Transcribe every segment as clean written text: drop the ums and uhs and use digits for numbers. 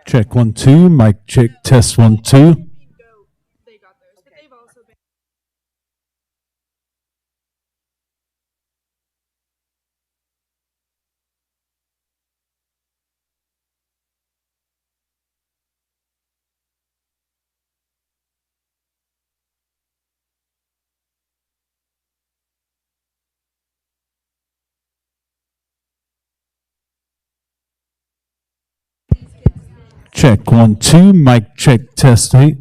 Check 1 2. Mic check test 1 2. Check 1 2. Mic check test 8.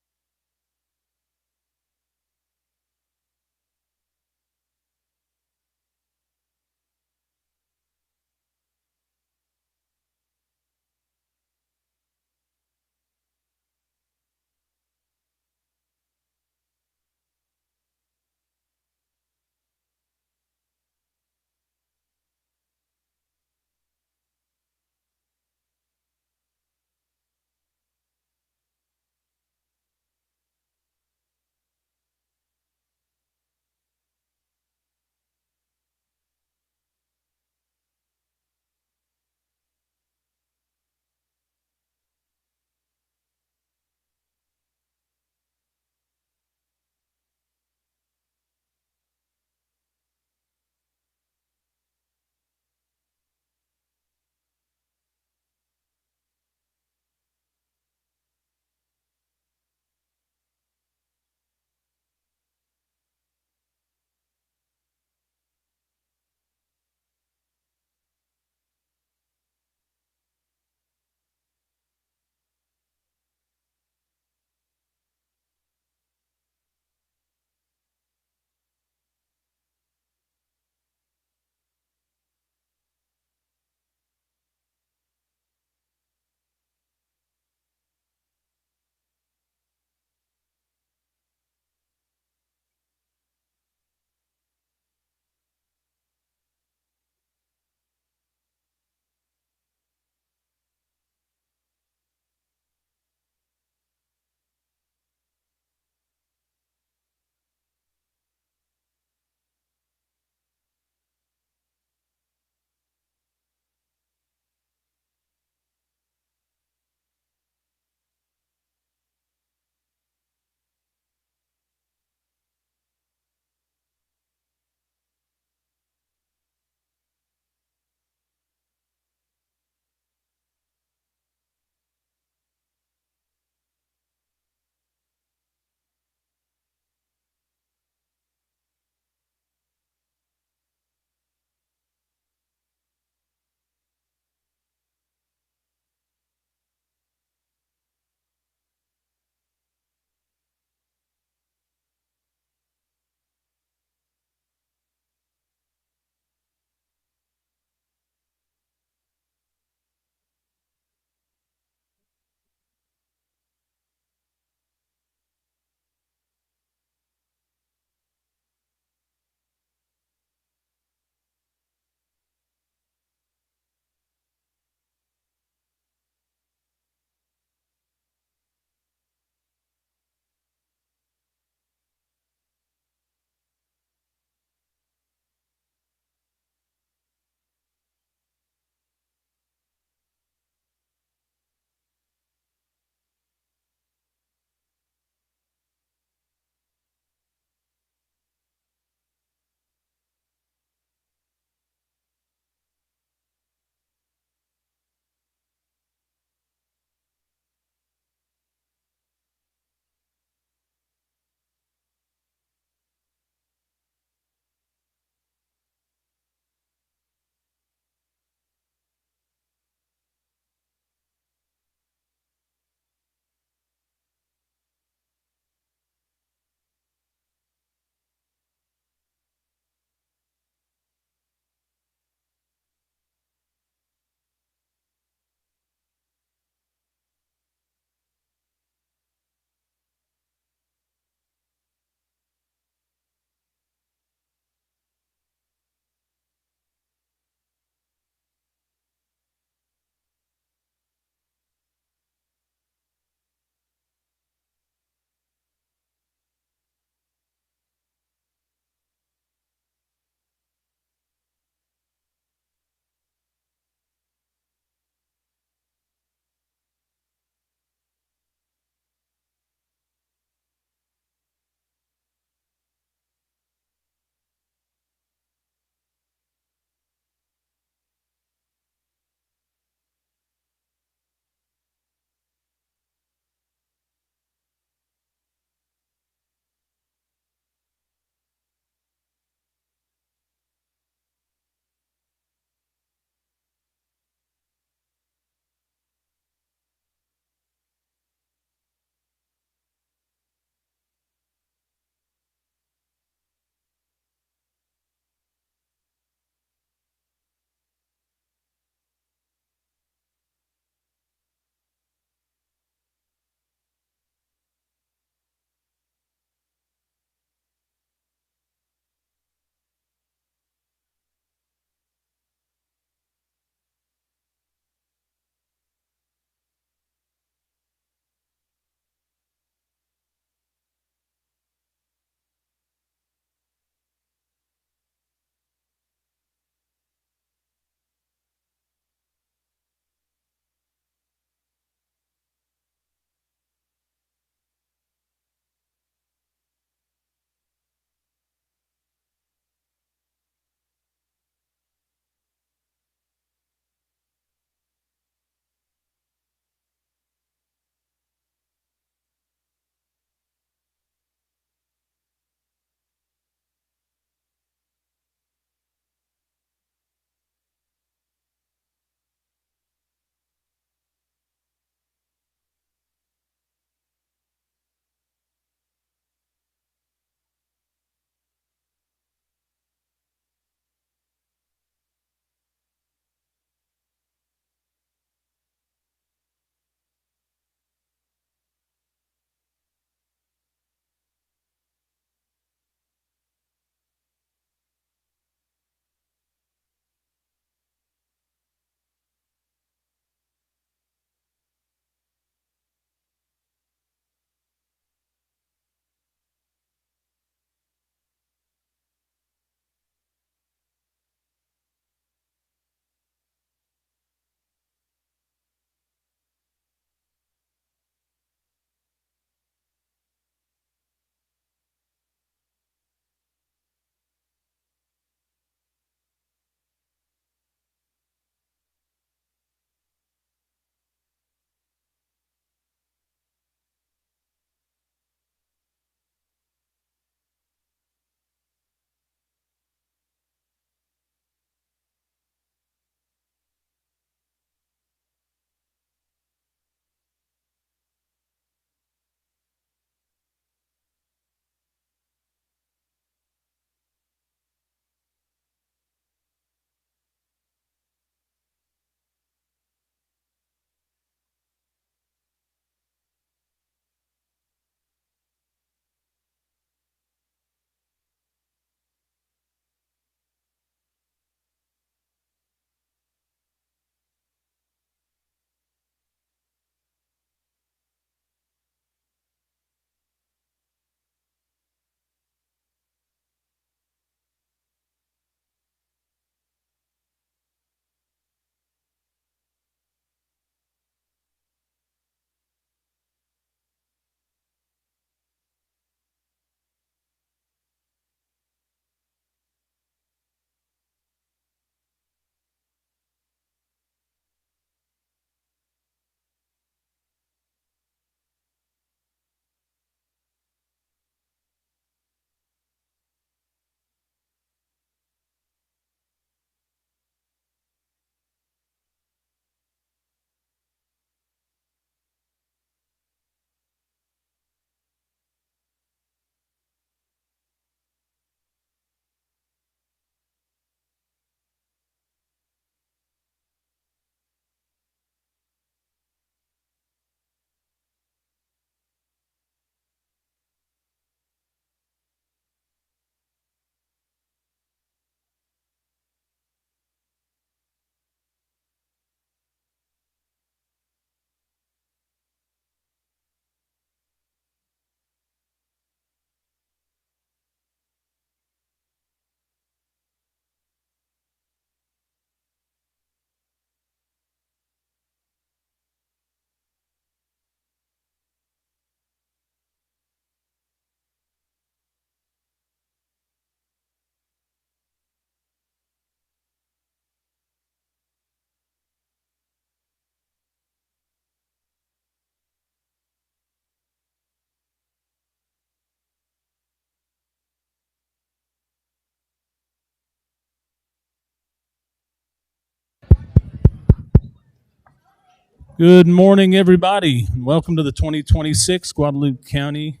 Good morning, everybody, and welcome to the 2026 Guadalupe County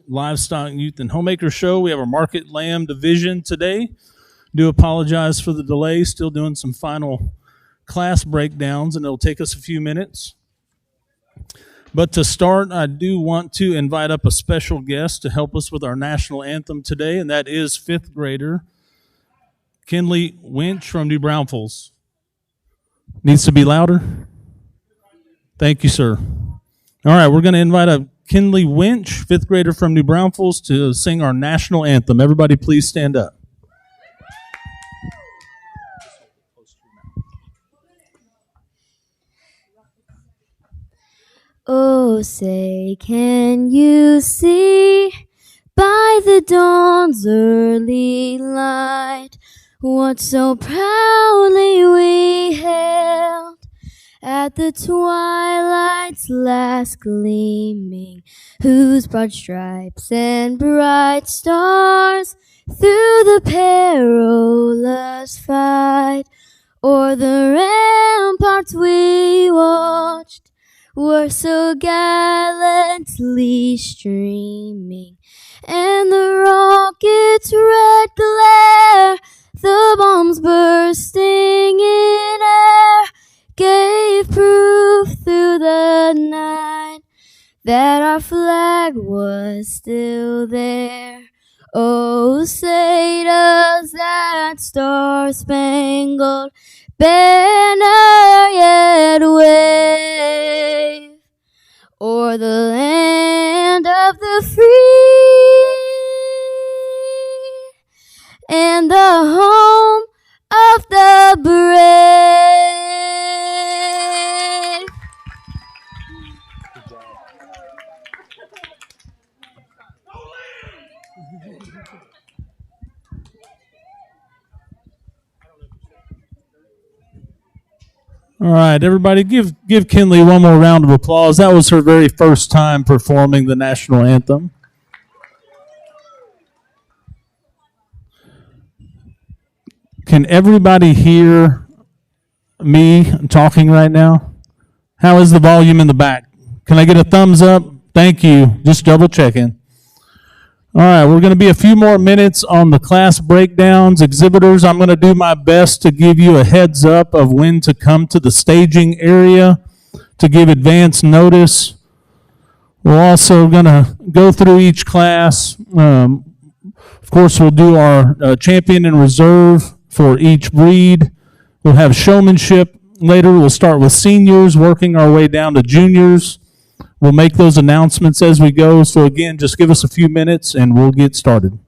Livestock, Youth, and Homemaker Show. We have our Market Lamb division today. Do apologize for the delay, still doing some final class breakdowns, and it'll take us a few minutes. But to start, I do want to invite up a special guest to help us with our national anthem today, and that is fifth grader Kinley Winch from New Braunfels. Needs to be louder? Thank you, sir. All right, we're going to invite up Kinley Winch, fifth grader from New Braunfels, to sing our national anthem. Everybody, please stand up. Oh, say, can you see by the dawn's early light what so proudly we hailed at the twilight's last gleaming, whose broad stripes and bright stars through the perilous fight o'er the ramparts we watched were so gallantly streaming, and the rocket's red glare, the bombs bursting in air, gave proof through the night that our flag was still there. Oh, say does that star-spangled banner yet wave o'er the land of the free and the home of the brave? All right, everybody, give Kinley one more round of applause. That was her very first time performing the national anthem. Can everybody hear me talking right now? How is the volume in the back? Can I get a thumbs up? Thank you. Just double checking. All right, we're going to be a few more minutes on the class breakdowns. Exhibitors, I'm going to do my best to give you a heads up of when to come to the staging area to give advance notice. We're also going to go through each class. Of course, we'll do our champion and reserve for each breed. We'll have showmanship later. We'll start with seniors, working our way down to juniors. We'll make those announcements as we go. So again, just give us a few minutes and we'll get started.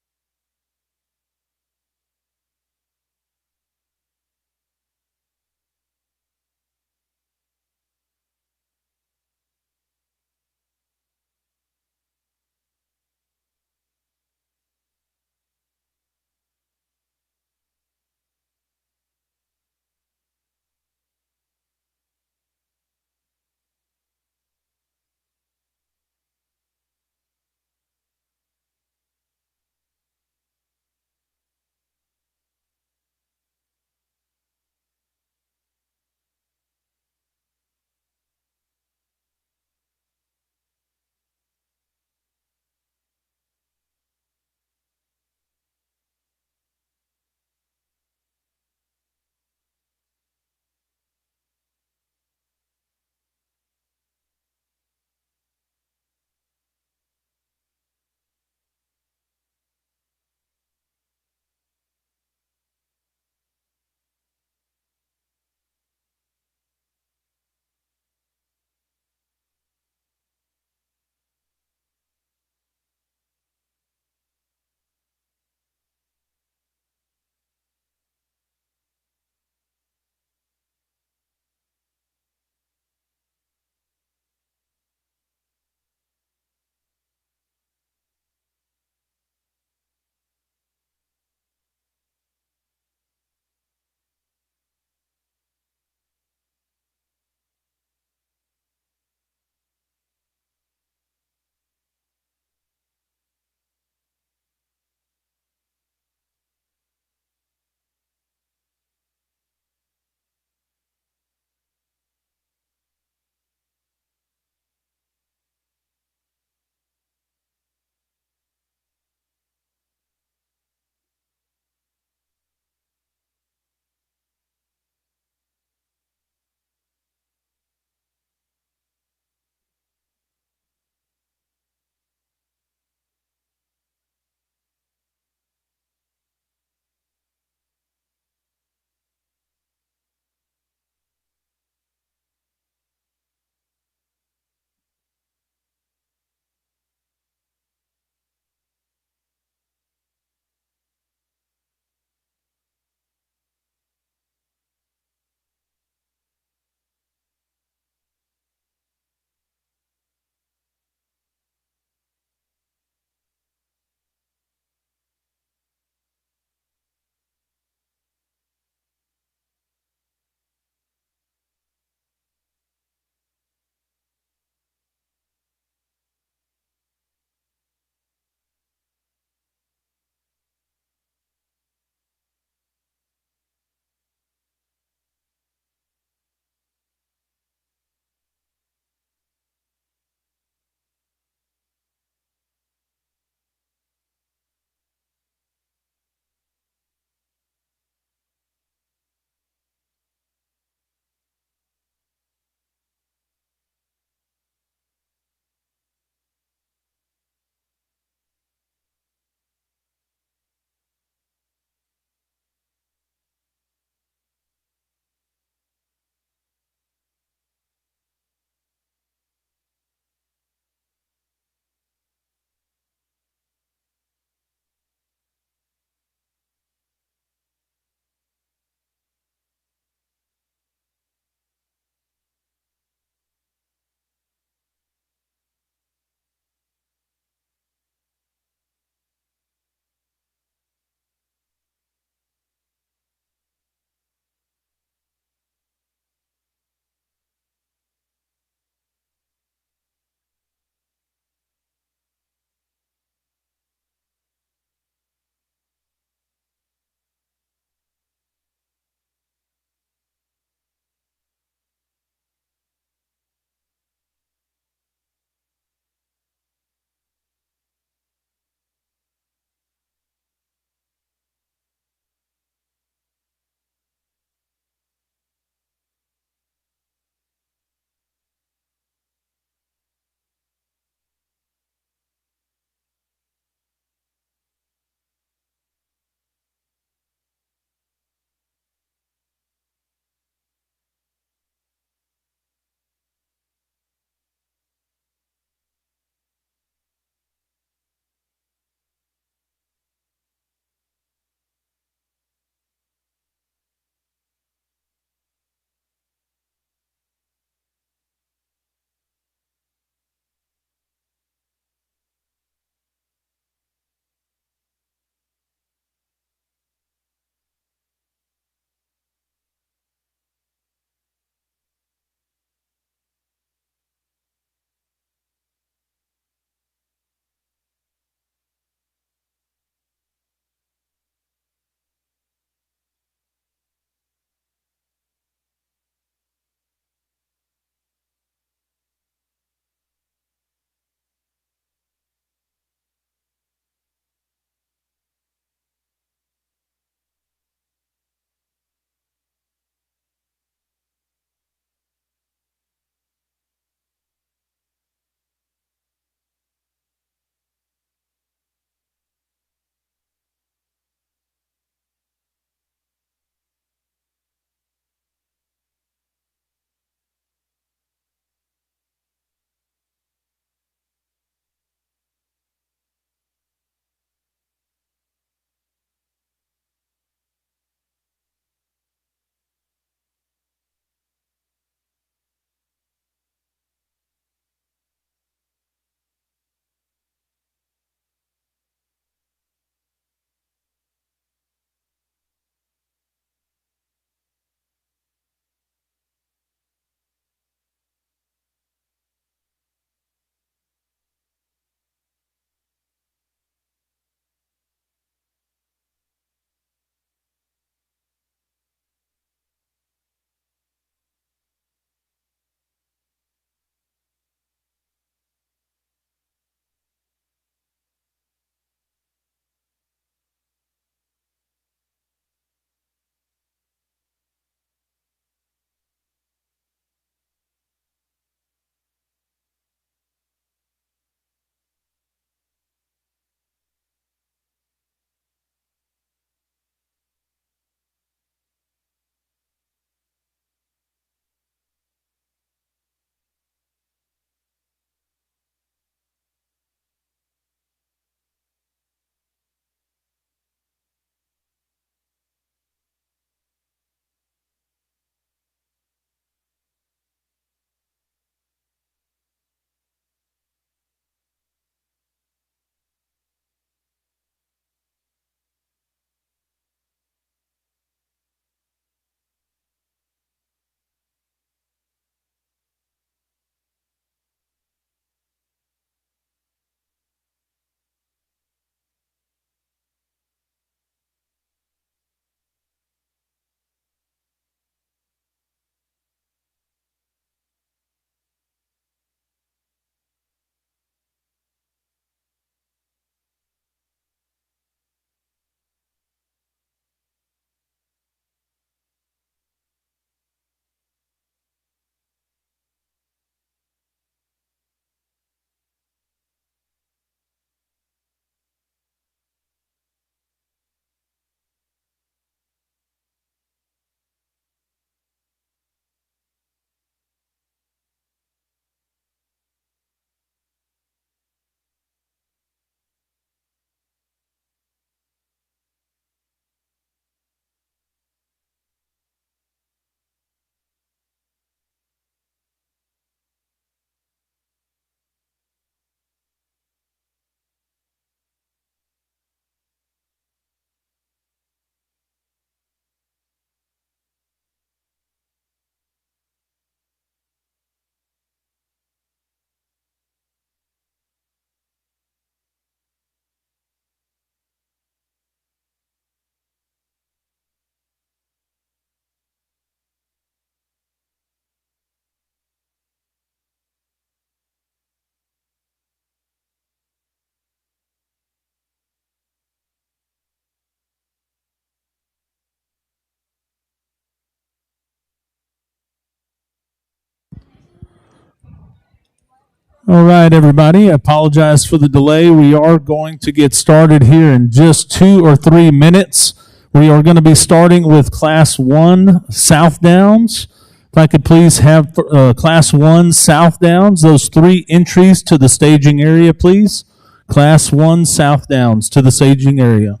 All right, everybody. I apologize for the delay. We are going to get started here in just 2 or 3 minutes. We are going to be starting with Class 1 South Downs. If I could please have Class 1 South Downs, those 3 entries to the staging area, please. Class 1 South Downs to the staging area.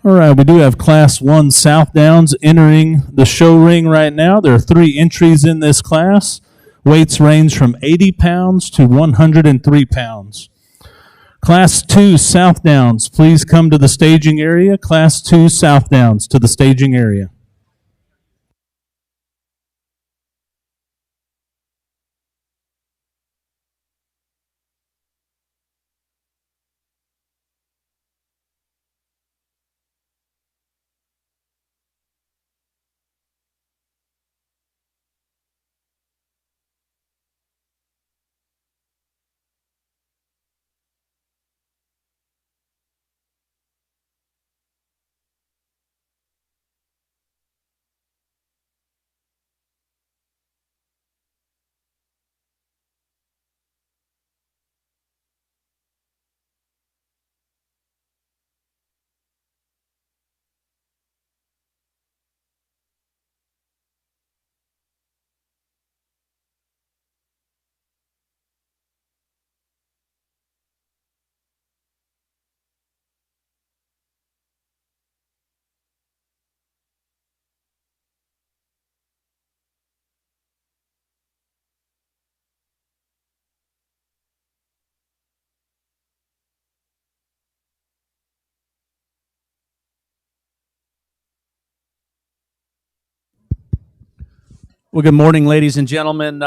All right, we do have Class 1 South Downs entering the show ring right now. There are 3 entries in this class. Weights range from 80 pounds to 103 pounds. Class 2 South Downs, please come to the staging area. Class 2 South Downs to the staging area. Well, good morning, ladies and gentlemen.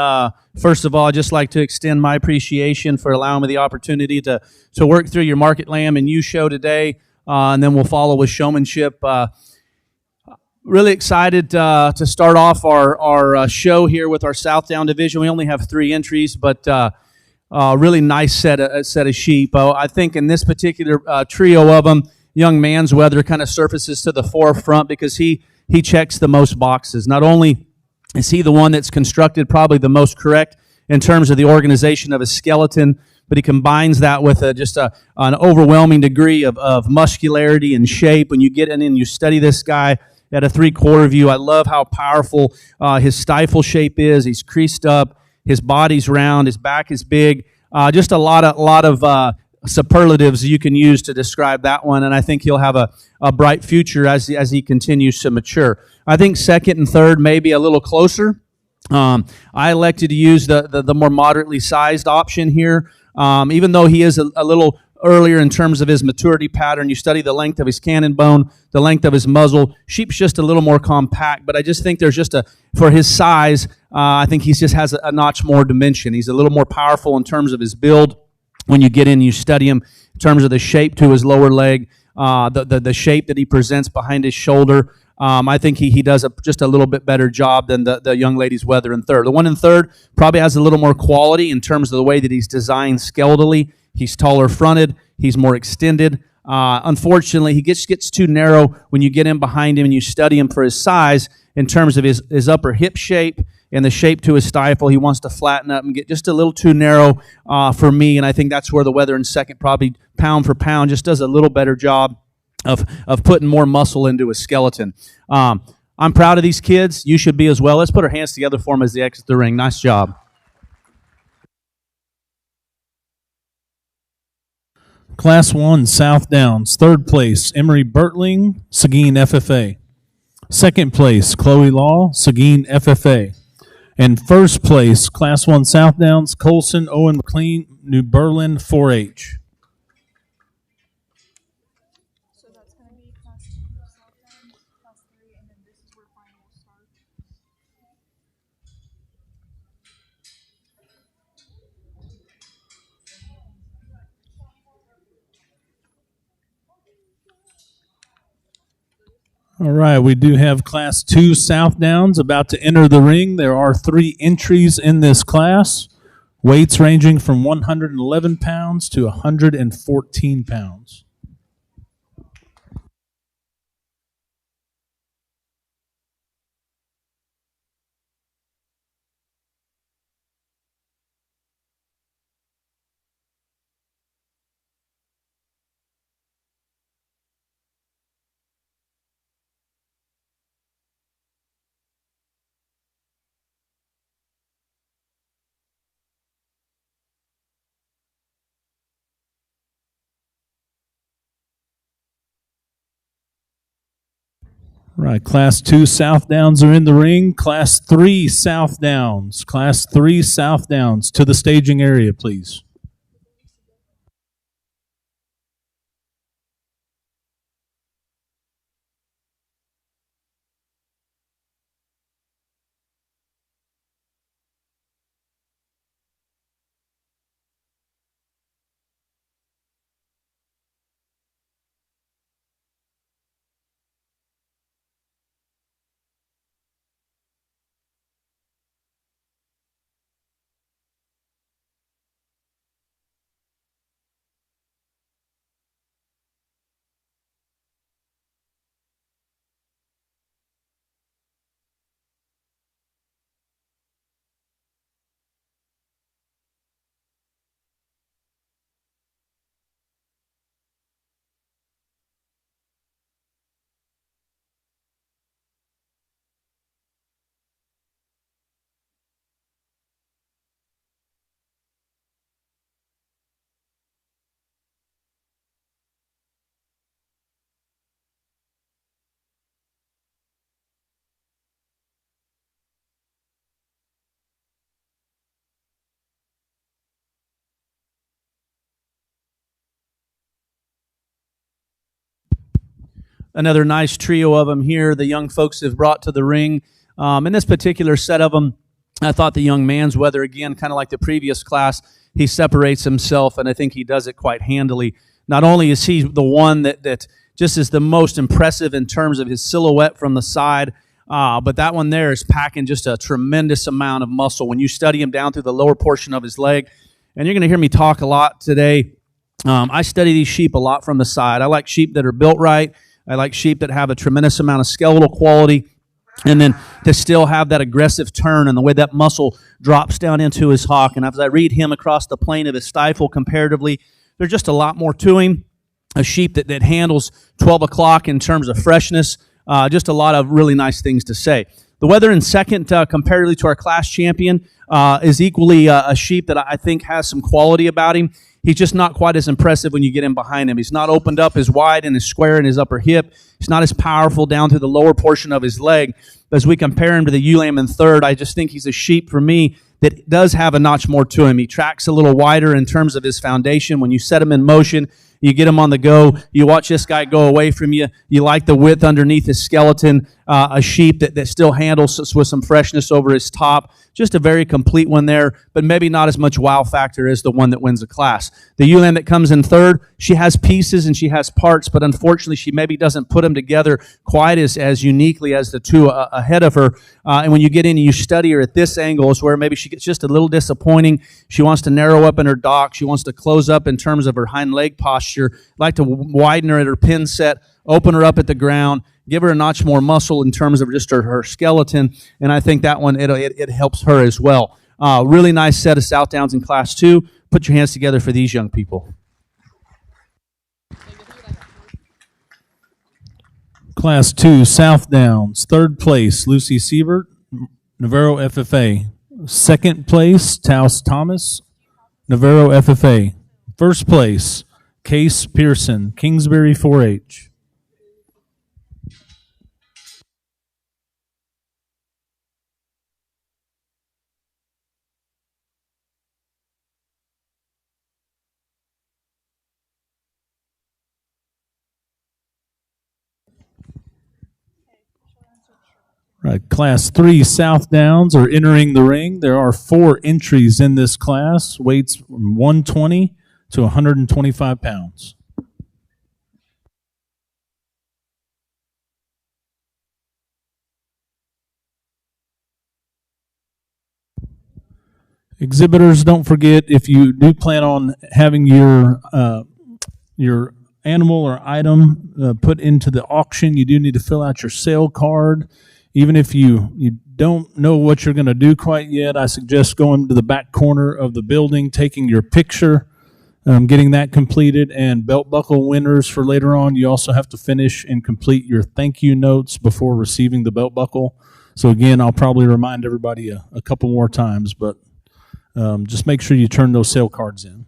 First of all, I'd just like to extend my appreciation for allowing me the opportunity to work through your Market Lamb and You show today, and then we'll follow with showmanship. Really excited to start off our show here with our South Down division. We only have 3 entries, but really nice set of sheep. I think in this particular trio of them, young Mansweather kind of surfaces to the forefront because he checks the most boxes. Not only is he the one that's constructed probably the most correct in terms of the organization of his skeleton, but he combines that with an overwhelming degree of muscularity and shape. When you get in and you study this guy at a 3/4 view, I love how powerful his stifle shape is. He's creased up, his body's round, his back is big. Just a lot of superlatives you can use to describe that one, and I think he'll have a bright future as he continues to mature. I think second and third may be a little closer. I elected to use the more moderately sized option here, even though he is a little earlier in terms of his maturity pattern. You study the length of his cannon bone, the length of his muzzle. Sheep's just a little more compact, but I just think there's for his size, I think he just has a notch more dimension. He's a little more powerful in terms of his build. When you get in, you study him in terms of the shape to his lower leg, the shape that he presents behind his shoulder. I think he does just a little bit better job than the young lady's Weather in third. The one in third probably has a little more quality in terms of the way that he's designed skeletally. He's taller fronted. He's more extended. Unfortunately, he gets too narrow when you get in behind him and you study him for his size in terms of his upper hip shape and the shape to his stifle. He wants to flatten up and get just a little too narrow for me, and I think that's where the Weather in second, probably pound for pound, just does a little better job of putting more muscle into his skeleton. I'm proud of these kids. You should be as well. Let's put our hands together for them as they exit the ring. Nice job. Class 1 South Downs, third place, Emery Bertling, Seguin FFA. Second place, Chloe Law, Seguin FFA. And first place, Class 1 South Downs, Colson Owen McLean, New Berlin 4-H. So that's going to be class 2 South End, class 3, and then this is where finals start. All right, we do have Class 2 South Downs about to enter the ring. There are 3 entries in this class. Weights ranging from 111 pounds to 114 pounds. Right, Class 2 South Downs are in the ring. Class 3 South Downs. Class 3 South Downs to the staging area, please. Another nice trio of them here the young folks have brought to the ring. In this particular set of them, I thought the young man's Weather, again, kind of like the previous class, he separates himself, and I think he does it quite handily. Not only is he the one that just is the most impressive in terms of his silhouette from the side, but that one there is packing just a tremendous amount of muscle. When you study him down through the lower portion of his leg, and you're going to hear me talk a lot today, I study these sheep a lot from the side. I like sheep that are built right. I like sheep that have a tremendous amount of skeletal quality, and then to still have that aggressive turn and the way that muscle drops down into his hock. And as I read him across the plane of his stifle comparatively, there's just a lot more to him. A sheep that handles 12 o'clock in terms of freshness. Just a lot of really nice things to say. The Weather in second, comparatively to our class champion, is equally a sheep that I think has some quality about him. He's just not quite as impressive when you get in behind him. He's not opened up as wide and as square in his upper hip. He's not as powerful down through the lower portion of his leg. As we compare him to the ewe lamb in third, I just think he's a sheep for me that does have a notch more to him. He tracks a little wider in terms of his foundation. When you set him in motion, you get him on the go. You watch this guy go away from you. You like the width underneath his skeleton. a sheep that still handles with some freshness over his top. Just a very complete one there, but maybe not as much wow factor as the one that wins the class. The ewe lamb that comes in third, she has pieces and she has parts, but unfortunately she maybe doesn't put them together quite as uniquely as the two ahead of her. And when you get in and you study her at this angle is where maybe she gets just a little disappointing. She wants to narrow up in her dock. She wants to close up in terms of her hind leg posture, like to widen her at her pin set, open her up at the ground, give her a notch more muscle in terms of just her skeleton, and I think that one, it helps her as well. Really nice set of Southdowns in Class 2. Put your hands together for these young people. Class 2, South Downs. Third place, Lucy Siebert, Navarro FFA. Second place, Taos Thomas, Navarro FFA. First place, Case Pearson, Kingsbury 4-H. Right, Class 3 South Downs are entering the ring. There are 4 entries in this class, weights from 120 to 125 pounds. Exhibitors, don't forget, if you do plan on having your animal or item put into the auction, you do need to fill out your sale card. Even if you don't know what you're going to do quite yet, I suggest going to the back corner of the building, taking your picture, getting that completed, and belt buckle winners for later on. You also have to finish and complete your thank you notes before receiving the belt buckle. So again, I'll probably remind everybody a couple more times, but just make sure you turn those sale cards in.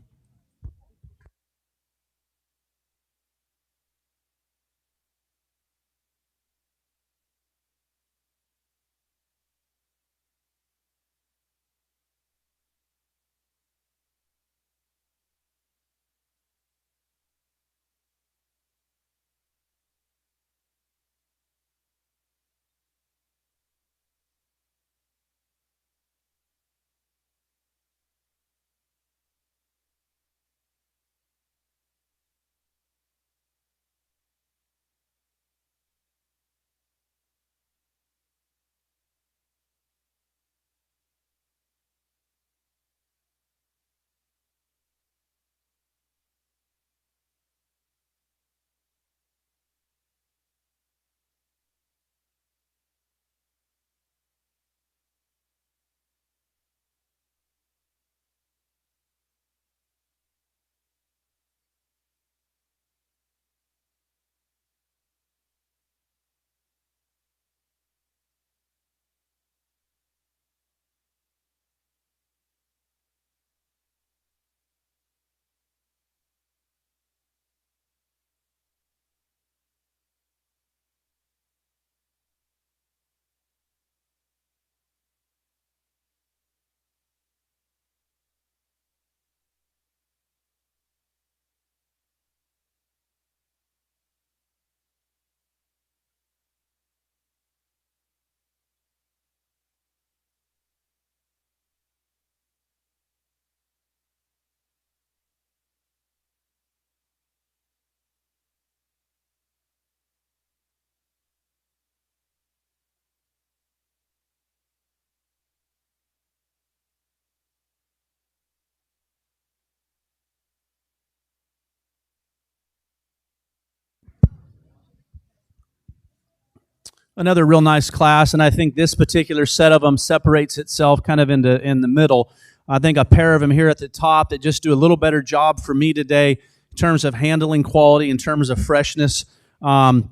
Another real nice class, and I think this particular set of them separates itself kind of in the middle. I think a pair of them here at the top that just do a little better job for me today in terms of handling quality, in terms of freshness. I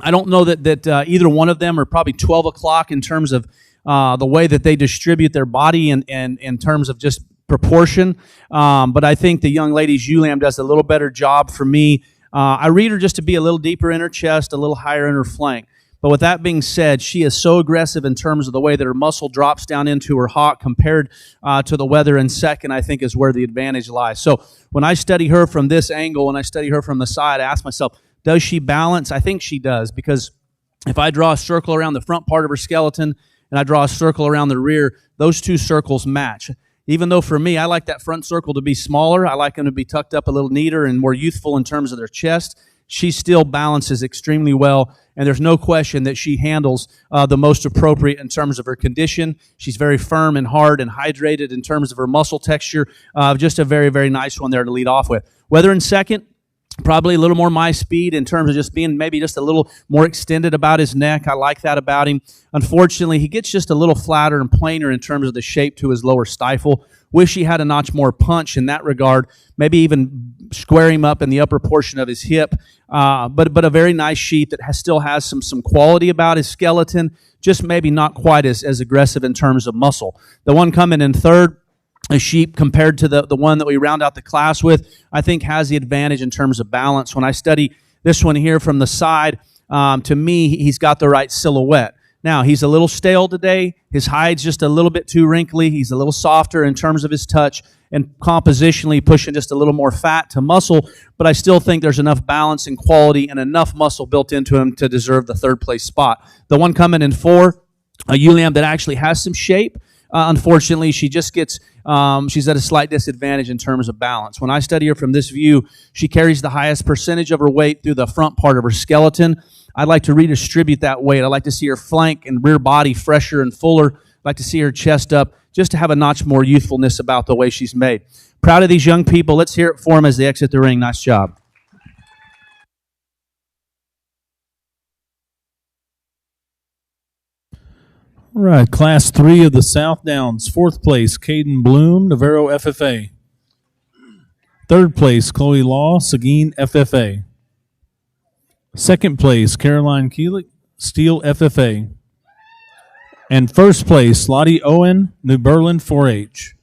don't know that either one of them are probably 12 o'clock in terms of the way that they distribute their body and in terms of just proportion. But I think the young lady's ewe lamb does a little better job for me. I read her just to be a little deeper in her chest, a little higher in her flank. But with that being said, she is so aggressive in terms of the way that her muscle drops down into her hock compared to the wether in second, I think is where the advantage lies. So when I study her from this angle and I study her from the side, I ask myself, does she balance? I think she does, because if I draw a circle around the front part of her skeleton and I draw a circle around the rear, those two circles match. Even though for me, I like that front circle to be smaller, I like them to be tucked up a little neater and more youthful in terms of their chest, she still balances extremely well, and there's no question that she handles the most appropriate in terms of her condition. She's very firm and hard and hydrated in terms of her muscle texture. Just a very, very nice one there to lead off with. Whether in second, probably a little more my speed in terms of just being maybe just a little more extended about his neck. I like that about him. Unfortunately, he gets just a little flatter and plainer in terms of the shape to his lower stifle. Wish he had a notch more punch in that regard. Maybe even square him up in the upper portion of his hip. But a very nice sheep that still has some quality about his skeleton, just maybe not quite as aggressive in terms of muscle. The one coming in third, a sheep compared to the one that we round out the class with, I think has the advantage in terms of balance. When I study this one here from the side, to me, he's got the right silhouette. Now, he's a little stale today. His hide's just a little bit too wrinkly. He's a little softer in terms of his touch and compositionally pushing just a little more fat to muscle, but I still think there's enough balance and quality and enough muscle built into him to deserve the third place spot. The one coming in four, a ewe lamb that actually has some shape. Unfortunately, she just gets, she's at a slight disadvantage in terms of balance. When I study her from this view, she carries the highest percentage of her weight through the front part of her skeleton. I'd like to redistribute that weight. I'd like to see her flank and rear body fresher and fuller. I'd like to see her chest up, just to have a notch more youthfulness about the way she's made. Proud of these young people. Let's hear it for them as they exit the ring. Nice job. All right, Class 3 of the South Downs. Fourth place, Caden Bloom, Navarro FFA. Third place, Chloe Law, Seguin FFA. Second place, Caroline Keelick, Steel FFA. And first place, Lottie Owen, New Berlin 4-H.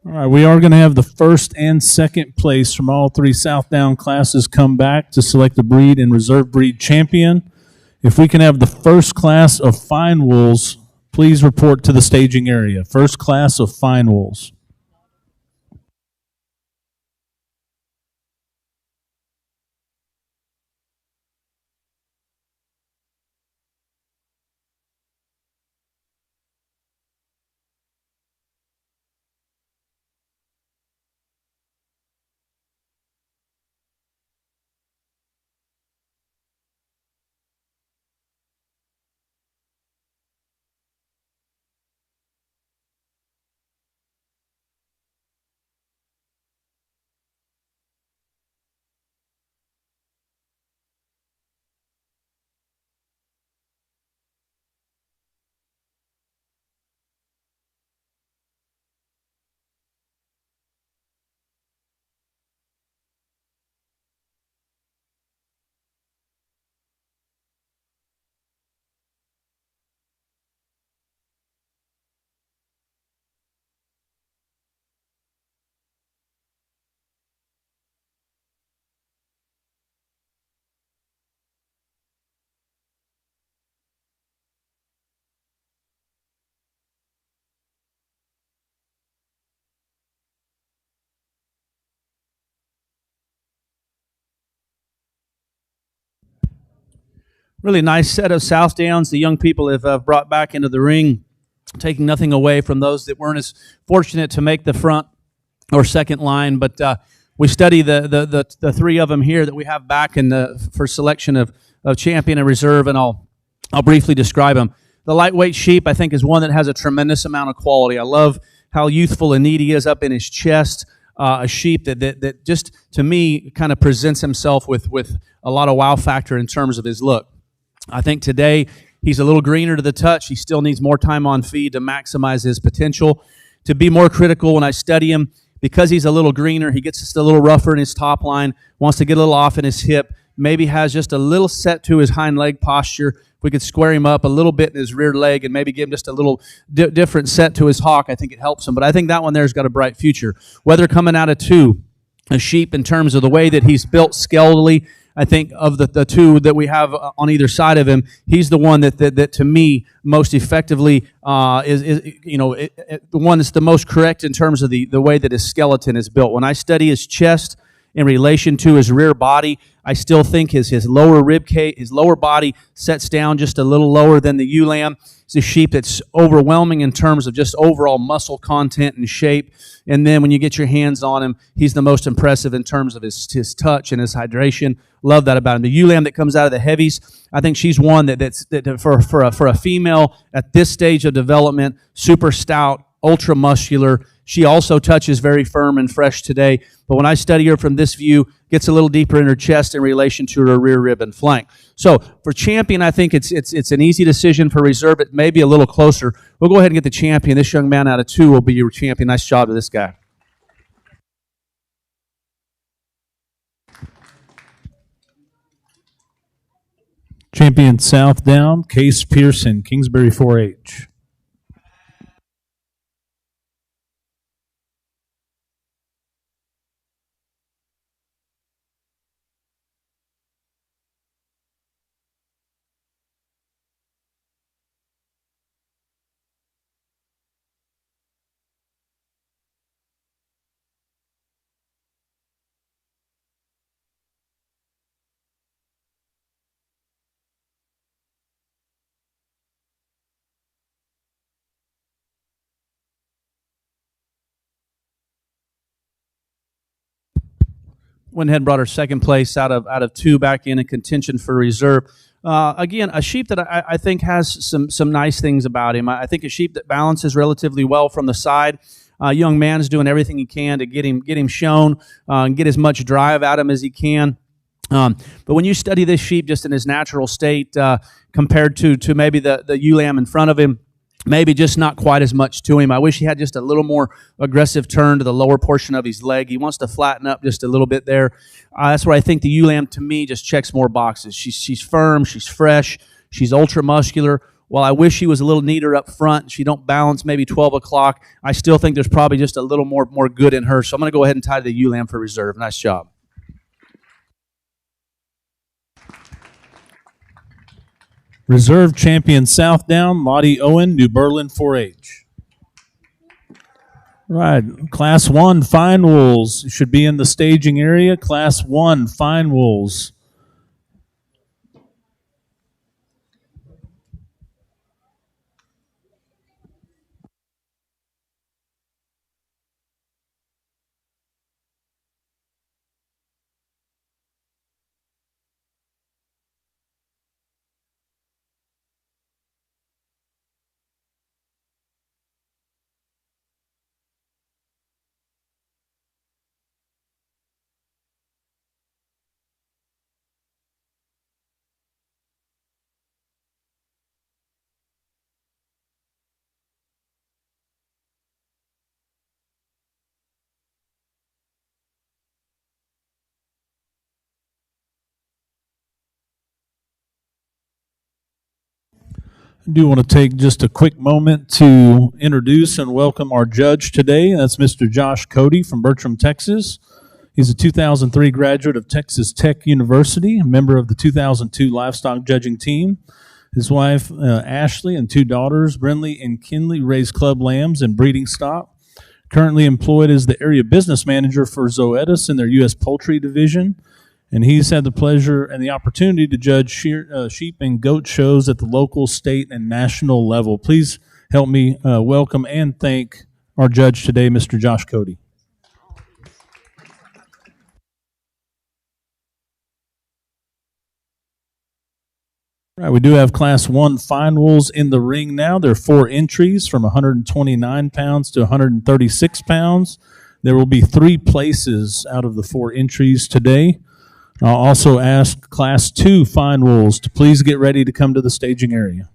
All right, we are going to have the first and second place from all three South Down classes come back to select the breed and reserve breed champion. If we can have the first class of fine wools, please report to the staging area. First class of fine wools. Really nice set of South Downs the young people have brought back into the ring, taking nothing away from those that weren't as fortunate to make the front or second line. But we study the three of them here that we have back in for selection of champion and reserve, and I'll briefly describe them. The lightweight sheep, I think, is one that has a tremendous amount of quality. I love how youthful and neat he is up in his chest. A sheep that just, to me, kind of presents himself with a lot of wow factor in terms of his look. I think today he's a little greener to the touch. He still needs more time on feed to maximize his potential. To be more critical when I study him, because he's a little greener, he gets just a little rougher in his top line, wants to get a little off in his hip, maybe has just a little set to his hind leg posture. If we could square him up a little bit in his rear leg and maybe give him just a little different set to his hock, I think it helps him. But I think that one there's got a bright future. Whether coming out of two, a sheep in terms of the way that he's built skeletally, I think of the two that we have on either side of him, he's the one that to me most effectively is the one that's the most correct in terms of the way that his skeleton is built. When I study his chest in relation to his rear body. I still think his lower rib cage, his lower body sets down just a little lower than the ewe lamb. It's a sheep that's overwhelming in terms of just overall muscle content and shape. And then when you get your hands on him, he's the most impressive in terms of his touch and his hydration. Love that about him. The ewe lamb that comes out of the heavies, I think she's one that for a female at this stage of development, super stout, ultra muscular. She also touches very firm and fresh today, but when I study her from this view, gets a little deeper in her chest in relation to her rear rib and flank. So for champion, I think it's an easy decision. For reserve, it may be a little closer. We'll go ahead and get the champion. This young man out of 2 will be your champion. Nice job to this guy. Champion South Down, Case Pearson, Kingsbury 4-H. Went ahead and brought her second place out of 2 back in contention for reserve. Again, a sheep that I think has some nice things about him. I think a sheep that balances relatively well from the side. Young man's doing everything he can to get him shown and get as much drive out of him as he can. But when you study this sheep just in his natural state compared to maybe the ewe lamb in front of him, maybe just not quite as much to him. I wish he had just a little more aggressive turn to the lower portion of his leg. He wants to flatten up just a little bit there. That's where I think the ewe lamb, to me, just checks more boxes. She's firm, she's fresh, she's ultra muscular. While I wish she was a little neater up front, she don't balance maybe 12 o'clock, I still think there's probably just a little more good in her. So I'm going to go ahead and tie the ewe lamb for reserve. Nice job. Reserve champion South Down, Lottie Owen, New Berlin 4-H. Right, Class 1 Fine Wools should be in the staging area. Class 1 Fine Wools. I do want to take just a quick moment to introduce and welcome our judge today. That's Mr. Josh Cody from Bertram, Texas. He's a 2003 graduate of Texas Tech University, a member of the 2002 livestock judging team. His wife, Ashley, and 2 daughters, Brinley and Kinley, raise club lambs and breeding stock. Currently employed as the area business manager for Zoetis in their U.S. poultry division. And he's had the pleasure and the opportunity to judge sheep and goat shows at the local, state, and national level. Please help me welcome and thank our judge today, Mr. Josh Cody. All right, we do have Class 1 Fine Wools in the ring now. There are 4 entries from 129 pounds to 136 pounds. There will be 3 places out of the 4 entries today. I'll also ask Class 2 Fine Wools to please get ready to come to the staging area.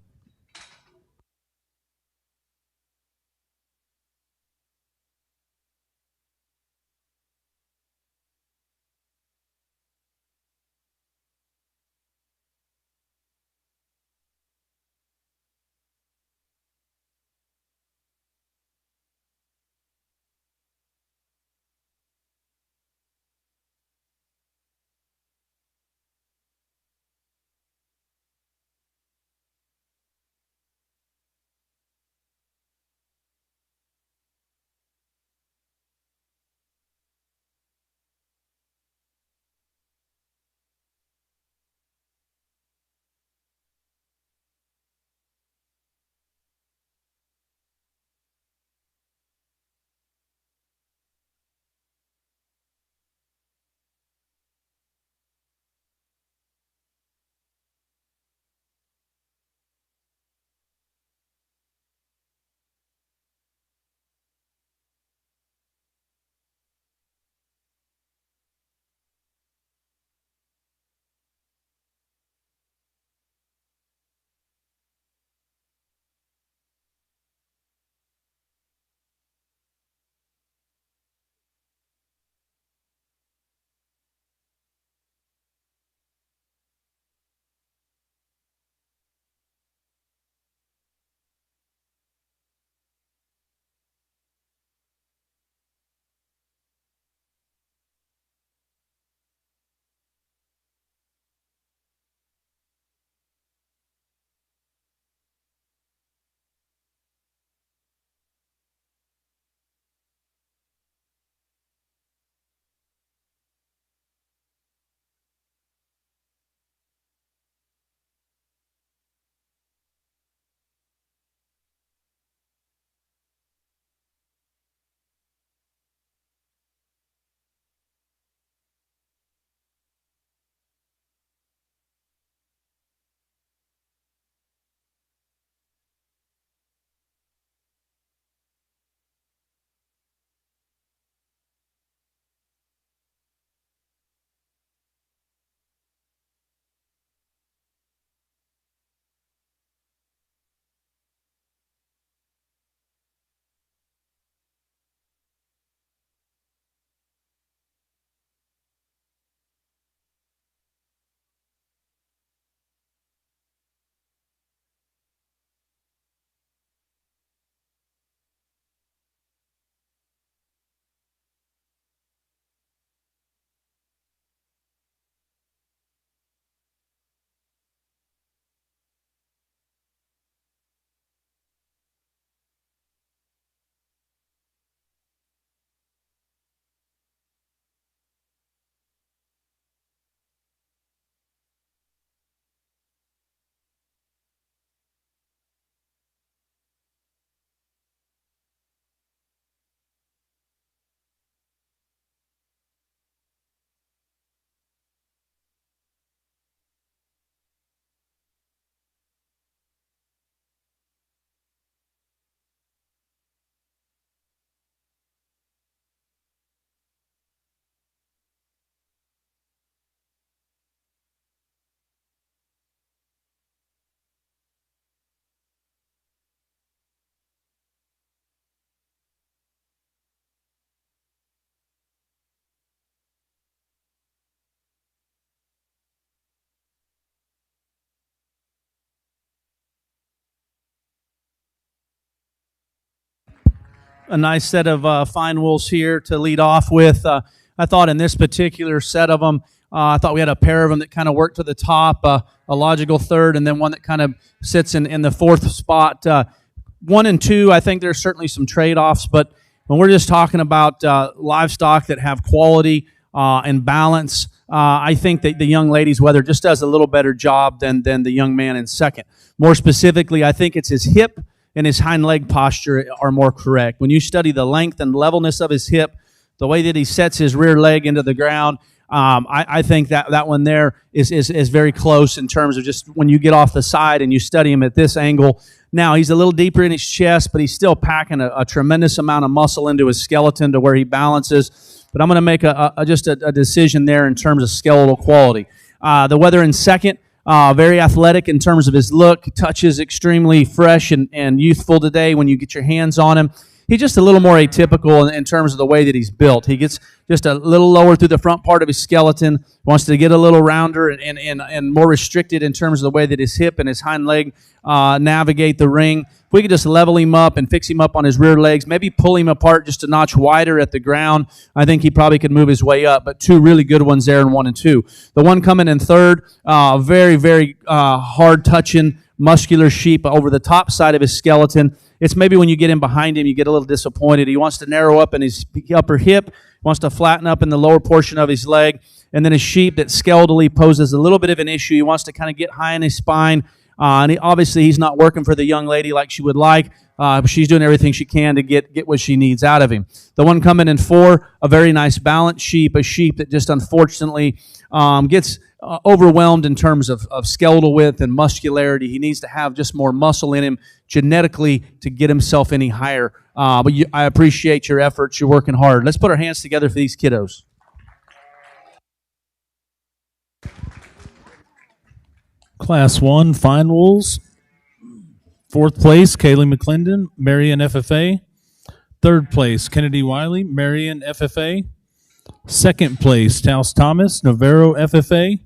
a nice set of fine wools here to lead off with. I thought in this particular set of them, I thought we had a pair of them that kind of worked to the top, a logical third, and then one that kind of sits in the fourth spot. 1 and 2, I think there's certainly some trade-offs, but when we're just talking about livestock that have quality and balance, I think that the young lady's weather just does a little better job than the young man in second. More specifically, I think it's his hip and his hind leg posture are more correct. When you study the length and levelness of his hip, the way that he sets his rear leg into the ground, I think that one there is very close in terms of just when you get off the side and you study him at this angle. Now, he's a little deeper in his chest, but he's still packing a tremendous amount of muscle into his skeleton to where he balances. But I'm going to make just a decision there in terms of skeletal quality. The weather in second, very athletic in terms of his look. Touches extremely fresh and youthful today when you get your hands on him. He's just a little more atypical in terms of the way that he's built. He gets just a little lower through the front part of his skeleton, wants to get a little rounder and more restricted in terms of the way that his hip and his hind leg navigate the ring. If we could just level him up and fix him up on his rear legs, maybe pull him apart just a notch wider at the ground, I think he probably could move his way up. But 2 really good ones there in 1 and 2. The one coming in third, very, very hard-touching, muscular sheep over the top side of his skeleton. It's maybe when you get in behind him, you get a little disappointed. He wants to narrow up in his upper hip, wants to flatten up in the lower portion of his leg, and then a sheep that skeletally poses a little bit of an issue. He wants to kind of get high in his spine, and obviously he's not working for the young lady like she would like, but she's doing everything she can to get what she needs out of him. The one coming in 4, a very nice balanced sheep, a sheep that just unfortunately gets overwhelmed in terms of skeletal width and muscularity. He needs to have just more muscle in him genetically to get himself any higher. But I appreciate your efforts. You're working hard. Let's put our hands together for these kiddos. Class 1, Fine Wools. 4th place, Kaylee McClendon, Marion FFA. 3rd place, Kennedy Wiley, Marion FFA. 2nd place, Taos Thomas, Navarro FFA.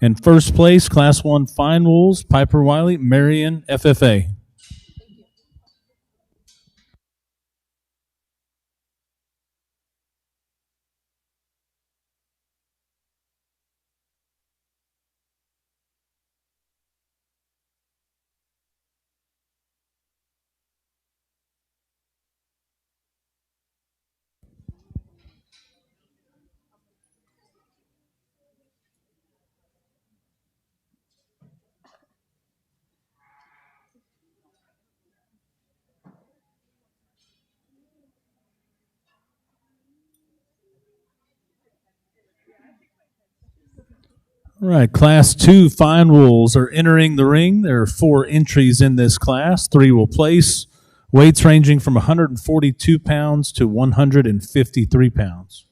And 1st place, Class 1 Fine Wools, Piper Wiley, Marion FFA. All right, Class 2 Fine Wools are entering the ring. There are 4 entries in this class. 3 will place. Weights ranging from 142 pounds to 153 pounds.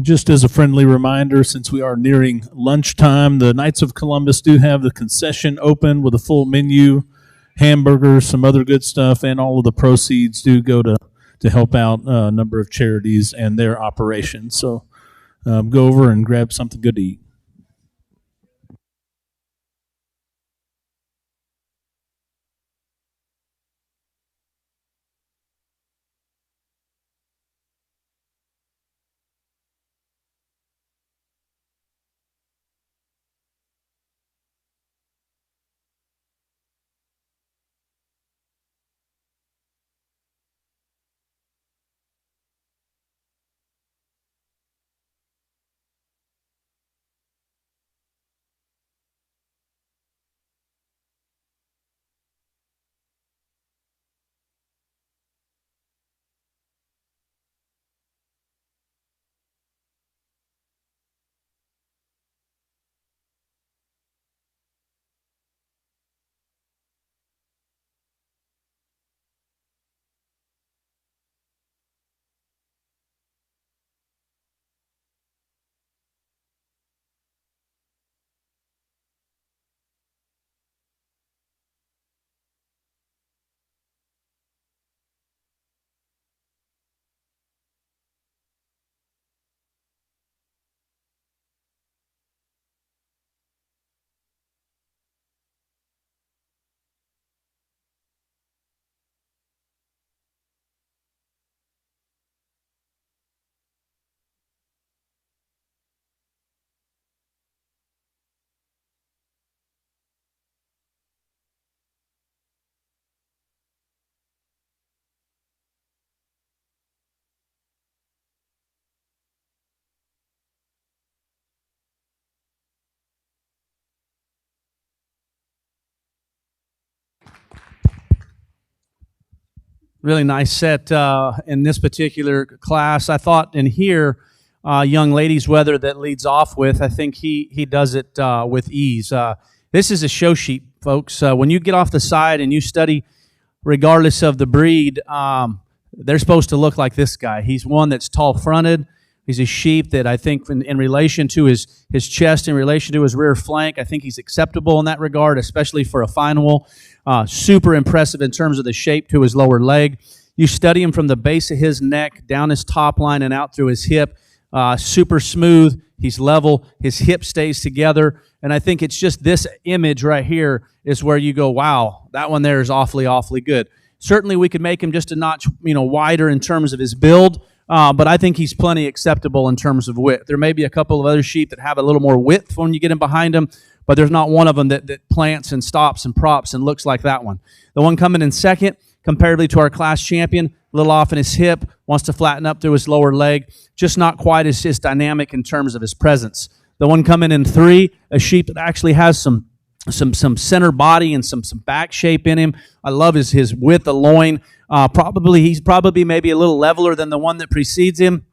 Just as a friendly reminder, since we are nearing lunchtime, the Knights of Columbus do have the concession open with a full menu, hamburgers, some other good stuff, and all of the proceeds do go to help out a number of charities and their operations. So go over and grab something good to eat. Really nice set in this particular class. I thought in here, young ladies, whether that leads off with, I think he does it with ease. This is a show sheep, folks. When you get off the side and you study, regardless of the breed, they're supposed to look like this guy. He's one that's tall-fronted. He's a sheep that I think in relation to his chest, in relation to his rear flank, I think he's acceptable in that regard, especially for a fine wool. Super impressive in terms of the shape to his lower leg. You study him from the base of his neck, down his top line, and out through his hip. Super smooth. He's level. His hip stays together. And I think it's just this image right here is where you go, wow, that one there is awfully, awfully good. Certainly we could make him just a notch, wider in terms of his build, but I think he's plenty acceptable in terms of width. There may be a couple of other sheep that have a little more width when you get him behind them, but there's not one of them that plants and stops and props and looks like that one. The one coming in second, comparatively to our class champion, a little off in his hip, wants to flatten up through his lower leg, just not quite as dynamic in terms of his presence. The one coming in three, a sheep that actually has some center body and some back shape in him. I love his width of loin. He's probably maybe a little leveler than the one that precedes him,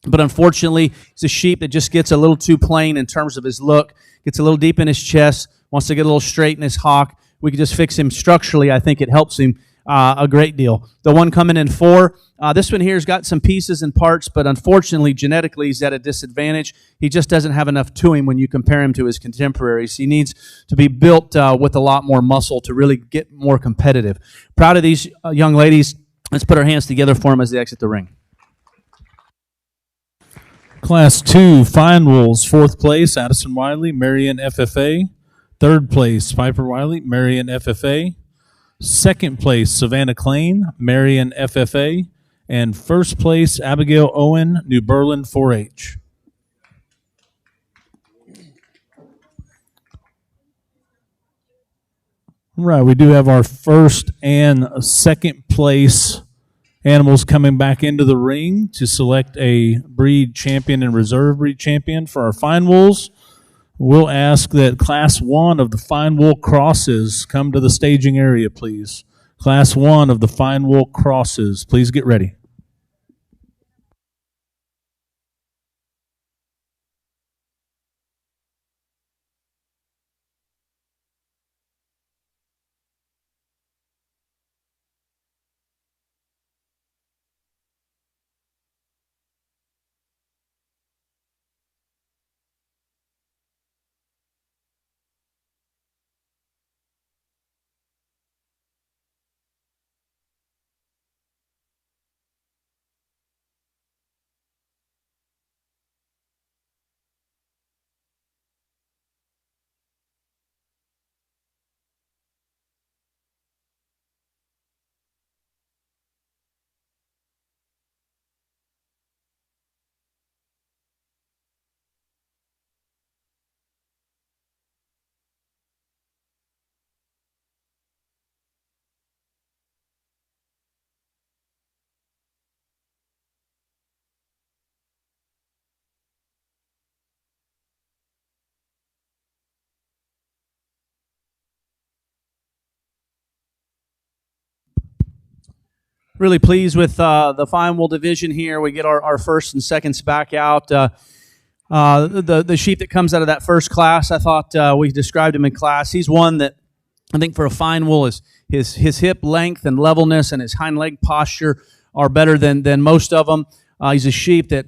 but unfortunately, he's a sheep that just gets a little too plain in terms of his look, gets a little deep in his chest, wants to get a little straight in his hock. We could just fix him structurally. I think it helps him a great deal. The one coming in four, this one here's got some pieces and parts, but unfortunately, genetically, he's at a disadvantage. He just doesn't have enough to him when you compare him to his contemporaries. He needs to be built with a lot more muscle to really get more competitive. Proud of these young ladies. Let's put our hands together for them as they exit the ring. Class 2, Fine Wolves, 4th place, Addison Wiley, Marion FFA. 3rd place, Piper Wiley, Marion FFA. 2nd place, Savannah Klein, Marion FFA. And 1st place, Abigail Owen, New Berlin 4-H. All right, we do have our 1st and 2nd place animals coming back into the ring to select a breed champion and reserve breed champion for our fine wools. We'll ask that Class 1 of the fine wool crosses come to the staging area, please. Class 1 of the fine wool crosses, please get ready. Really pleased with the fine wool division here. We get our first and seconds back out. The sheep that comes out of that first class, I thought we described him in class. He's one that I think for a fine wool is his hip length and levelness and his hind leg posture are better than most of them. He's a sheep that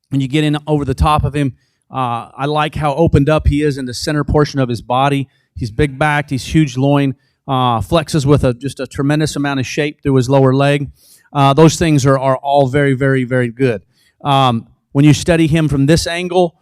when you get in over the top of him, I like how opened up he is in the center portion of his body. He's big backed. He's huge loin. Flexes with just a tremendous amount of shape through his lower leg. Those things are all very, very, very good. When you study him from this angle,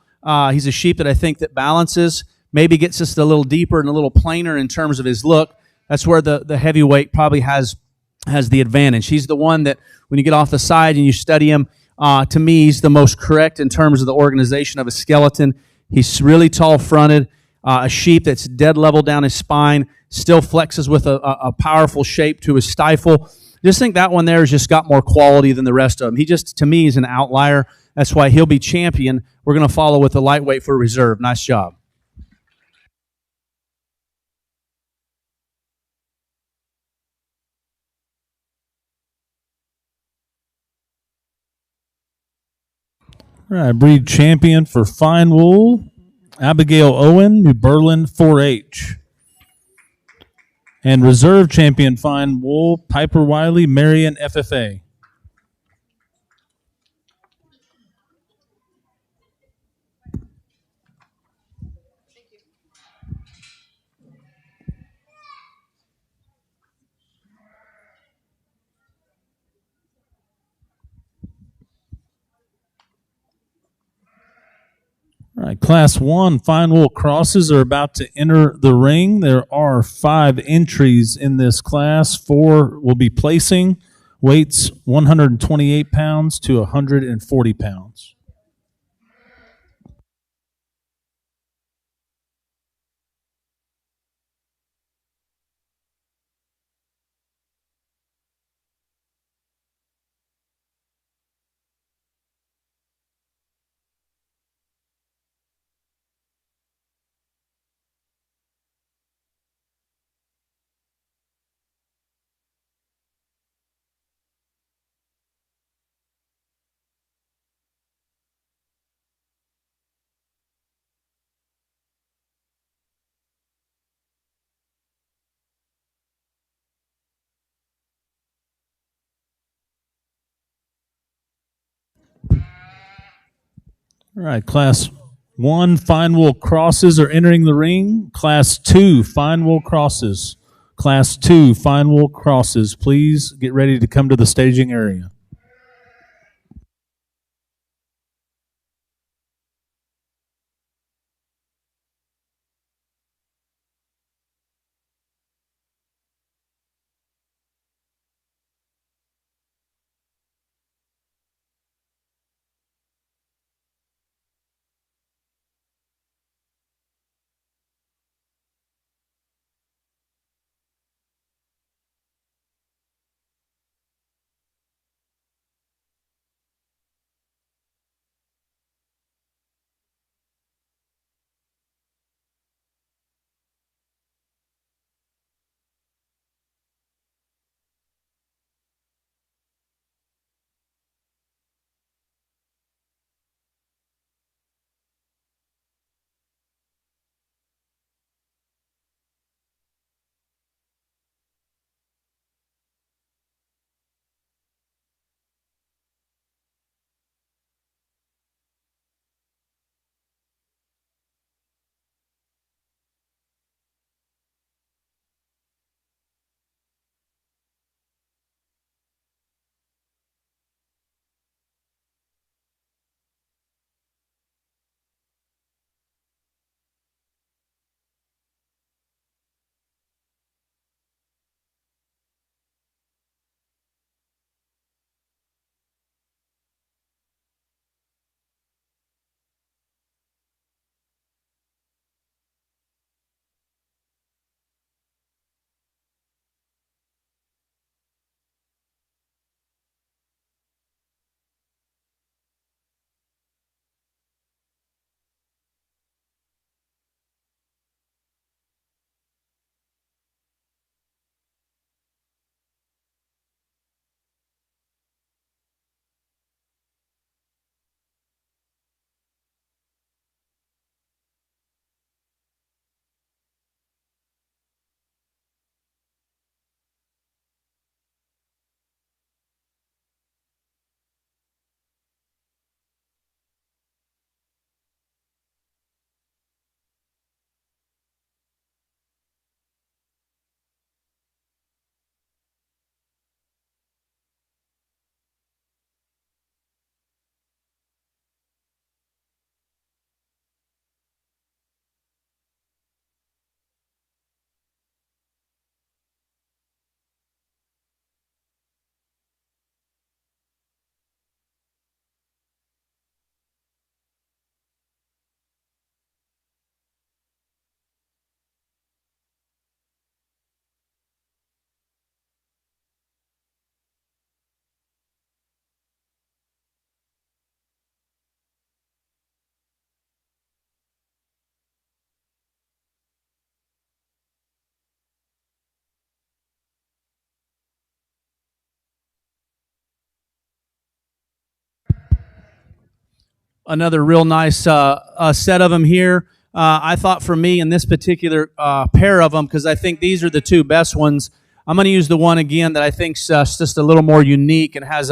he's a sheep that I think that balances, maybe gets us a little deeper and a little plainer in terms of his look. That's where the heavyweight probably has the advantage. He's the one that when you get off the side and you study him, to me, he's the most correct in terms of the organization of his skeleton. He's really tall-fronted, a sheep that's dead level down his spine, still flexes with a powerful shape to his stifle. Just think that one there has just got more quality than the rest of them. He just, to me, is an outlier. That's why he'll be champion. We're going to follow with the lightweight for reserve. Nice job. All right, breed champion for fine wool, Abigail Owen, New Berlin 4-H. And reserve champion fine wool, Piper Wiley, Marion FFA. All right, Class 1 fine wool crosses are about to enter the ring. There are 5 entries in this class. 4 will be placing. Weights 128 pounds to 140 pounds. All right, Class 1 fine wool crosses are entering the ring. Class 2 fine wool crosses. Class 2 fine wool crosses. Please get ready to come to the staging area. Another real nice set of them here. I thought for me in this particular pair of them, because I think these are the two best ones, I'm going to use the one again that I think's just a little more unique and has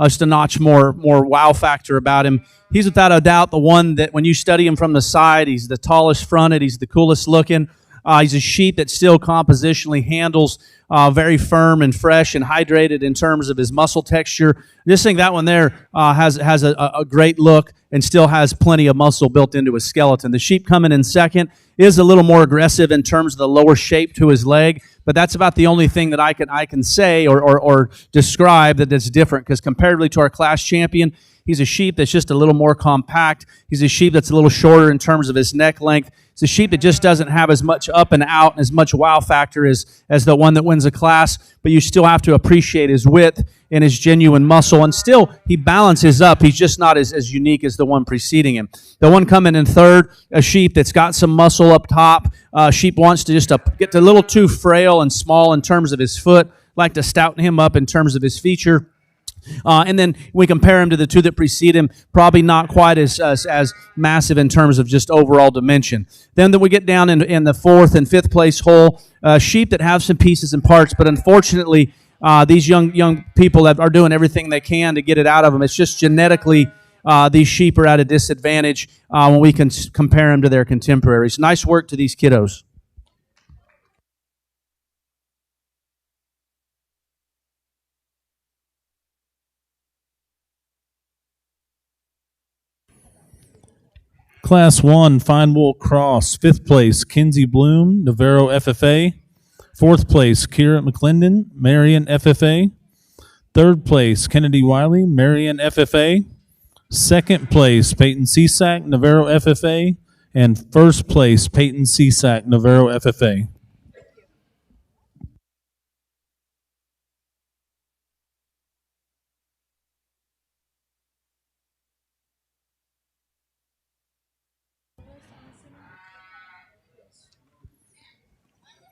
just a notch more wow factor about him. He's without a doubt the one that when you study him from the side, he's the tallest fronted, he's the coolest looking. He's a sheep that still compositionally handles very firm and fresh and hydrated in terms of his muscle texture. Just think that one there has a great look and still has plenty of muscle built into his skeleton. The sheep coming in second is a little more aggressive in terms of the lower shape to his leg, but that's about the only thing that I can say or describe that's different, because comparatively to our class champion, he's a sheep that's just a little more compact. He's a sheep that's a little shorter in terms of his neck length. It's a sheep that just doesn't have as much up and out and as much wow factor as the one that wins a class, but you still have to appreciate his width and his genuine muscle, and still he balances up. He's just not as unique as the one preceding him. The one coming in third, a sheep that's got some muscle up top. Sheep wants to just get a little too frail and small in terms of his foot, like to stouten him up in terms of his feature. And then we compare him to the two that precede him, probably not quite as massive in terms of just overall dimension. Then we get down in the fourth and fifth place hole, sheep that have some pieces and parts, but unfortunately, these young people that are doing everything they can to get it out of them. It's just genetically, these sheep are at a disadvantage when we can compare them to their contemporaries. Nice work to these kiddos. Class 1, Fine Wool Cross. 5th place, Kinsey Bloom, Navarro FFA. 4th place, Kira McClendon, Marion FFA. 3rd place, Kennedy Wiley, Marion FFA. 2nd place, Peyton Cisak, Navarro FFA. And 1st place, Peyton Cisak, Navarro FFA.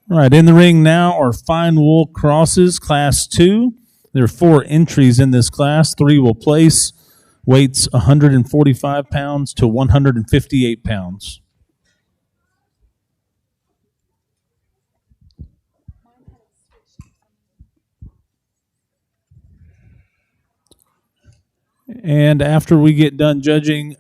All right, in the ring now are Fine Wool Crosses, Class 2. There are 4 entries in this class. 3 will place. Weights 145 pounds to 158 pounds. And after we get done judging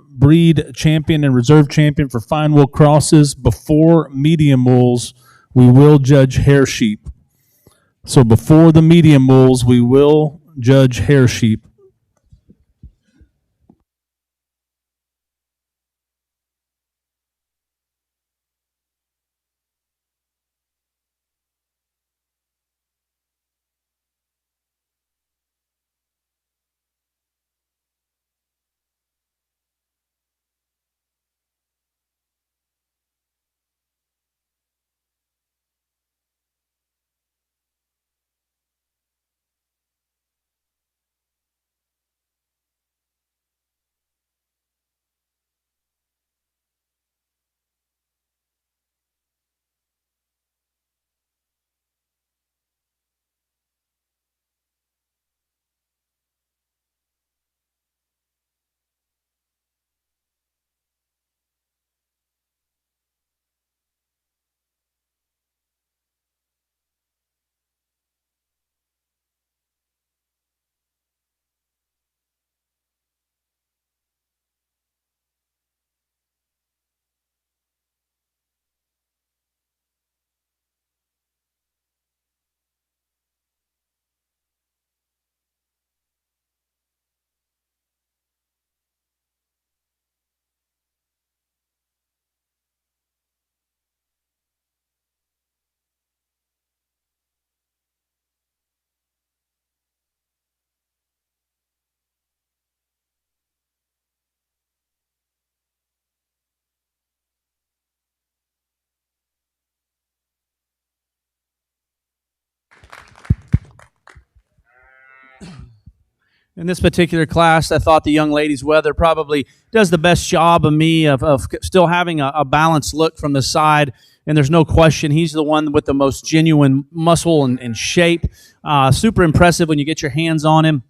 breed champion and reserve champion for Fine Wool Crosses, before medium wools, we will judge hair sheep. So before the medium wools, we will judge hair sheep. In this particular class, I thought the young lady's weather probably does the best job of me of still having a balanced look from the side. And there's no question he's the one with the most genuine muscle and shape. Super impressive when you get your hands on him.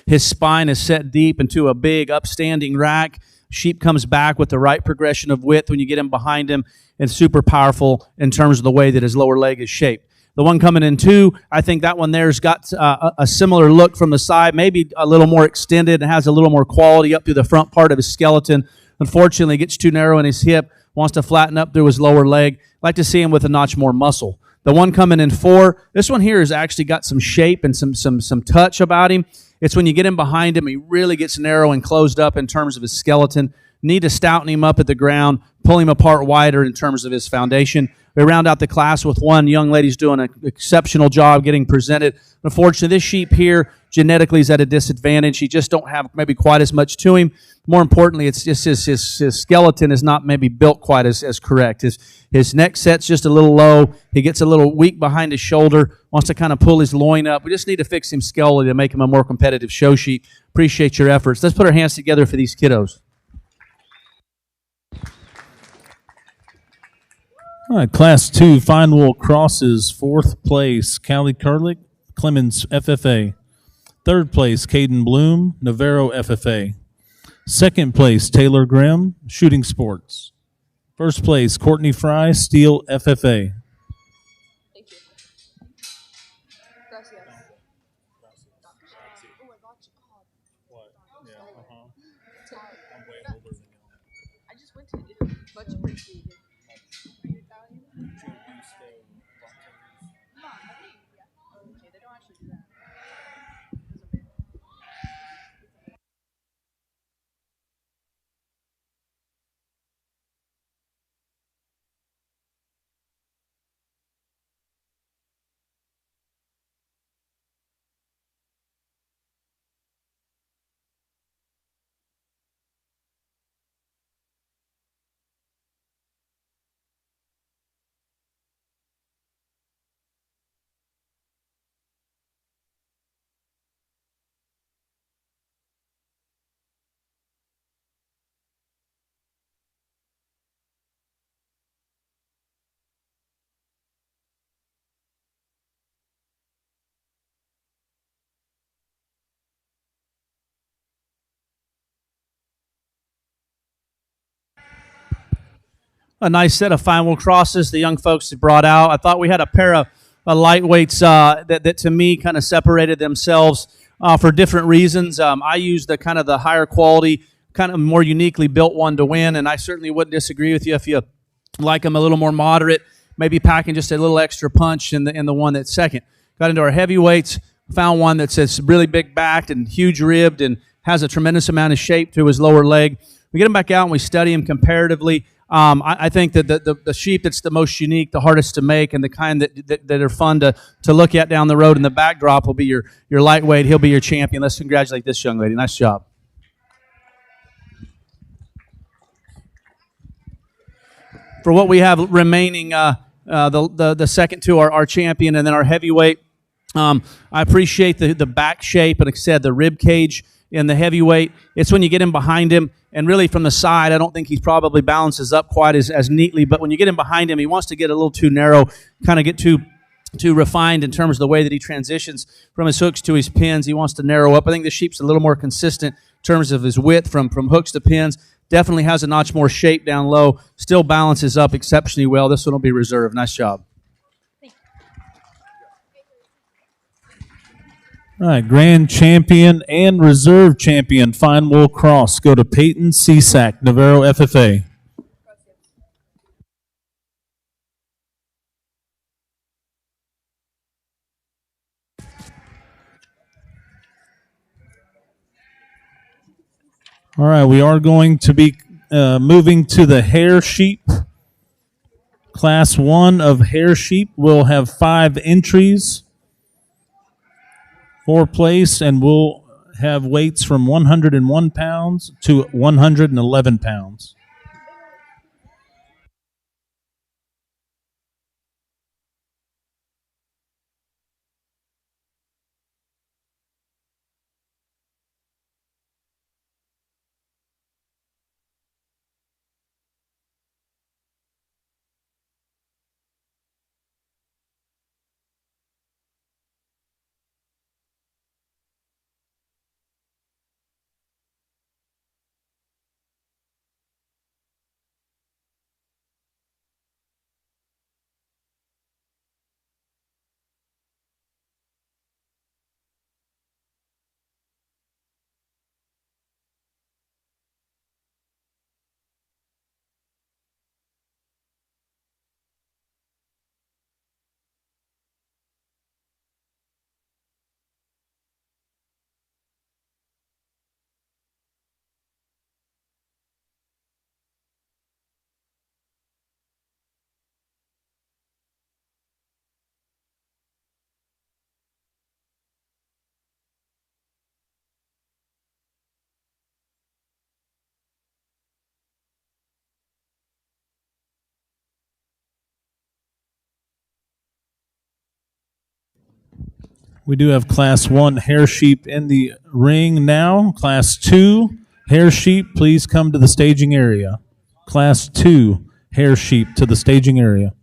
His spine is set deep into a big upstanding rack. Sheep comes back with the right progression of width when you get him behind him, and super powerful in terms of the way that his lower leg is shaped. The one coming in 2, I think that one there's got a similar look from the side, maybe a little more extended and has a little more quality up through the front part of his skeleton. Unfortunately, gets too narrow in his hip, wants to flatten up through his lower leg. Like to see him with a notch more muscle. The one coming in 4, this one here has actually got some shape and some touch about him. It's when you get him behind him, he really gets narrow and closed up in terms of his skeleton. Need to stouten him up at the ground, pull him apart wider in terms of his foundation. We round out the class with one young lady's doing an exceptional job getting presented. Unfortunately, this sheep here genetically is at a disadvantage. He just don't have maybe quite as much to him. More importantly, it's just his skeleton is not maybe built quite as correct. His neck set's just a little low. He gets a little weak behind his shoulder, wants to kind of pull his loin up. We just need to fix him skeletally to make him a more competitive show sheep. Appreciate your efforts. Let's put our hands together for these kiddos. All right, Class 2 Fine Wool Crosses, 4th place, Callie Kurlick, Clemens FFA. 3rd place, Caden Bloom, Navarro FFA. 2nd place, Taylor Grimm, Shooting Sports. 1st place, Courtney Fry, Steel FFA. Thank you. Gracias. Oh, I got you. What? Yeah, I just went to Italy. Much appreciated. Are you Italian? No, okay, they don't actually do that. A nice set of fine wool crosses the young folks have brought out. I thought we had a pair of lightweights that to me kind of separated themselves for different reasons. I used the kind of the higher quality, kind of more uniquely built one to win, and I certainly wouldn't disagree with you if you like them a little more moderate, maybe packing just a little extra punch in the one that's second. Got into our heavyweights, found one that says really big backed and huge ribbed and has a tremendous amount of shape to his lower leg. We get him back out and we study him comparatively. I think that the sheep that's the most unique, the hardest to make, and the kind that are fun to look at down the road in the backdrop will be your lightweight. He'll be your champion. Let's congratulate this young lady. Nice job. For what we have remaining, the second two are our champion and then our heavyweight. I appreciate the back shape and, like I said, the rib cage in the heavyweight. It's when you get him behind him, and really from the side, I don't think he probably balances up quite as neatly. But when you get him behind him, he wants to get a little too narrow, kind of get too refined in terms of the way that he transitions from his hooks to his pins. He wants to narrow up. I think the sheep's a little more consistent in terms of his width from hooks to pins. Definitely has a notch more shape down low. Still balances up exceptionally well. This one will be reserved. Nice job. All right, Grand Champion and Reserve Champion Fine Wool Cross go to Peyton Cisak, Navarro FFA. All right, we are going to be moving to the hair sheep. Class 1 of hair sheep will have 5 entries for place, and we'll have weights from 101 pounds to 111 pounds. We do have Class 1 hair sheep in the ring now. Class 2 hair sheep, please come to the staging area. Class 2 hair sheep to the staging area.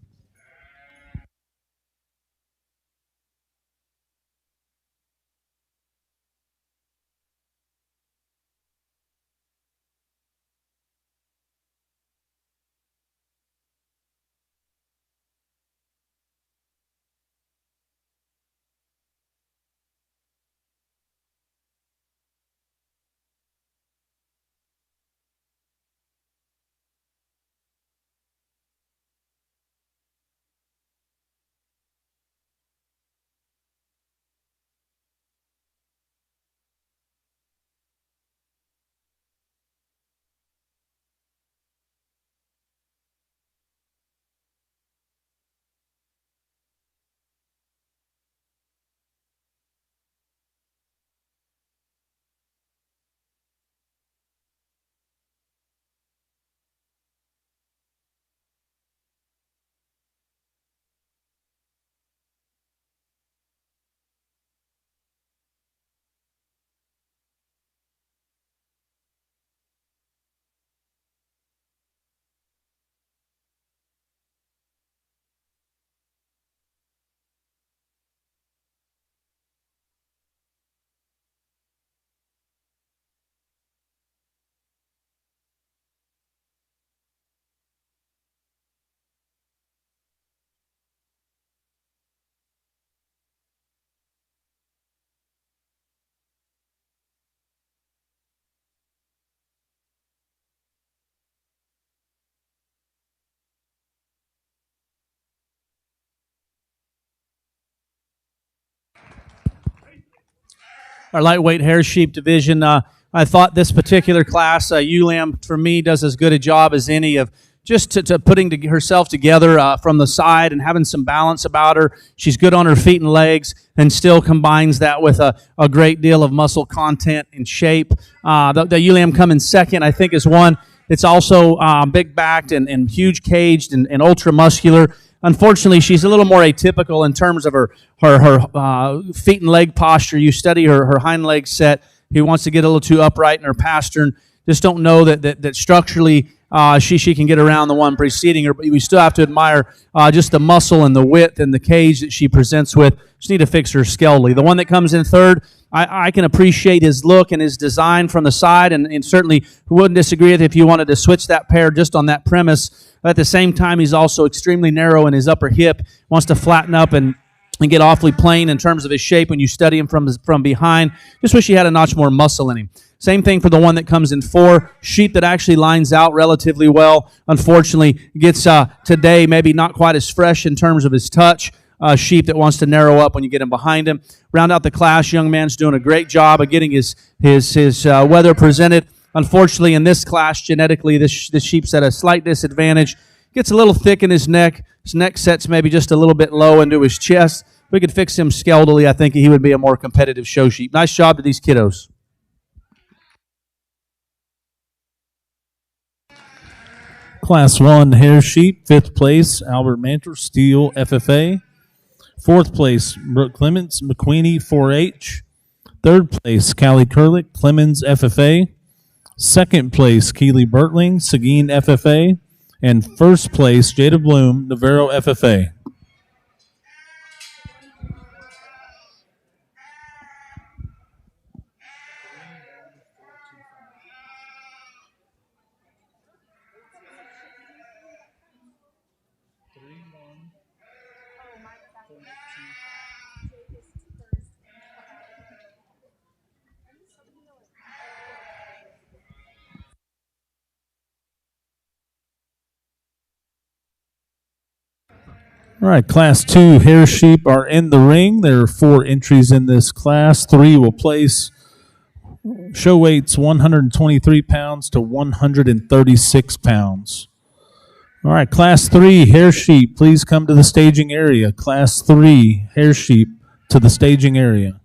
Our lightweight hair sheep division. I thought this particular class, ULAM, for me, does as good a job as any of just to putting herself together from the side and having some balance about her. She's good on her feet and legs and still combines that with a great deal of muscle content and shape. The ULAM coming second, I think, is one. It's also big-backed and huge-caged and ultra-muscular. Unfortunately, she's a little more atypical in terms of her feet and leg posture. You study her hind leg set. He wants to get a little too upright in her pastern. Just don't know that structurally she can get around the one preceding her. But we still have to admire just the muscle and the width and the cage that she presents with. Just need to fix her skeletally. The one that comes in third, I can appreciate his look and his design from the side, and certainly wouldn't disagree with if you wanted to switch that pair just on that premise. But at the same time, he's also extremely narrow in his upper hip, wants to flatten up and get awfully plain in terms of his shape when you study him from behind. Just wish he had a notch more muscle in him. Same thing for the one that comes in four. Sheep that actually lines out relatively well. Unfortunately, gets today maybe not quite as fresh in terms of his touch. Sheep that wants to narrow up when you get him behind him. Round out the class, young man's doing a great job of getting his weather presented. Unfortunately, in this class, genetically, this sheep's at a slight disadvantage. Gets a little thick in his neck. His neck sets maybe just a little bit low into his chest. If we could fix him skeletally, I think he would be a more competitive show sheep. Nice job to these kiddos. Class 1 hair sheep, 5th place, Albert Mantor, Steel FFA. 4th place, Brooke Clements, McQueenie 4H. 3rd place, Callie Kurlick, Clemens FFA. 2nd place, Keely Bertling, Seguin FFA. And 1st place, Jada Bloom, Navarro FFA. All right, Class 2 hair sheep are in the ring. There are 4 entries in this class. 3 will place. Show weights 123 pounds to 136 pounds. All right, Class 3 hair sheep, please come to the staging area. Class 3 hair sheep to the staging area.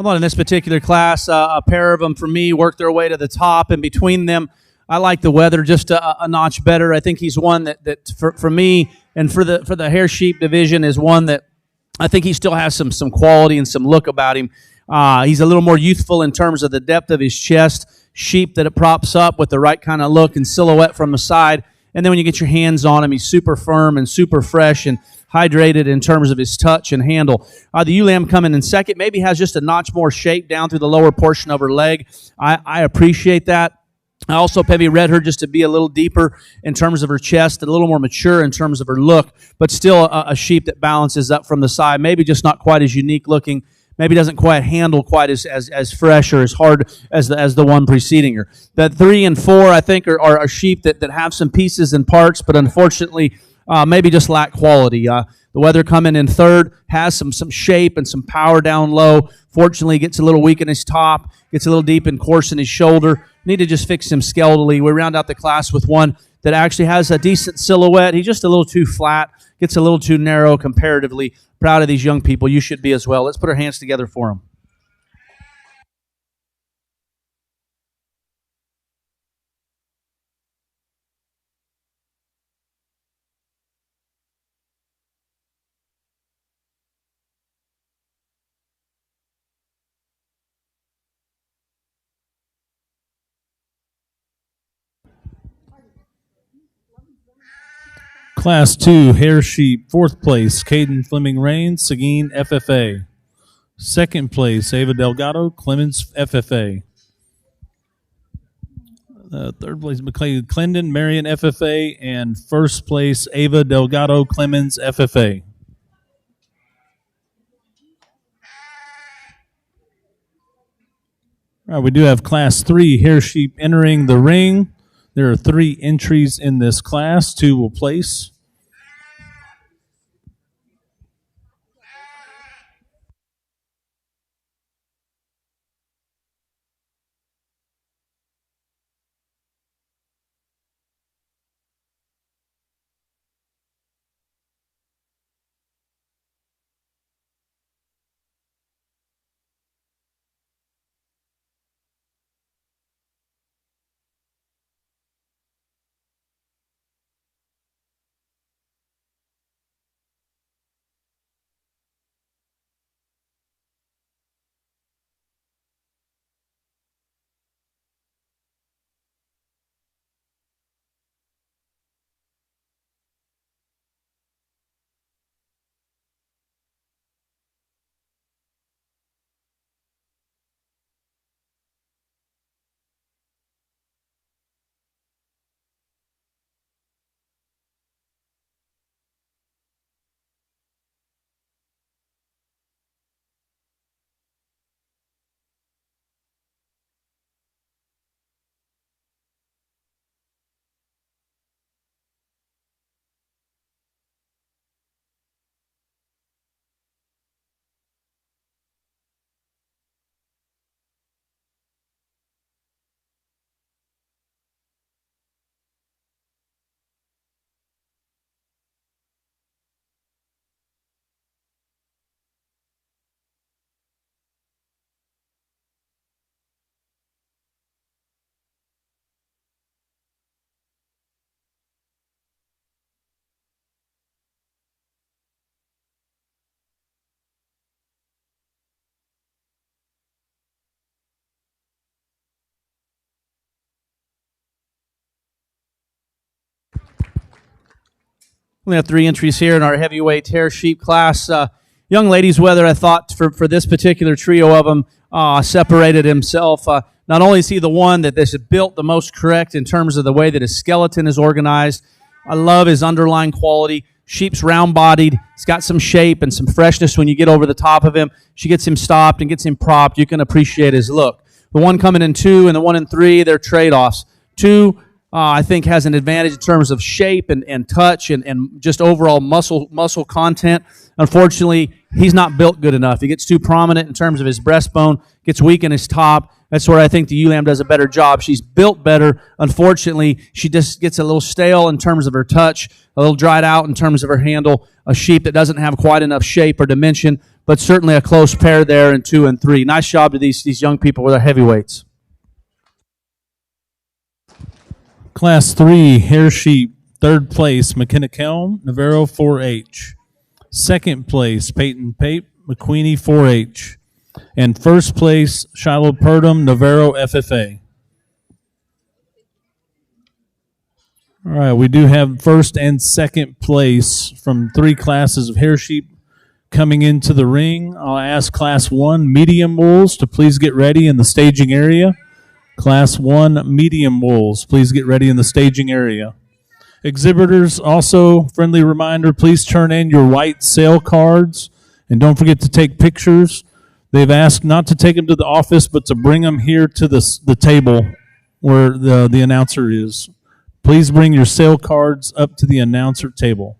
I'm on in this particular class. A pair of them for me work their way to the top, and between them, I like the weather just a notch better. I think he's one that for me and for the hair sheep division is one that I think he still has some quality and some look about him. He's a little more youthful in terms of the depth of his chest, sheep that it props up with the right kind of look and silhouette from the side. And then when you get your hands on him, he's super firm and super fresh and hydrated in terms of his touch and handle. The ewe lamb coming in second maybe has just a notch more shape down through the lower portion of her leg. I appreciate that. I also maybe read her just to be a little deeper in terms of her chest, and a little more mature in terms of her look, but still a sheep that balances up from the side, maybe just not quite as unique looking, maybe doesn't quite handle quite as fresh or as hard as the one preceding her. The 3 and 4, I think, are sheep that have some pieces and parts, but unfortunately maybe just lack quality. The weather coming in third has some shape and some power down low. Fortunately, gets a little weak in his top, gets a little deep and coarse in his shoulder. Need to just fix him skeletally. We round out the class with one that actually has a decent silhouette. He's just a little too flat, gets a little too narrow comparatively. Proud of these young people. You should be as well. Let's put our hands together for them. Class 2, Hair Sheep, 4th place, Caden Fleming Rains, Seguin, FFA. 2nd place, Ava Delgado, Clemens, FFA. 3rd place, McClellan Clendon, Marion, FFA. And 1st place, Ava Delgado, Clemens, FFA. All right, we do have Class 3, Hair Sheep entering the ring. There are 3 entries in this class. 2 will place. We have 3 entries here in our heavyweight hair sheep class. Young ladies' weather, I thought, for this particular trio of them, separated himself. Not only is he the one that is built the most correct in terms of the way that his skeleton is organized, I love his underlying quality. Sheep's round-bodied. He's got some shape and some freshness when you get over the top of him. She gets him stopped and gets him propped. You can appreciate his look. The one coming in 2 and the one in 3, they're trade-offs. 2, I think, has an advantage in terms of shape and touch and just overall muscle content. Unfortunately, he's not built good enough. He gets too prominent in terms of his breastbone, gets weak in his top. That's where I think the ewe lamb does a better job. She's built better. Unfortunately, she just gets a little stale in terms of her touch, a little dried out in terms of her handle. A sheep that doesn't have quite enough shape or dimension. but certainly a close pair there in 2 and 3. Nice job to these young people with their heavyweights. Class 3, Hair Sheep. Third place, McKenna Kelm, Navarro 4H. Second place, Peyton Pape, McQueenie 4H. And first place, Shiloh Purdom, Navarro FFA. All right, we do have first and second place from 3 classes of Hair Sheep coming into the ring. I'll ask Class 1 Medium Wolves to please get ready in the staging area. Class 1 Medium Wolves, please get ready in the staging area. Exhibitors, also, friendly reminder, please turn in your white sale cards and don't forget to take pictures. They've asked not to take them to the office, but to bring them here to the table where the announcer is. Please bring your sale cards up to the announcer table.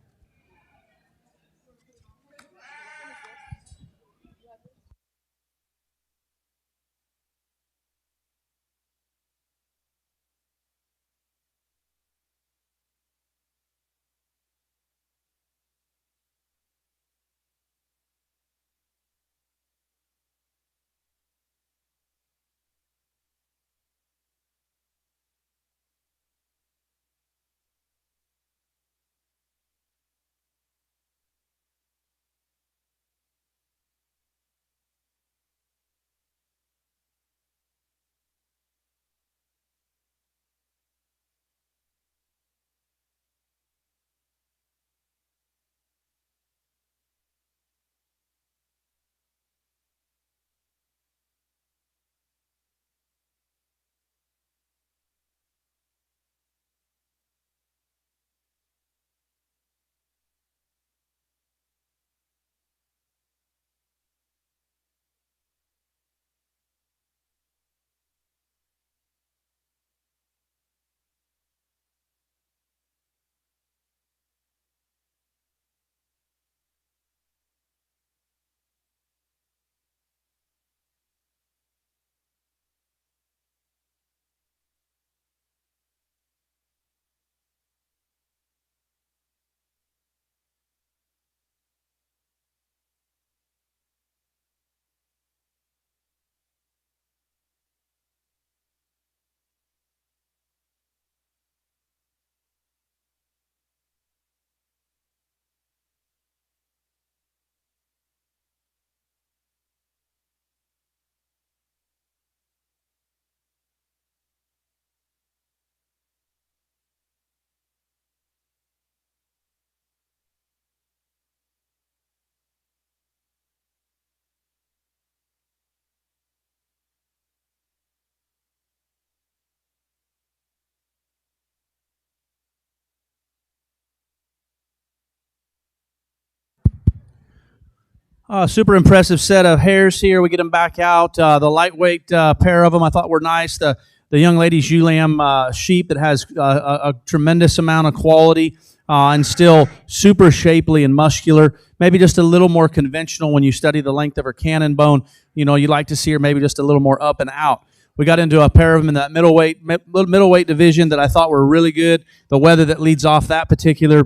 Super impressive set of hairs here. We get them back out. The lightweight pair of them I thought were nice. The young lady's ewe lamb sheep that has a tremendous amount of quality and still super shapely and muscular. Maybe just a little more conventional when you study the length of her cannon bone. You know, you'd like to see her maybe just a little more up and out. We got into a pair of them in that middleweight division that I thought were really good. The weather that leads off that particular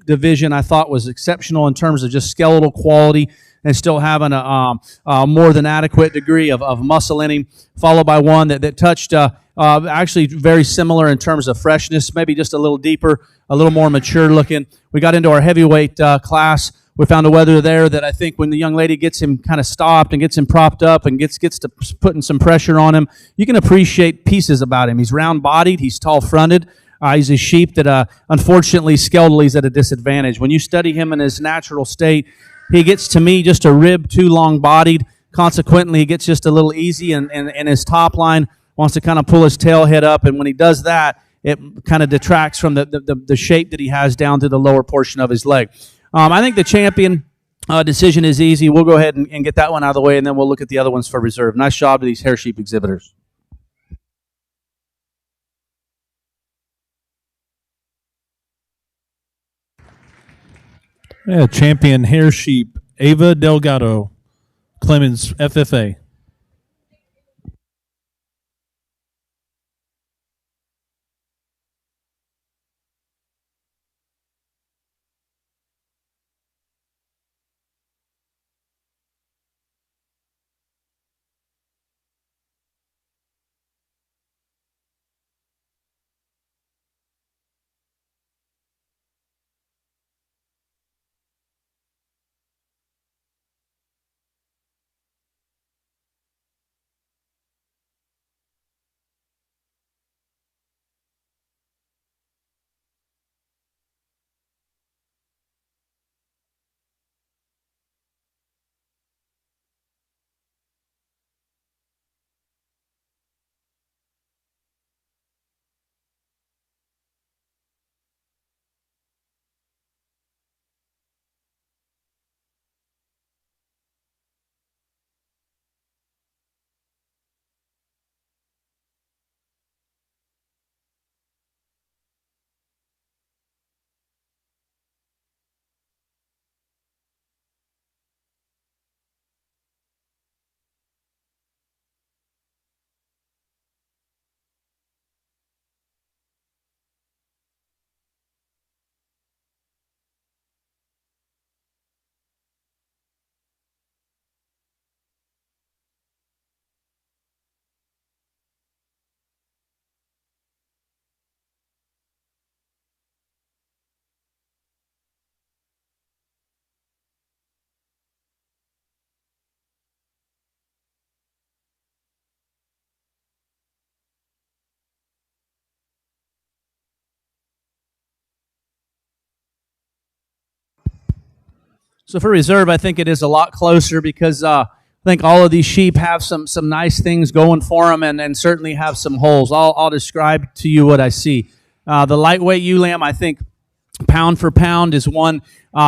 division I thought was exceptional in terms of just skeletal quality and still having a more than adequate degree of muscle in him, followed by one that touched actually very similar in terms of freshness, maybe just a little deeper, a little more mature looking. We got into our heavyweight class. We found a weather there that I think when the young lady gets him kind of stopped and gets him propped up and gets to putting some pressure on him, you can appreciate pieces about him. He's round-bodied. He's tall-fronted. He's a sheep that, unfortunately, skeletally is at a disadvantage. When you study him in his natural state, he gets, to me, just a rib too long-bodied. Consequently, he gets just a little easy, and his top line wants to kind of pull his tail head up, and when he does that, it kind of detracts from the shape that he has down to the lower portion of his leg. I think the champion decision is easy. We'll go ahead and get that one out of the way, and then we'll look at the other ones for reserve. Nice job to these hair sheep exhibitors. Yeah, champion hair sheep, Ava Delgado, Clemens FFA. So for reserve, I think it is a lot closer because I think all of these sheep have some nice things going for them, and certainly have some holes. I'll describe to you what I see. The lightweight ewe lamb, I think, pound for pound, is one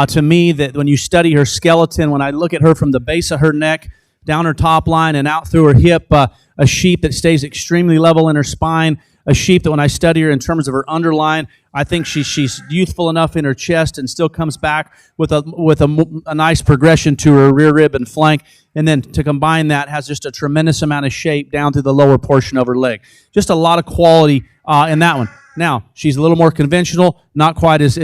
to me that when you study her skeleton, when I look at her from the base of her neck down her top line and out through her hip, a sheep that stays extremely level in her spine, a sheep that when I study her in terms of her underline, I think she's youthful enough in her chest and still comes back with a nice progression to her rear rib and flank, and then to combine that has just a tremendous amount of shape down through the lower portion of her leg. Just a lot of quality in that one. Now, she's a little more conventional, not quite as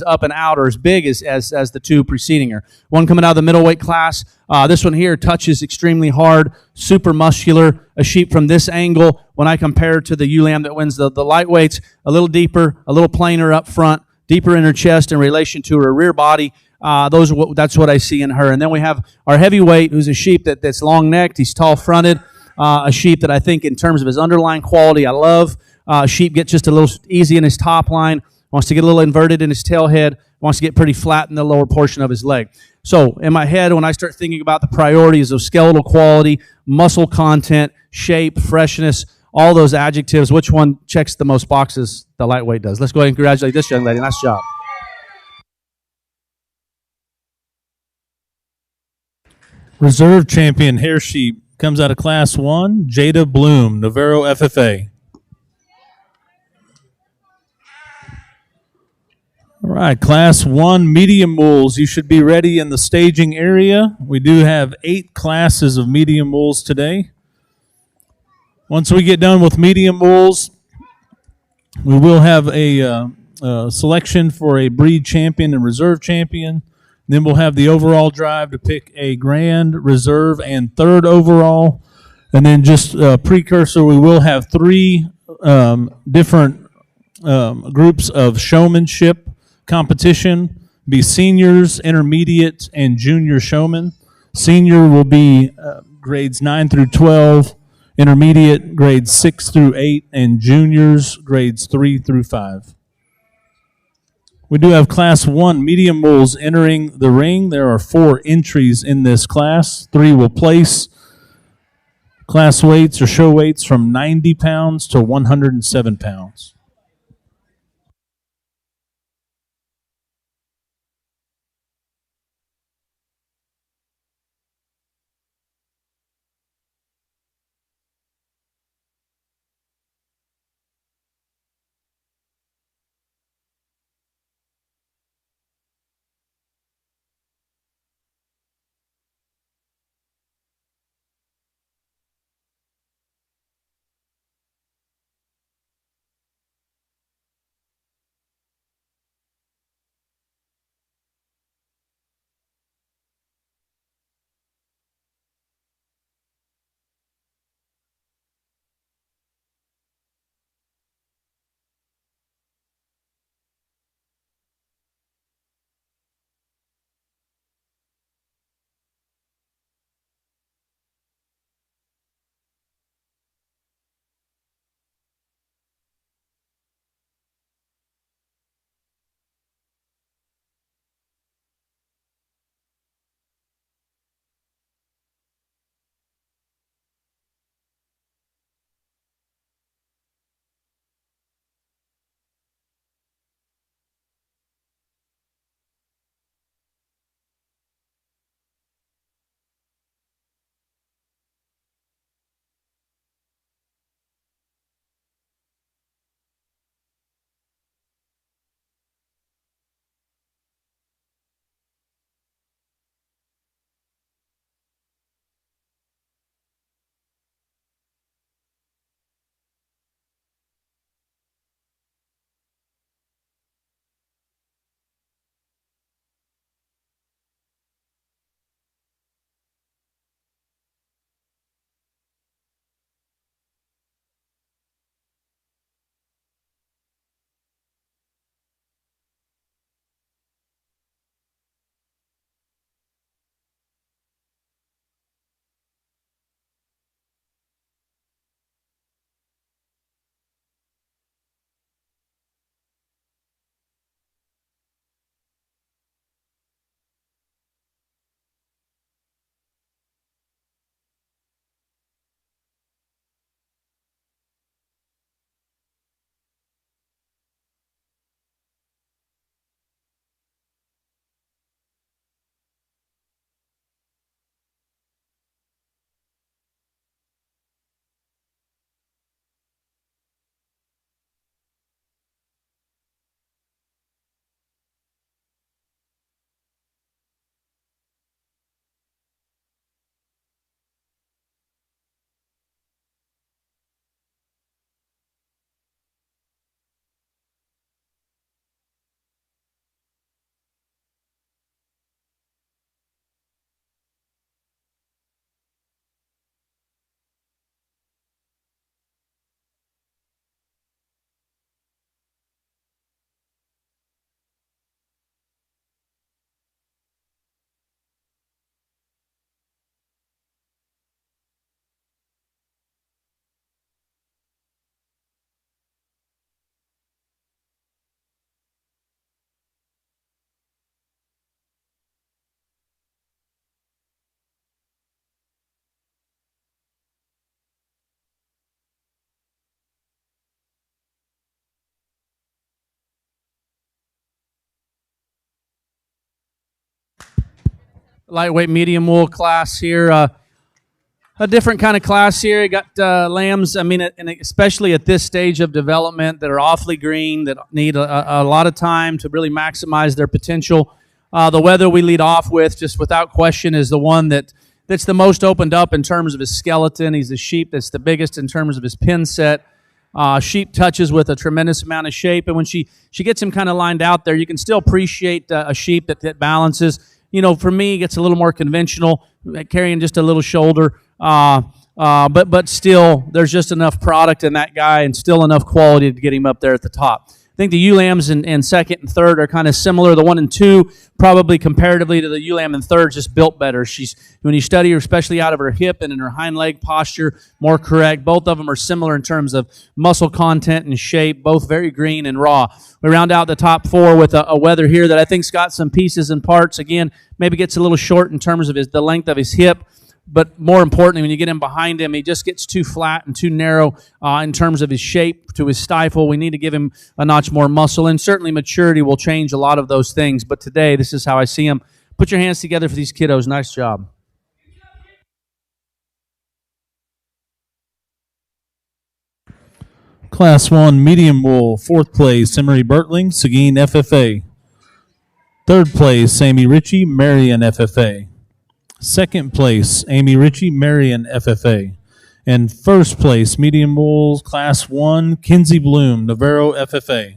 up and out or as big as the two preceding her. One coming out of the middleweight class. This one here touches extremely hard, super muscular. A sheep from this angle, when I compare it to the ewe lamb that wins the lightweights, a little deeper, a little plainer up front, deeper in her chest in relation to her rear body. That's what I see in her. And then we have our heavyweight, who's a sheep that's long-necked. He's tall-fronted. A sheep that I think in terms of his underlying quality, I love. Sheep gets just a little easy in his top line, wants to get a little inverted in his tail head, wants to get pretty flat in the lower portion of his leg. So in my head, when I start thinking about the priorities of skeletal quality, muscle content, shape, freshness, all those adjectives, which one checks the most boxes? The lightweight does. Let's go ahead and congratulate this young lady. Nice job. Reserve champion hair sheep comes out of Class 1, Jada Bloom, Navarro FFA. All right, Class 1 medium wools. You should be ready in the staging area. We do have 8 classes of medium wools today. Once we get done with medium wools, we will have a selection for a breed champion and reserve champion. Then we'll have the overall drive to pick a grand, reserve, and third overall. And then just a precursor, we will have 3 different groups of showmanship competition. Be seniors, intermediate, and junior showmen. Senior will be grades 9 through 12, intermediate grades 6 through 8, and juniors grades 3 through 5. We do have Class 1 medium wools entering the ring. There are 4 entries in this class. 3 will place. Class weights or show weights from 90 pounds to 107 pounds. lightweight medium wool class here. A different kind of class here. You got lambs, I mean, and especially at this stage of development that are awfully green, that need a lot of time to really maximize their potential. The wether we lead off with, just without question, is the one that's the most opened up in terms of his skeleton. He's the sheep that's the biggest in terms of his pin set. Sheep touches with a tremendous amount of shape, and when she gets him kind of lined out there, you can still appreciate a sheep that balances. You know, for me, it gets a little more conventional, carrying just a little shoulder. But still, there's just enough product in that guy and still enough quality to get him up there at the top. I think the ewe lambs in second and third are kind of similar. The 1 and 2, probably comparatively to the ewe lamb in third, just built better. When you study her, especially out of her hip and in her hind leg posture, more correct. Both of them are similar in terms of muscle content and shape, both very green and raw. We round out the top 4 with a wether here that I think's got some pieces and parts. Again, maybe gets a little short in terms of the length of his hip. But more importantly, when you get him behind him, he just gets too flat and too narrow in terms of his shape to his stifle. We need to give him a notch more muscle, and certainly maturity will change a lot of those things. But today, this is how I see him. Put your hands together for these kiddos. Nice job. Class 1 medium wool, 4th place, Emery Bertling, Seguin FFA. 3rd place, Amy Ritchie, Marion FFA. 2nd place, Amy Ritchie, Marion FFA. And 1st place, medium wool, class 1, Kinsey Bloom, Navarro FFA.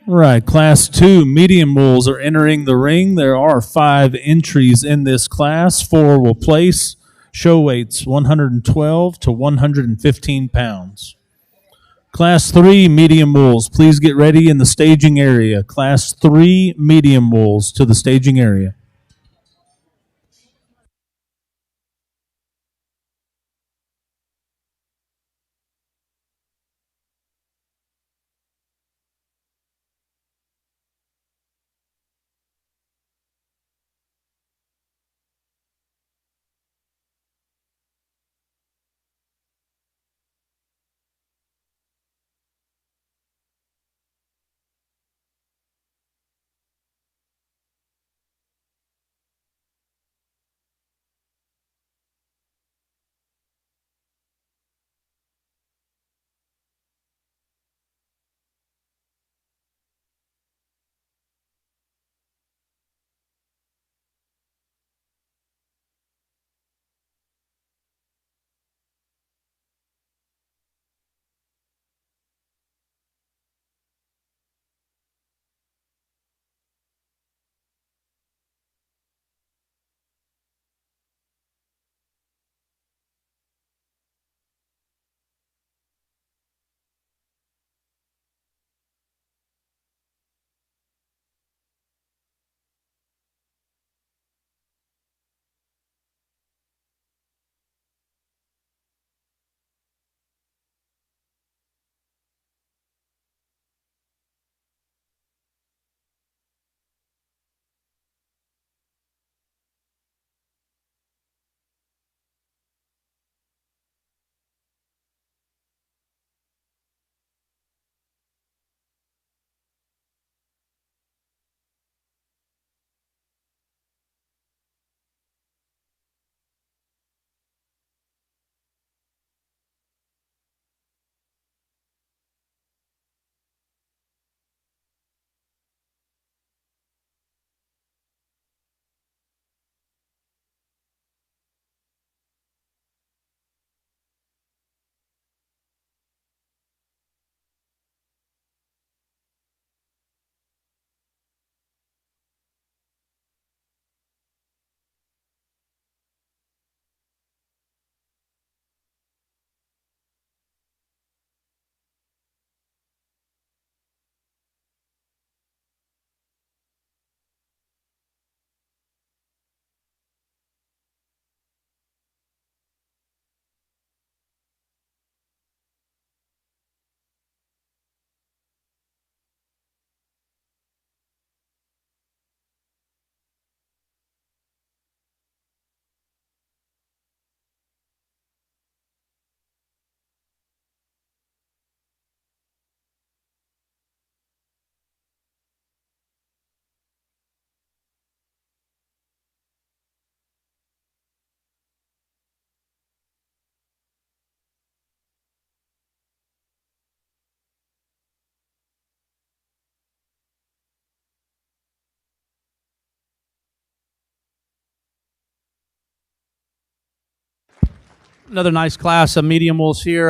Right, class 2 medium wools are entering the ring. There are 5 entries in this class. 4 will place. Show weights 112 to 115 pounds. Class 3 medium wools, please get ready in the staging area. Class 3 medium wools to the staging area. Another nice class of medium wolves here.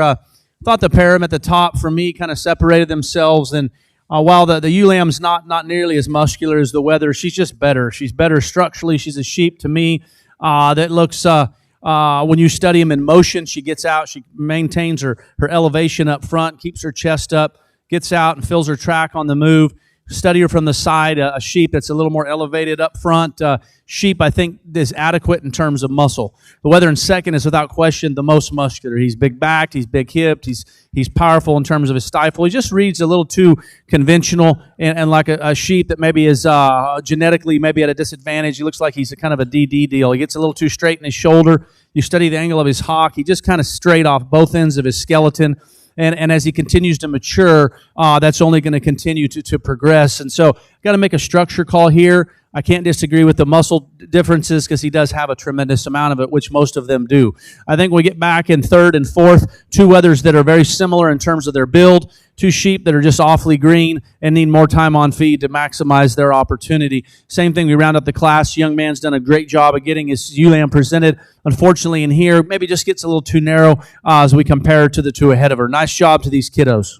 Thought the param at the top for me kind of separated themselves. And while the ewe lamb's not nearly as muscular as the wether, she's just better. She's better structurally. She's a sheep to me that looks. When you study him in motion, she gets out. She maintains her elevation up front, keeps her chest up, gets out and fills her track on the move. Study her from the side, a sheep that's a little more elevated up front. Sheep, I think, is adequate in terms of muscle. The wether in second is without question the most muscular. He's big backed, he's big hipped, he's powerful in terms of his stifle. He just reads a little too conventional and like a sheep that maybe is genetically maybe at a disadvantage. He looks like he's a kind of a DD deal. He gets a little too straight in his shoulder. You study the angle of his hock, he just kind of straight off both ends of his skeleton. And as he continues to mature, that's only going to continue to progress. And so, got to make a structure call here. I can't disagree with the muscle differences because he does have a tremendous amount of it, which most of them do. I think we get back in third and fourth, two wethers that are very similar in terms of their build, two sheep that are just awfully green and need more time on feed to maximize their opportunity. Same thing, we round up the class. Young man's done a great job of getting his ewe lamb presented. Unfortunately, in here, maybe just gets a little too narrow as we compare to the two ahead of her. Nice job to these kiddos.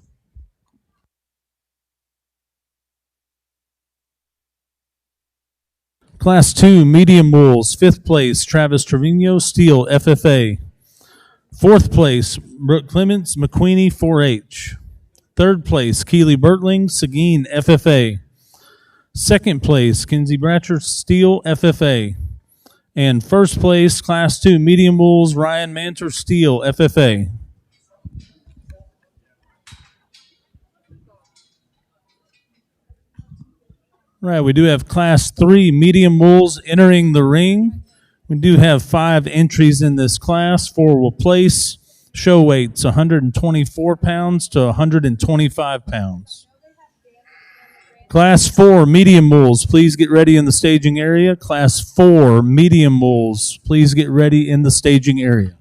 Class 2, medium wolves. 5th place, Travis Trevino, Steele, FFA. 4th place, Brooke Clements, McQueenie, 4H. 3rd place, Keely Bertling, Seguin, FFA. 2nd place, Kinsey Bratcher, Steele, FFA. And 1st place, Class 2, medium wolves, Ryan Manter, Steele, FFA. Right, we do have Class 3 medium wolves entering the ring. We do have 5 entries in this class. 4 will place. Show weights 124 pounds to 125 pounds. Class 4 medium wolves, please get ready in the staging area. Class 4 medium wolves, please get ready in the staging area.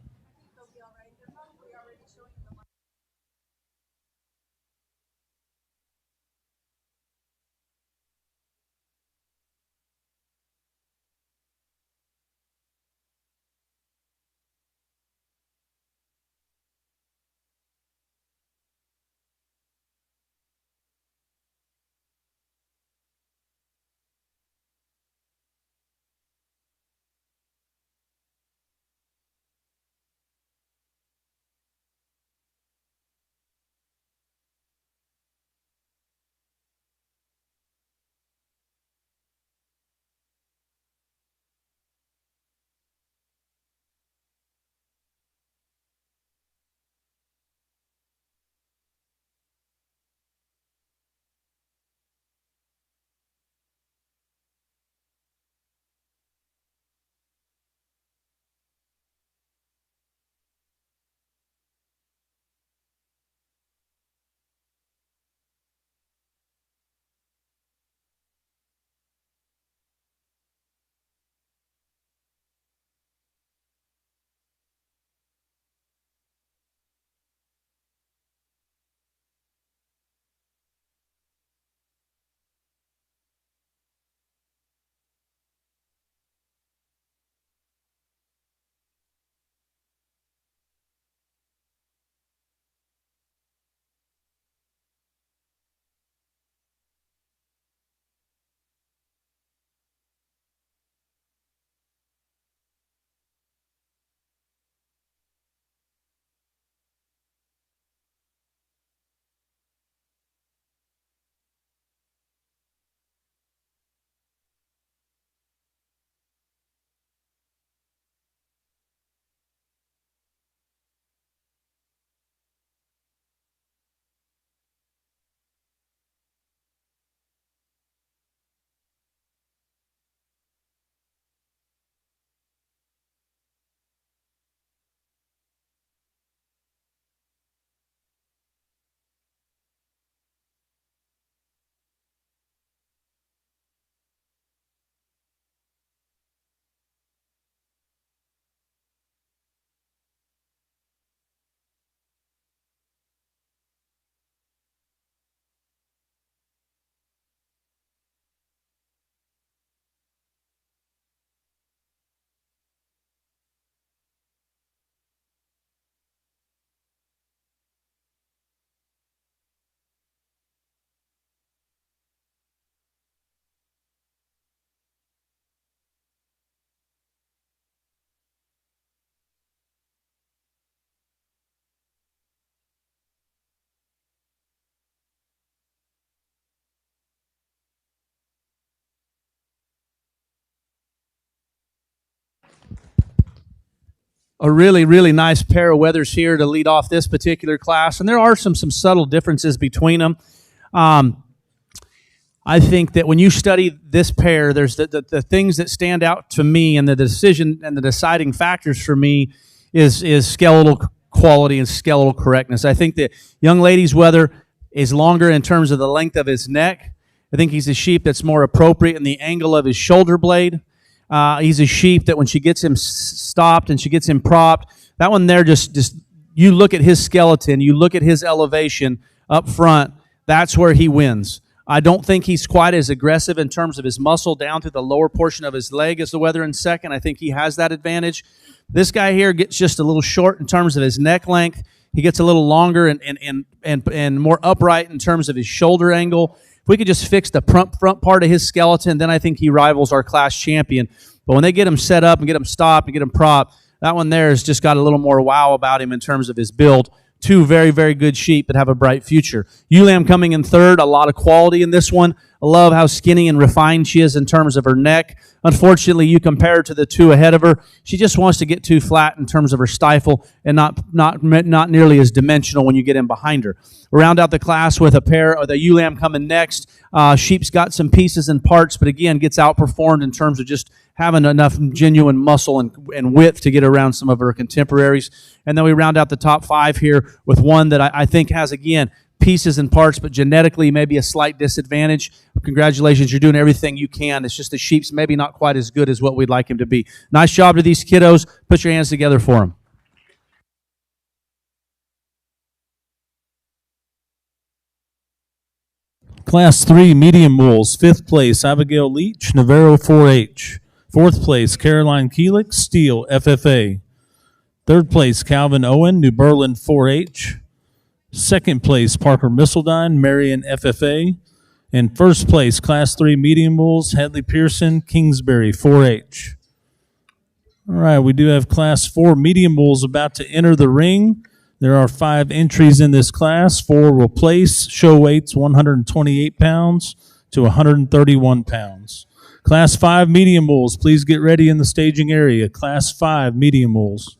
a really, really nice pair of weathers here to lead off this particular class, and there are some subtle differences between them. I think that when you study this pair, there's the things that stand out to me, and the decision and the deciding factors for me is skeletal quality and skeletal correctness. I think that young lady's weather is longer in terms of the length of his neck. I think he's a sheep that's more appropriate in the angle of his shoulder blade. He's a sheep that when she gets him stopped and she gets him propped, that one there just you look at his skeleton, you look at his elevation up front, that's where he wins. I don't think he's quite as aggressive in terms of his muscle down to the lower portion of his leg as the weather in second. I think he has that advantage. This guy here gets just a little short in terms of his neck length. He gets a little longer and more upright in terms of his shoulder angle. If we could just fix the front part of his skeleton, then I think he rivals our class champion. But when they get him set up and get him stopped and get him propped, that one there has just got a little more wow about him in terms of his build. Two very, very good sheep that have a bright future. Ewe coming in third, a lot of quality in this one. I love how skinny and refined she is in terms of her neck. Unfortunately, you compare her to the two ahead of her, she just wants to get too flat in terms of her stifle and not nearly as dimensional when you get in behind her. We'll round out the class with a pair of the ewe coming next. Sheep's got some pieces and parts, but again, gets outperformed in terms of just having enough genuine muscle and width to get around some of her contemporaries. And then we round out the top five here with one that I think has, again, pieces and parts, but genetically maybe a slight disadvantage. Congratulations, you're doing everything you can. It's just the sheep's maybe not quite as good as what we'd like him to be. Nice job to these kiddos. Put your hands together for them. Class 3 medium bulls, 5th place, Abigail Leach, Navarro 4-H. 4th place, Caroline Keelik, Steel, FFA. 3rd place, Calvin Owen, New Berlin 4-H. 2nd place, Parker Missildine, Marion FFA. And 1st place, Class 3 medium bulls, Hadley Pearson, Kingsbury 4-H. All right, we do have Class 4 medium bulls about to enter the ring. There are 5 entries in this class. 4 will place. Show weights 128 pounds to 131 pounds. Class 5 medium bulls, please get ready in the staging area. Class 5 medium bulls.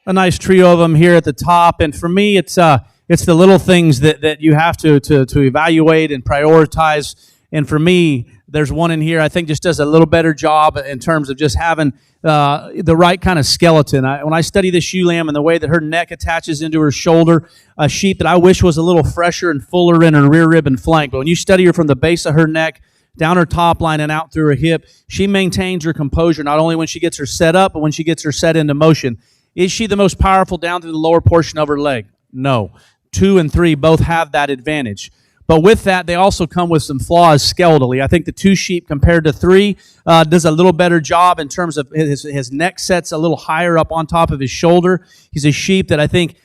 a nice trio of them here at the top. And for me, it's the little things that you have to evaluate and prioritize. And for me, there's one in here I think just does a little better job in terms of just having the right kind of skeleton. When I study this ewe lamb and the way that her neck attaches into her shoulder, a sheep that I wish was a little fresher and fuller in her rear rib and flank. But when you study her from the base of her neck down her top line and out through her hip, she maintains her composure not only when she gets her set up, but when she gets her set into motion. Is she the most powerful down through the lower portion of her leg? No. 2 and 3 both have that advantage. But with that, they also come with some flaws skeletally. I think the 2 sheep compared to 3 does a little better job in terms of his neck sets a little higher up on top of his shoulder. He's a sheep that I think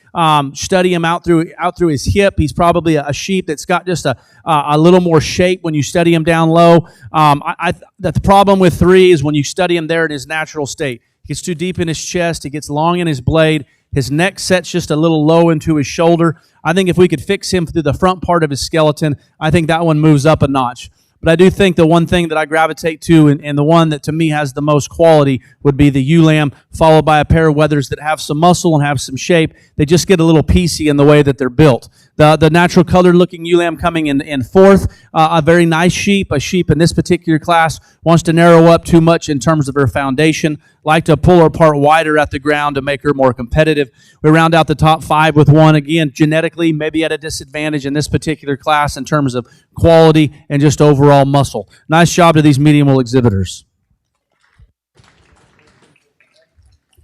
study him out through his hip. He's probably a sheep that's got just a little more shape when you study him down low. The problem with 3 is when you study him there in his natural state. He gets too deep in his chest. He gets long in his blade. His neck sets just a little low into his shoulder. I think if we could fix him through the front part of his skeleton, I think that one moves up a notch. But I do think the one thing that I gravitate to and the one that to me has the most quality would be the ewe lamb, followed by a pair of wethers that have some muscle and have some shape. They just get a little piecey in the way that they're built. The natural colored looking ewe lamb coming in fourth, a very nice sheep. A sheep in this particular class wants to narrow up too much in terms of her foundation, like to pull her apart wider at the ground to make her more competitive. We round out the top 5 with one, again, genetically maybe at a disadvantage in this particular class in terms of quality and just overall muscle. Nice job to these medium wool exhibitors.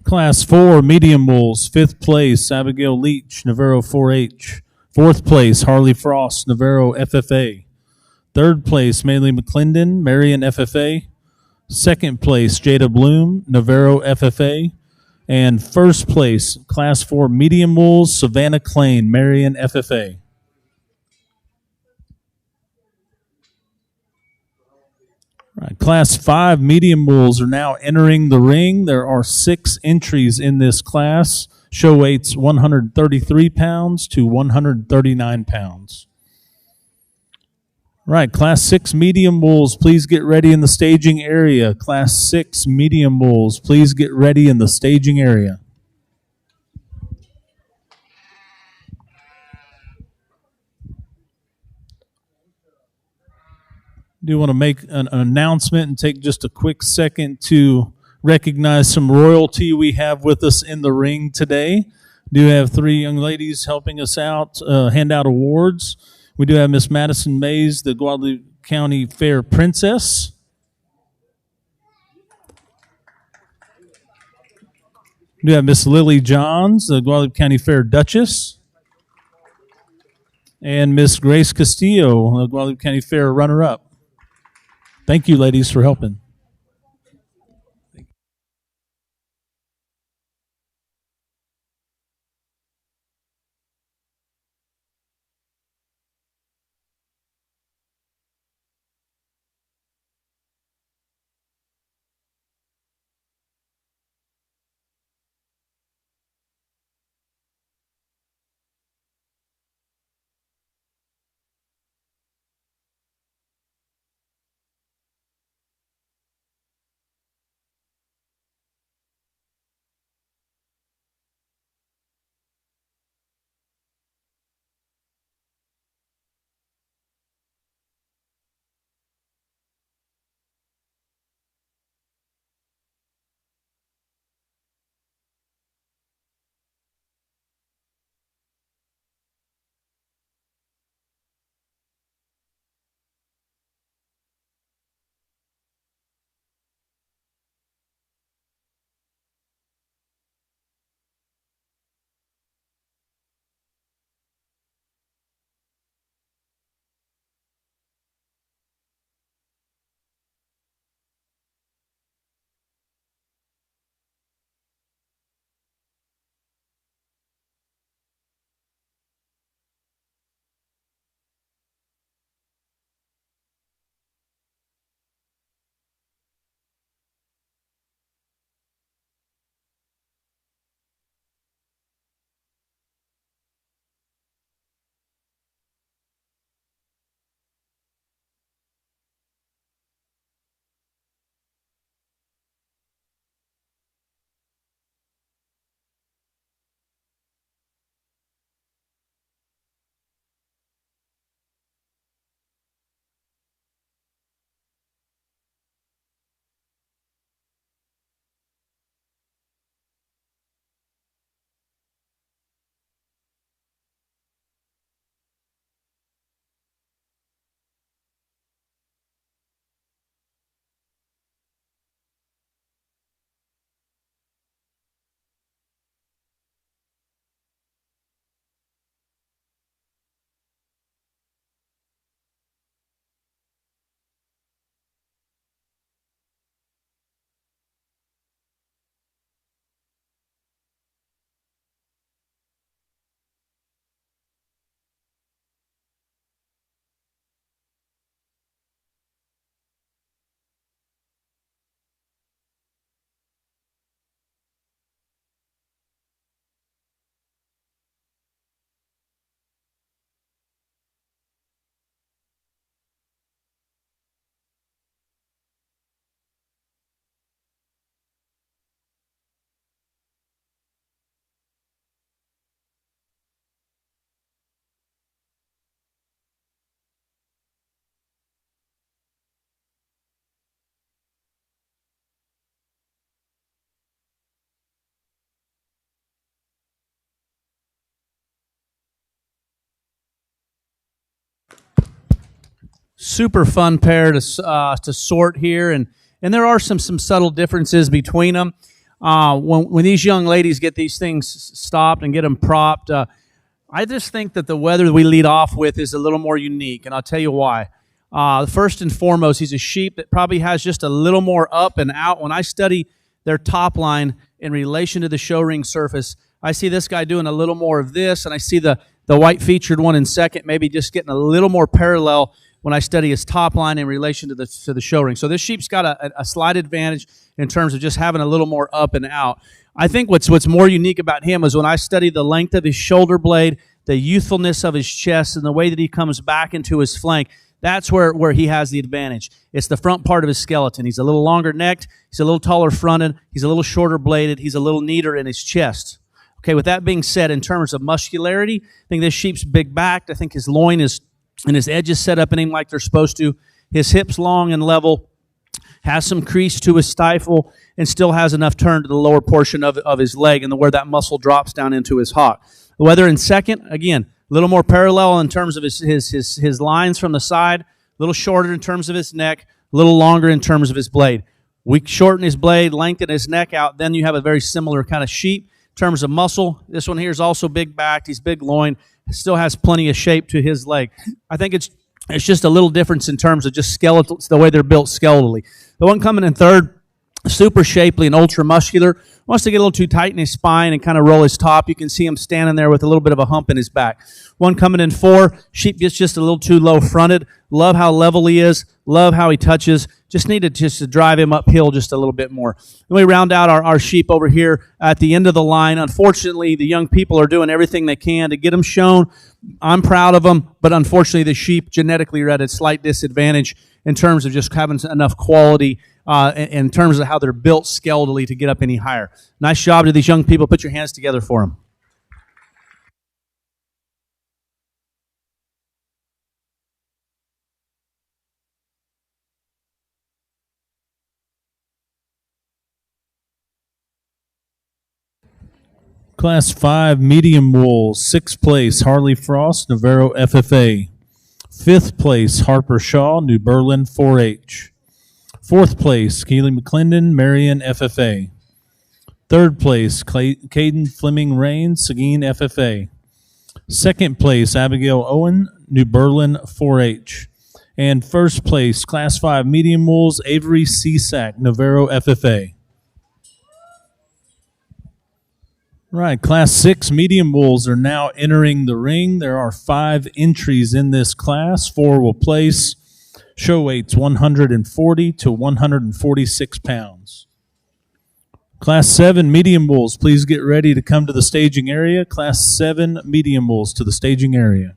Class 4, medium wools. 5th place, Abigail Leach, Navarro 4H. 4th place, Harley Frost, Navarro FFA. 3rd place, Maylee McClendon, Marion FFA. 2nd place, Jada Bloom, Navarro FFA. And 1st place, Class 4, medium wools, Savannah Klein, Marion FFA. Right, Class 5 medium wools are now entering the ring. There are 6 entries in this class. Show weights 133 pounds to 139 pounds. Right, Class 6 medium wools, please get ready in the staging area. Class 6 medium wools, please get ready in the staging area. Do want to make an announcement and take just a quick second to recognize some royalty we have with us in the ring today. Do have 3 young ladies helping us out, hand out awards. We do have Miss Madison Mays, the Guadalupe County Fair Princess. We do have Miss Lily Johns, the Guadalupe County Fair Duchess. And Miss Grace Castillo, the Guadalupe County Fair runner-up. Thank you, ladies, for helping. super fun pair to sort here, and there are some subtle differences between them. When these young ladies get these things stopped and get them propped, I just think that the wether we lead off with is a little more unique, and I'll tell you why. First and foremost, he's a sheep that probably has just a little more up and out. When I study their top line in relation to the show ring surface, I see this guy doing a little more of this, and I see the white featured one in second, maybe just getting a little more parallel when I study his top line in relation to the show ring. So this sheep's got a slight advantage in terms of just having a little more up and out. I think what's more unique about him is when I study the length of his shoulder blade, the youthfulness of his chest, and the way that he comes back into his flank. That's where he has the advantage. It's the front part of his skeleton. He's a little longer necked. He's a little taller fronted. He's a little shorter bladed. He's a little neater in his chest. Okay, with that being said, in terms of muscularity, I think this sheep's big backed. I think his loin is and his edges set up in him like they're supposed to. His hips long and level, has some crease to his stifle, and still has enough turn to the lower portion of his leg and where that muscle drops down into his hock. The wether in second, again, a little more parallel in terms of his lines from the side, a little shorter in terms of his neck, a little longer in terms of his blade. We shorten his blade, lengthen his neck out, then you have a very similar kind of sheep. In terms of muscle, this one here is also big backed. He's big loin, still has plenty of shape to his leg. I think it's just a little difference in terms of just skeletal, the way they're built skeletally. The one coming in third, super shapely and ultra muscular, wants to get a little too tight in his spine and kind of roll his top. You can see him standing there with a little bit of a hump in his back. One coming in four, sheep gets just a little too low fronted. Love how level he is. Love how he touches. Just need to drive him uphill just a little bit more. Then we round out our sheep over here at the end of the line. Unfortunately, the young people are doing everything they can to get them shown. I'm proud of them, but unfortunately the sheep genetically are at a slight disadvantage in terms of just having enough quality in terms of how they're built skeletally to get up any higher. Nice job to these young people. Put your hands together for them. Class 5 medium wool, 6th place Harley Frost, Navarro FFA. 5th place Harper Shaw, New Berlin 4-H. 4th place Keely McClendon, Marion FFA. 3rd place Caden Fleming Rains, Seguin FFA. 2nd place Abigail Owen, New Berlin 4-H. And 1st place Class 5 medium wools, Avery Cisak, Navarro FFA. Right, Class 6 medium wools are now entering the ring. There are 5 entries in this class. 4 will place. Show weights 140 to 146 pounds. Class 7 medium wools, please get ready to come to the staging area. Class 7 medium wools to the staging area.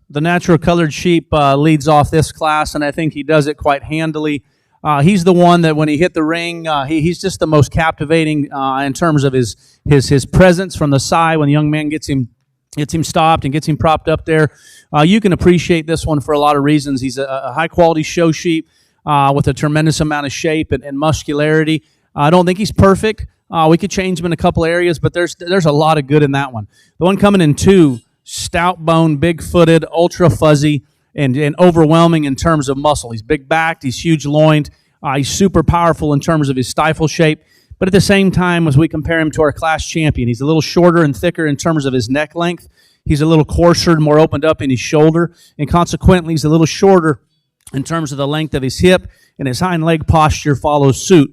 The natural colored sheep leads off this class, and I think he does it quite handily. He's the one that when he hit the ring, he's just the most captivating in terms of his presence from the side. When the young man gets him stopped and gets him propped up there, you can appreciate this one for a lot of reasons. He's a high quality show sheep with a tremendous amount of shape and muscularity. I don't think he's perfect. We could change him in a couple areas, but there's a lot of good in that one. The one coming in 2, stout bone, big footed, ultra fuzzy, and overwhelming in terms of muscle. He's big backed, he's huge loined, he's super powerful in terms of his stifle shape. But at the same time, as we compare him to our class champion, he's a little shorter and thicker in terms of his neck length. He's a little coarser and more opened up in his shoulder, and consequently, he's a little shorter in terms of the length of his hip, and his hind leg posture follows suit.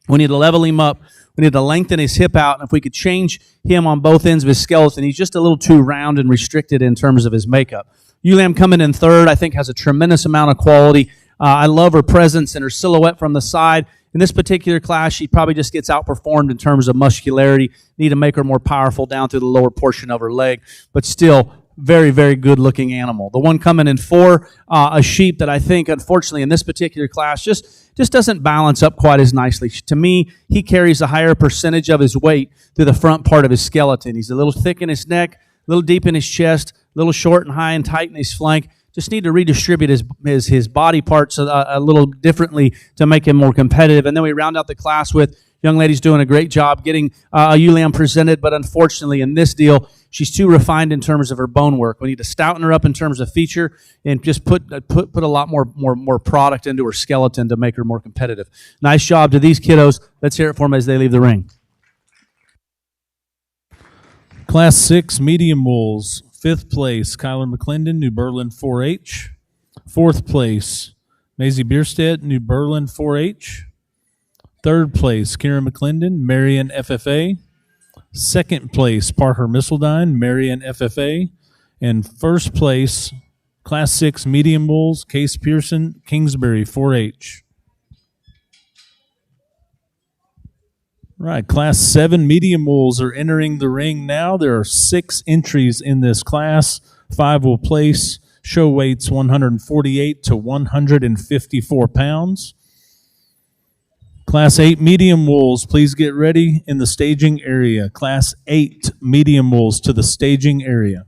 We need to level him up. We need to lengthen his hip out, and if we could change him on both ends of his skeleton, he's just a little too round and restricted in terms of his makeup. Ewe coming in 3rd, I think, has a tremendous amount of quality. I love her presence and her silhouette from the side. In this particular class, she probably just gets outperformed in terms of muscularity. Need to make her more powerful down through the lower portion of her leg, but still very, very good-looking animal. The one coming in 4, a sheep that I think, unfortunately, in this particular class, just doesn't balance up quite as nicely. To me, he carries a higher percentage of his weight through the front part of his skeleton. He's a little thick in his neck, a little deep in his chest, a little short and high and tight in his flank. Just need to redistribute his body parts a little differently to make him more competitive. And then we round out the class with young lady's doing a great job getting a ewe lamb presented, but unfortunately in this deal, she's too refined in terms of her bone work. We need to stouten her up in terms of feature and just put a lot more product into her skeleton to make her more competitive. Nice job to these kiddos. Let's hear it for them as they leave the ring. Class 6 medium bulls. 5th place, Kyler McClendon, New Berlin 4-H. 4th place, Maisie Bierstedt, New Berlin 4-H. 3rd place, Kieran McClendon, Marion FFA. 2nd place, Parker Missildine, Marion FFA. And 1st place, Class 6 medium bulls, Case Pearson, Kingsbury 4-H. Right, Class 7 medium bulls are entering the ring now. There are 6 entries in this class. 5 will place. Show weights 148 to 154 pounds. Class 8 medium bulls, please get ready in the staging area. Class 8 medium bulls to the staging area.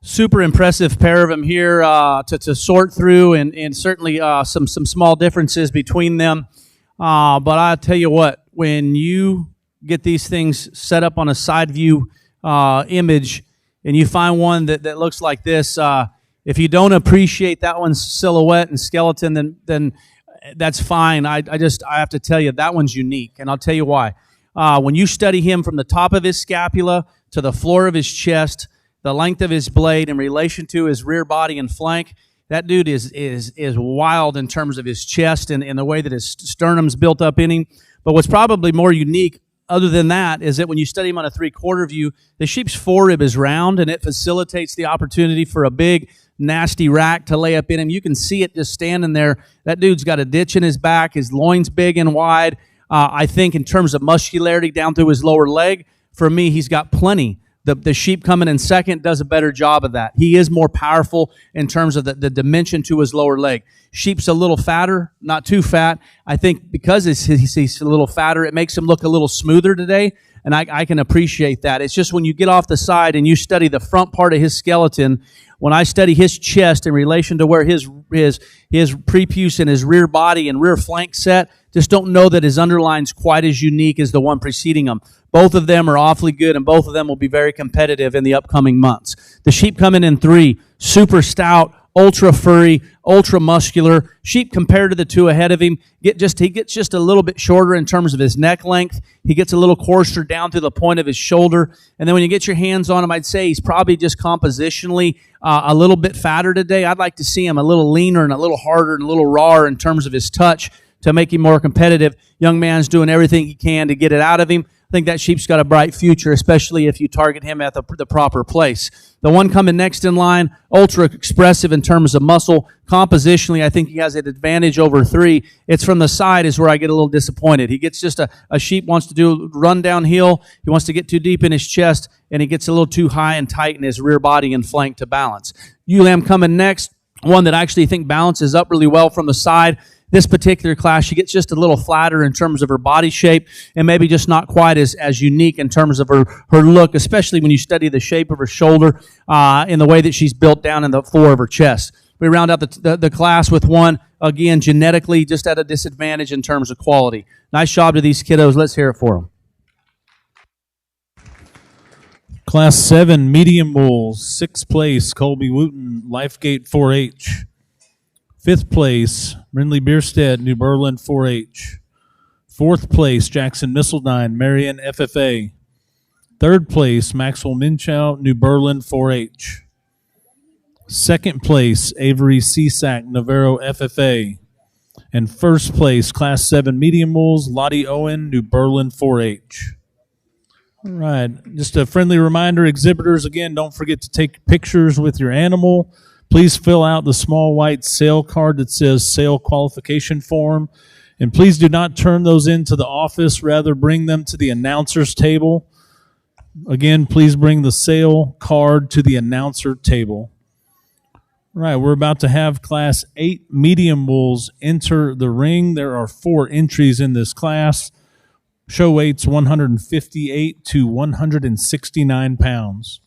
Super impressive pair of them here to sort through, and certainly some small differences between them. But I tell you what, when you get these things set up on a side view image, and you find one that looks like this, if you don't appreciate that one's silhouette and skeleton, then that's fine. I have to tell you that one's unique, and I'll tell you why. When you study him from the top of his scapula to the floor of his chest, the length of his blade in relation to his rear body and flank, that dude is wild in terms of his chest and the way that his sternum's built up in him. But what's probably more unique, other than that, is that when you study him on a three-quarter view, the sheep's forerib is round, and it facilitates the opportunity for a big, nasty rack to lay up in him. You can see it just standing there. That dude's got a ditch in his back. His loin's big and wide. I think in terms of muscularity down through his lower leg, for me, he's got plenty. The sheep coming in second does a better job of that. He is more powerful in terms of the dimension to his lower leg. Sheep's a little fatter, not too fat. I think because he's a little fatter, it makes him look a little smoother today, and I can appreciate that. It's just when you get off the side and you study the front part of his skeleton, when I study his chest in relation to where his prepuce and his rear body and rear flank set, just don't know that his underline's quite as unique as the one preceding him. Both of them are awfully good, and both of them will be very competitive in the upcoming months. The sheep coming in 3, super stout, ultra furry, ultra muscular. Sheep compared to the two ahead of him, he gets just a little bit shorter in terms of his neck length. He gets a little coarser down to the point of his shoulder. And then when you get your hands on him, I'd say he's probably just compositionally a little bit fatter today. I'd like to see him a little leaner and a little harder and a little rawer in terms of his touch to make him more competitive. Young man's doing everything he can to get it out of him. I think that sheep's got a bright future, especially if you target him at the proper place. The one coming next in line, ultra expressive in terms of muscle. Compositionally, I think he has an advantage over 3. It's from the side is where I get a little disappointed. He gets just a sheep wants to run downhill. He wants to get too deep in his chest, and he gets a little too high and tight in his rear body and flank to balance. Ewe lamb coming next, one that I actually think balances up really well from the side. This particular class, she gets just a little flatter in terms of her body shape and maybe just not quite as unique in terms of her look, especially when you study the shape of her shoulder in the way that she's built down in the floor of her chest. We round out the class with one, again, genetically just at a disadvantage in terms of quality. Nice job to these kiddos. Let's hear it for them. Class 7, medium bulls, 6th place, Colby Wooten, Lifegate 4-H. 5th place, Brindley Bierstead, New Berlin 4-H. 4th place, Jackson Missildine, Marion FFA. 3rd place, Maxwell Minchow, New Berlin 4-H. 2nd place, Avery Cisak, Navarro FFA. And 1st place, Class 7 medium bulls, Lottie Owen, New Berlin 4-H. All right, just a friendly reminder, exhibitors, again, don't forget to take pictures with your animal. Please fill out the small white sale card that says sale qualification form. And please do not turn those into the office. Rather, bring them to the announcer's table. Again, please bring the sale card to the announcer table. All right, we're about to have Class 8 medium bulls enter the ring. There are 4 entries in this class. Show weight's 158 to 169 pounds.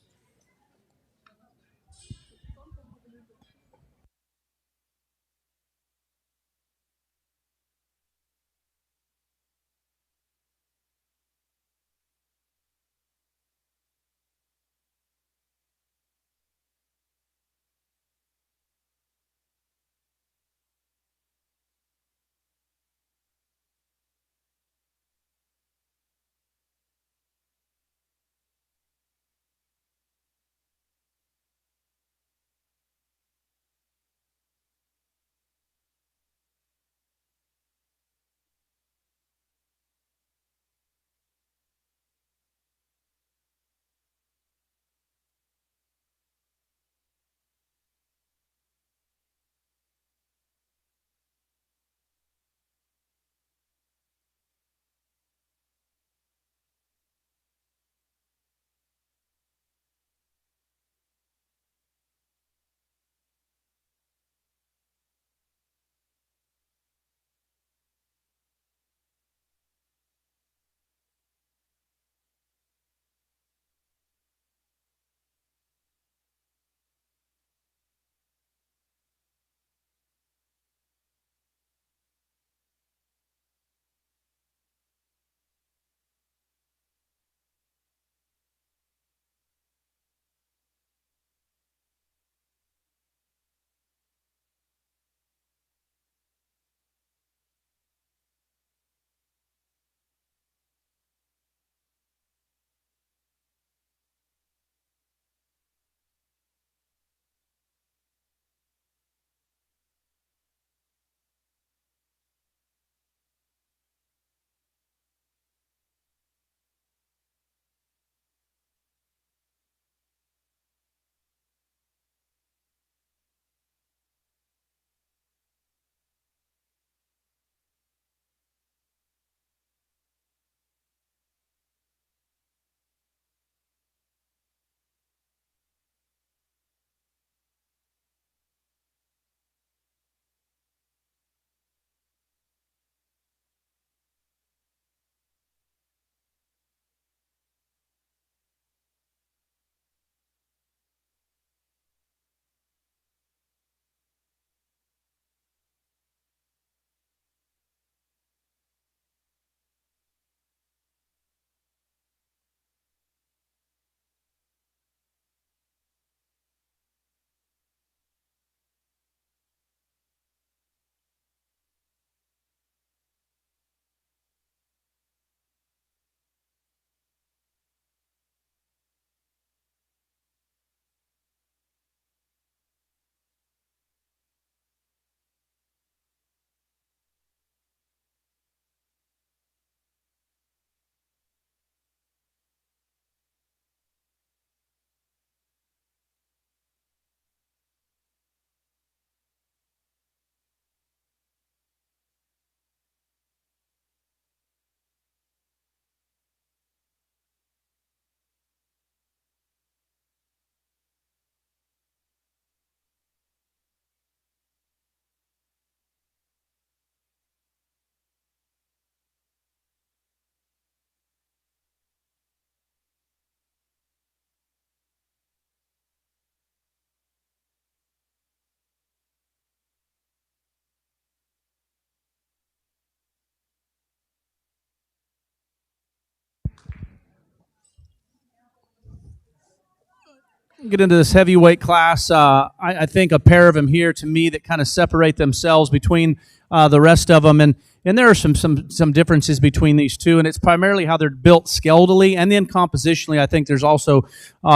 Get into this heavyweight class. I think a pair of them here to me that kind of separate themselves between the rest of them, and there are some differences between these two, and it's primarily how they're built skeletally, and then compositionally. I think there's also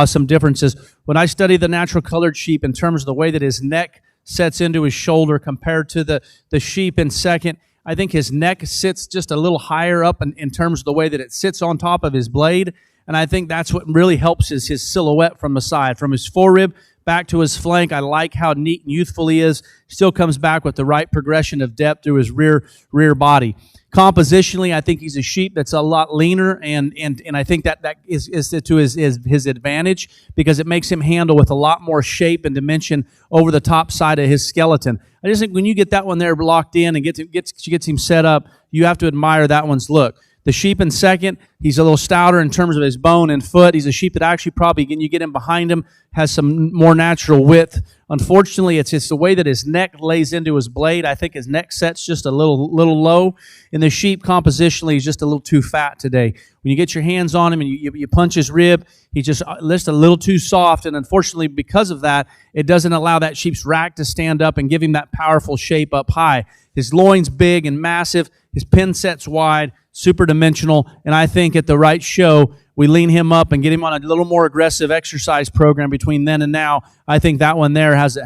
some differences. When I study the natural colored sheep in terms of the way that his neck sets into his shoulder compared to the sheep in second, I think his neck sits just a little higher up in terms of the way that it sits on top of his blade. And I think that's what really helps is his silhouette from the side. From his forerib back to his flank, I like how neat and youthful he is. Still comes back with the right progression of depth through his rear body. Compositionally, I think he's a sheep that's a lot leaner, and I think that is to his advantage because it makes him handle with a lot more shape and dimension over the top side of his skeleton. I just think when you get that one there locked in and gets him set up, you have to admire that one's look. The sheep in second, he's a little stouter in terms of his bone and foot. He's a sheep that actually probably, when you get him behind him, has some more natural width. Unfortunately, it's just the way that his neck lays into his blade. I think his neck set's just a little low. And the sheep compositionally is just a little too fat today. When you get your hands on him and you punch his rib, he's just a little too soft. And unfortunately, because of that, it doesn't allow that sheep's rack to stand up and give him that powerful shape up high. His loin's big and massive. His pin set's wide, super dimensional, and I think at the right show, we lean him up and get him on a little more aggressive exercise program between then and now. I think that one there has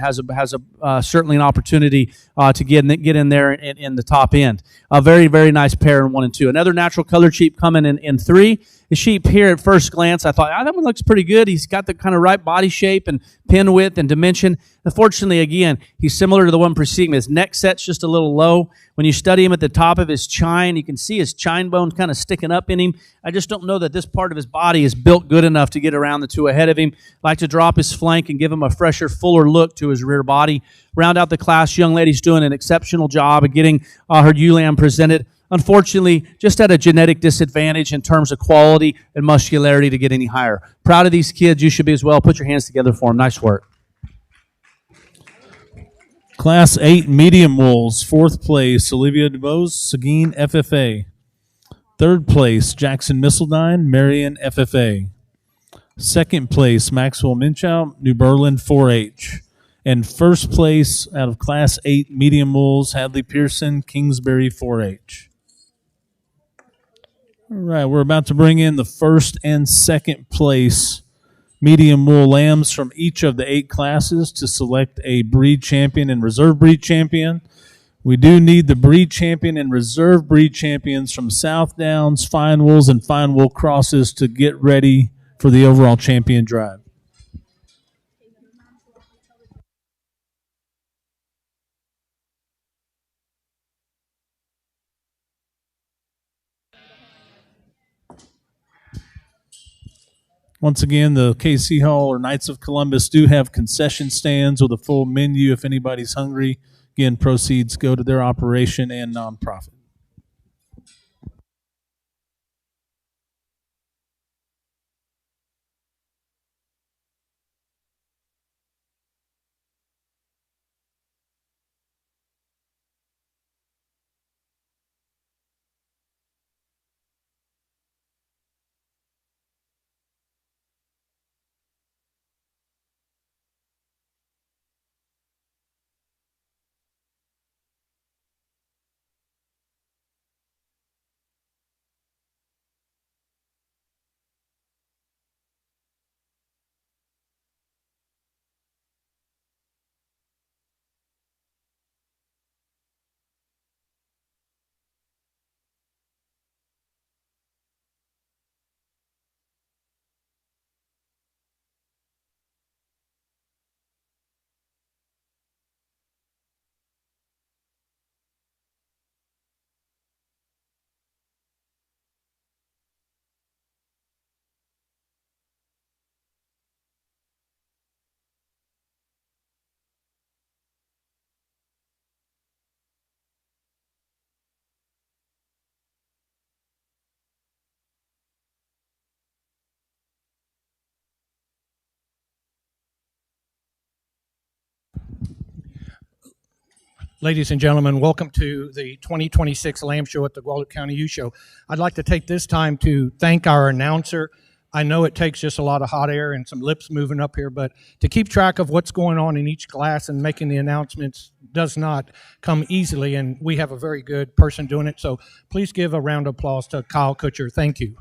certainly an opportunity to get in there in the top end. A very, very nice pair in 1 and 2. Another natural colored sheep coming in 3. The sheep here at first glance, I thought, that one looks pretty good. He's got the kind of right body shape and pin width and dimension. Unfortunately, again, he's similar to the one preceding. His neck set's just a little low. When you study him at the top of his chine, you can see his chine bone kind of sticking up in him. I just don't know that this part of his body is built good enough to get around the two ahead of him. I like to drop his flank and give him a fresher, fuller look to his rear body. Round out the class, young lady's doing an exceptional job of getting her ewe lamb presented. Unfortunately, just at a genetic disadvantage in terms of quality and muscularity to get any higher. Proud of these kids. You should be as well. Put your hands together for them. Nice work. Class 8 medium wolves, 4th place, Olivia DeBose, Seguin FFA. 3rd place, Jackson Missildine, Marion FFA. 2nd place, Maxwell Minchow, New Berlin 4-H. And 1st place out of Class 8 medium wolves, Hadley Pearson, Kingsbury 4-H. All right, we're about to bring in the 1st and 2nd place medium wool lambs from each of the 8 classes to select a breed champion and reserve breed champion. We do need the breed champion and reserve breed champions from South Downs, Fine Wools, and Fine Wool Crosses to get ready for the overall champion drive. Once again, the KC Hall or Knights of Columbus do have concession stands with a full menu if anybody's hungry. Again, proceeds go to their operation and nonprofit. Ladies and gentlemen, welcome to the 2026 Lamb Show at the Guadalupe County Ewe Show. I'd like to take this time to thank our announcer, I know it takes just a lot of hot air and some lips moving up here, but to keep track of what's going on in each class and making the announcements does not come easily, and we have a very good person doing it. So please give a round of applause to Kyle Kutcher. Thank you.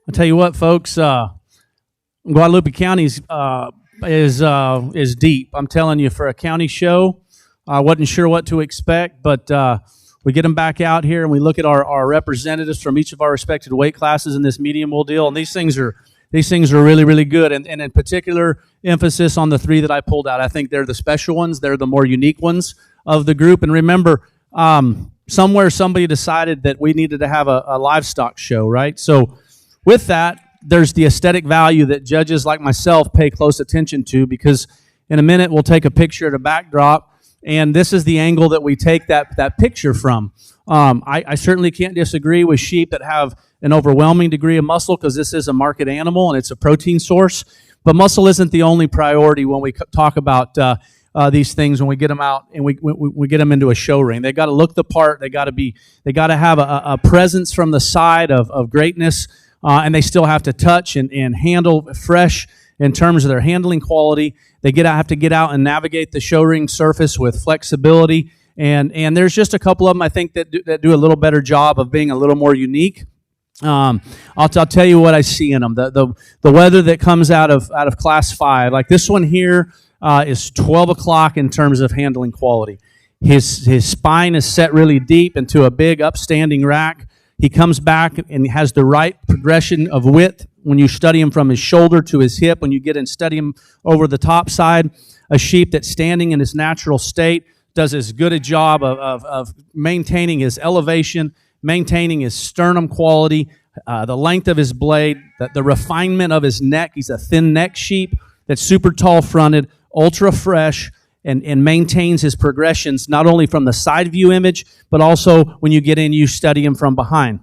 I tell you what, folks, Guadalupe County is deep. I'm telling you, for a county show, I wasn't sure what to expect, but we get them back out here and we look at our representatives from each of our respected weight classes in this medium wool deal, and these things are really, really good. And in particular, emphasis on the three that I pulled out. I think they're the special ones. They're the more unique ones of the group. And remember, somewhere somebody decided that we needed to have a livestock show, right? So with that, there's the aesthetic value that judges like myself pay close attention to, because in a minute we'll take a picture at a backdrop, and this is the angle that we take that picture from. I certainly can't disagree with sheep that have an overwhelming degree of muscle, because this is a market animal and it's a protein source. But muscle isn't the only priority when we talk about these things. When we get them out and we get them into a show ring, they got to look the part. They got to have a presence from the side of greatness. And they still have to touch and handle fresh in terms of their handling quality. They have to get out and navigate the show ring surface with flexibility. And there's just a couple of them, I think, that do a little better job of being a little more unique. I'll tell you what I see in them. The weather that comes out of class 5, like this one here, is 12 o'clock in terms of handling quality. His spine is set really deep into a big upstanding rack. He comes back and has the right progression of width when you study him from his shoulder to his hip. When you get and study him over the top side, a sheep that's standing in his natural state does as good a job of maintaining his elevation, maintaining his sternum quality, the length of his blade, the refinement of his neck. He's a thin neck sheep that's super tall fronted, ultra fresh, and maintains his progressions not only from the side view image, but also when you get in, you study him from behind.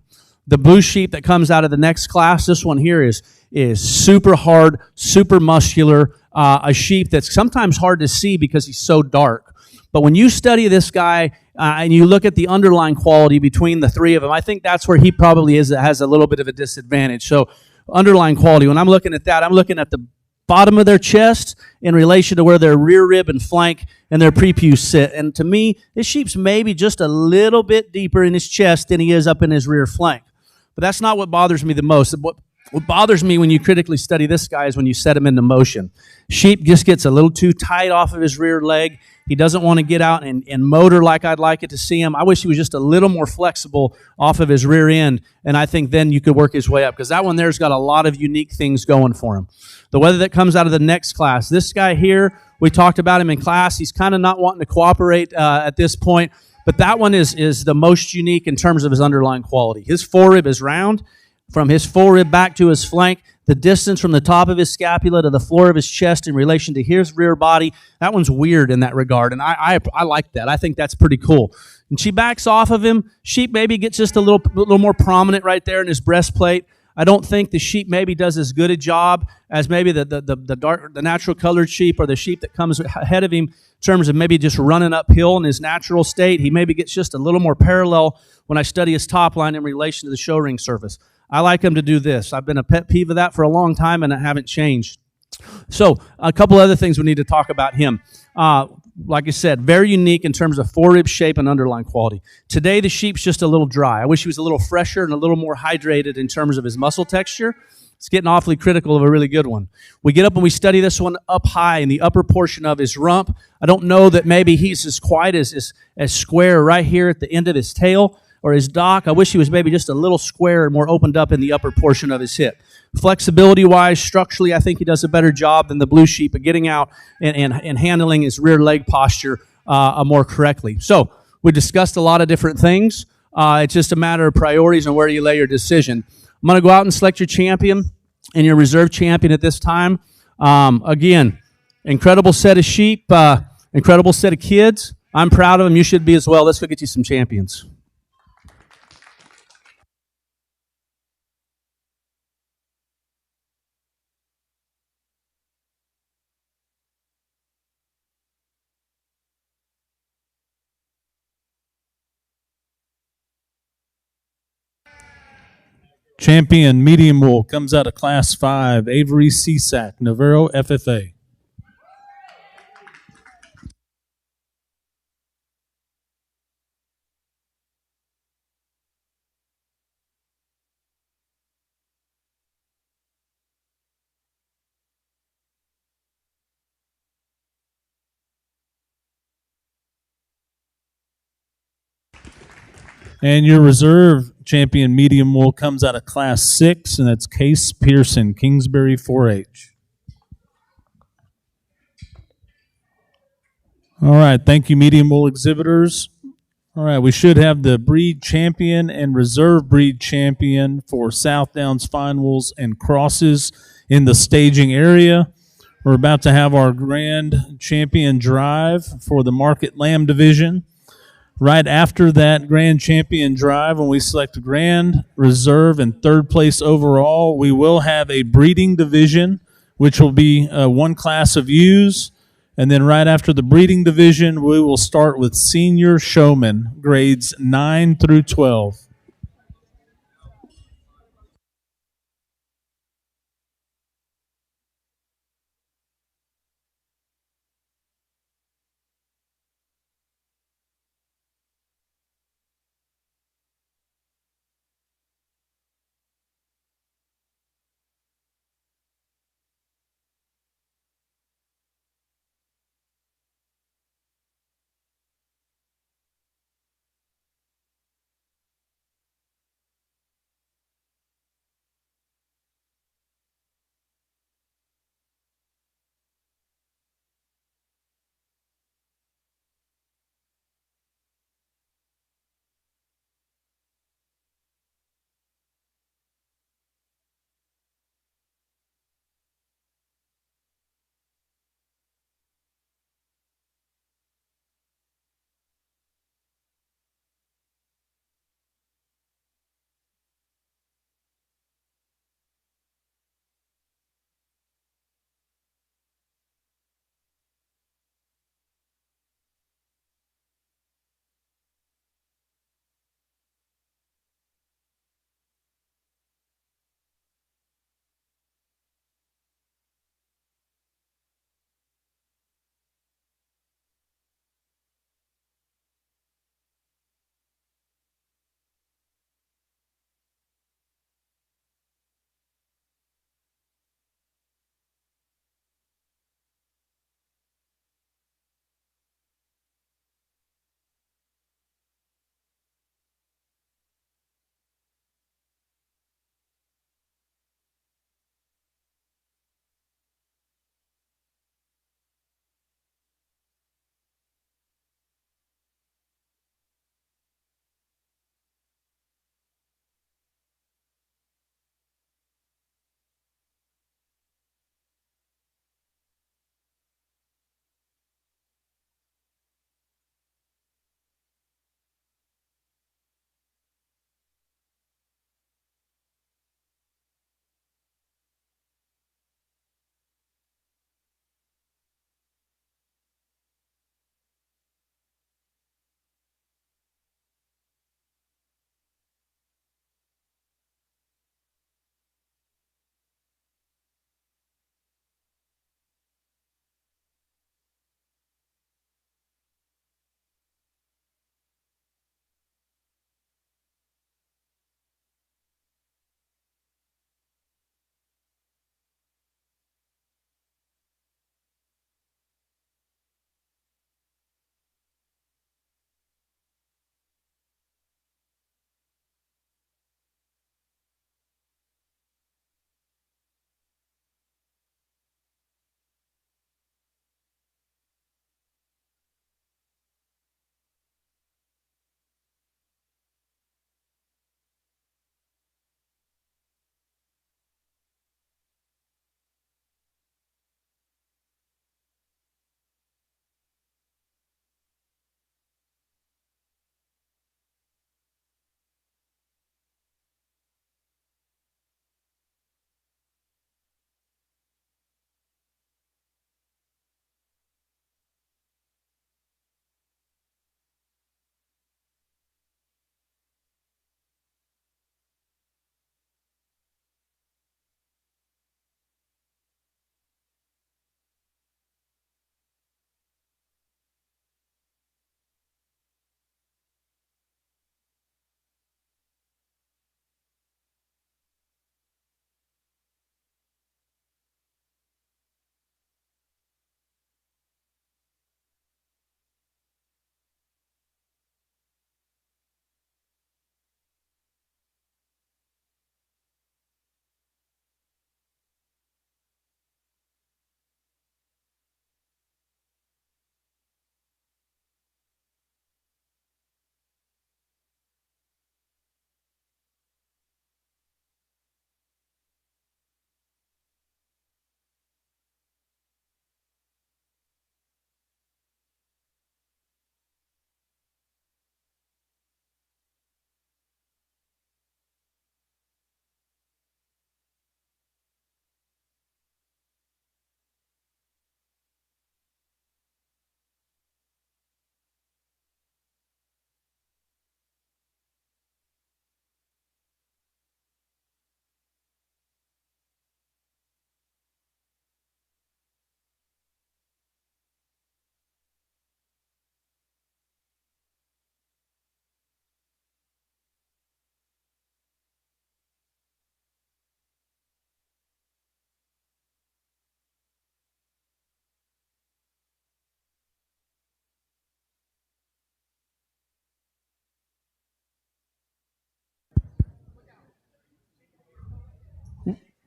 The blue sheep that comes out of the next class, this one here is super hard, super muscular, a sheep that's sometimes hard to see because he's so dark. But when you study this guy and you look at the underlying quality between the three of them, I think that's where he probably has a little bit of a disadvantage. So underlying quality, when I'm looking at that, I'm looking at the bottom of their chest in relation to where their rear rib and flank and their prepuce sit. And to me, this sheep's maybe just a little bit deeper in his chest than he is up in his rear flank. But that's not what bothers me the most. What bothers me when you critically study this guy is when you set him into motion. Sheep just gets a little too tight off of his rear leg. He doesn't want to get out and motor like I'd like it to see him. I wish he was just a little more flexible off of his rear end, and I think then you could work his way up, because that one there's got a lot of unique things going for him. The weather that comes out of the next class, this guy here, we talked about him in class. He's kind of not wanting to cooperate at this point, but that one is the most unique in terms of his underlying quality. His forerib is round. From his forerib back to his flank, the distance from the top of his scapula to the floor of his chest in relation to his rear body, that one's weird in that regard, and I like that. I think that's pretty cool. And she backs off of him. Sheep maybe gets just a little more prominent right there in his breastplate. I don't think the sheep maybe does as good a job as maybe the natural colored sheep or the sheep that comes ahead of him in terms of maybe just running uphill in his natural state. He maybe gets just a little more parallel when I study his top line in relation to the show ring surface. I like him to do this. I've been a pet peeve of that for a long time, and I haven't changed. So a couple other things we need to talk about him. Like I said, very unique in terms of forerib shape and underlying quality. Today, the sheep's just a little dry. I wish he was a little fresher and a little more hydrated in terms of his muscle texture. It's getting awfully critical of a really good one. We get up and we study this one up high in the upper portion of his rump. I don't know that maybe he's as quite as square right here at the end of his tail or his dock. I wish he was maybe just a little square and more opened up in the upper portion of his hip. Flexibility-wise, structurally, I think he does a better job than the blue sheep at getting out and handling his rear leg posture more correctly. So we discussed a lot of different things. It's just a matter of priorities and where you lay your decision. I'm going to go out and select your champion and your reserve champion at this time. Again, incredible set of sheep, incredible set of kids. I'm proud of them. You should be as well. Let's go get you some champions. Champion medium wool comes out of class 5, Avery Cisac, Navarro FFA. And your reserve champion medium wool comes out of Class 6, and that's Case Pearson, Kingsbury 4-H. All right, thank you, medium wool exhibitors. All right, we should have the breed champion and reserve breed champion for South Downs fine wools and crosses in the staging area. We're about to have our grand champion drive for the market lamb division. Right after that grand champion drive, when we select grand, reserve, and third place overall, we will have a breeding division, which will be one class of ewes. And then right after the breeding division, we will start with senior showmen, grades 9 through 12.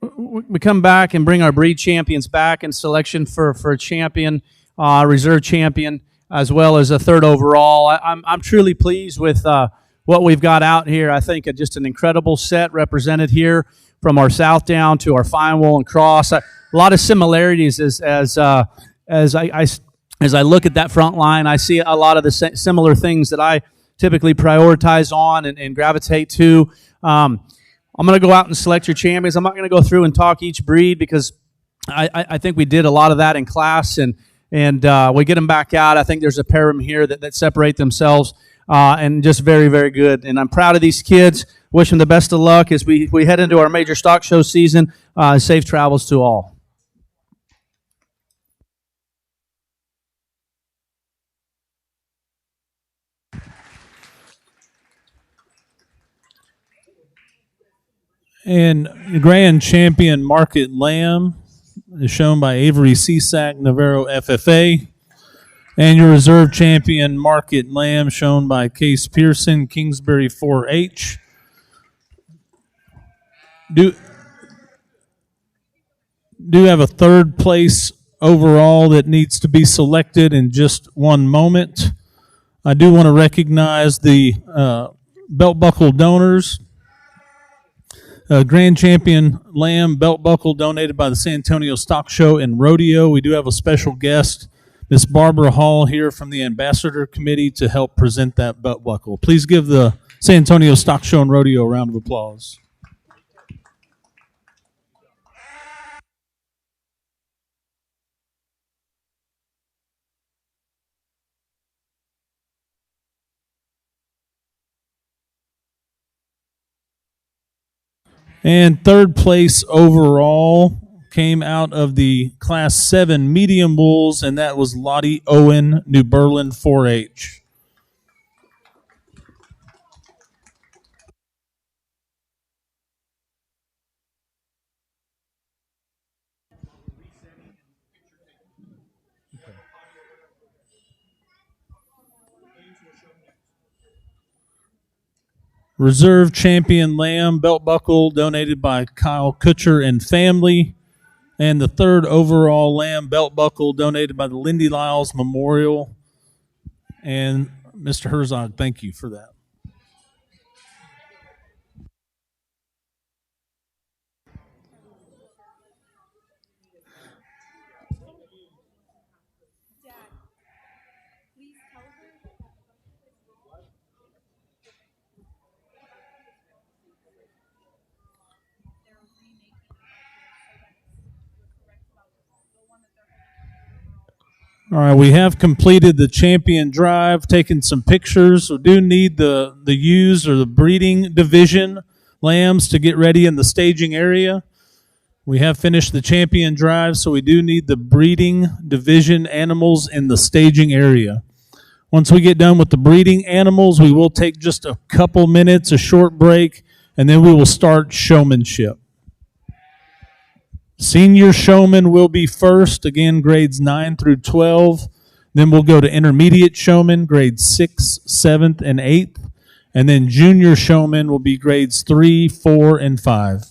we come back and bring our breed champions back in selection for a champion, reserve champion, as well as a third overall. I'm truly pleased with what we've got out here. I think just an incredible set represented here from our South Down to our Fine Wool and Cross. A lot of similarities as I look at that front line. I see a lot of the similar things that I typically prioritize on and gravitate to. I'm going to go out and select your champions. I'm not going to go through and talk each breed because I think we did a lot of that in class, and we get them back out. I think there's a pair of them here that separate themselves and just very, very good. And I'm proud of these kids. Wish them the best of luck as we head into our major stock show season. Safe travels to all. And the grand champion Market Lamb is shown by Avery Cisac, Navarro FFA. And your reserve champion Market Lamb shown by Case Pearson, Kingsbury 4H. Do have a third place overall that needs to be selected in just one moment. I do want to recognize the belt buckle donors. Grand Champion Lamb belt buckle donated by the San Antonio Stock Show and Rodeo. We do have a special guest, Miss Barbara Hall, here from the Ambassador Committee to help present that belt buckle. Please give the San Antonio Stock Show and Rodeo a round of applause. And third place overall came out of the Class 7 medium bulls, and that was Lottie Owen, New Berlin 4H. Reserve Champion Lamb belt buckle donated by Kyle Kutcher and family. And the third overall Lamb belt buckle donated by the Lindy Lyles Memorial. And Mr. Herzog, thank you for that. All right, we have completed the champion drive, taken some pictures. We do need the ewes or the breeding division lambs to get ready in the staging area. We have finished the champion drive, so we do need the breeding division animals in the staging area. Once we get done with the breeding animals, we will take just a couple minutes, a short break, and then we will start showmanship. Senior showman will be first, again, grades 9 through 12. Then we'll go to intermediate showman, grades 6th, 7th, and 8th. And then junior showman will be grades 3, 4, and 5.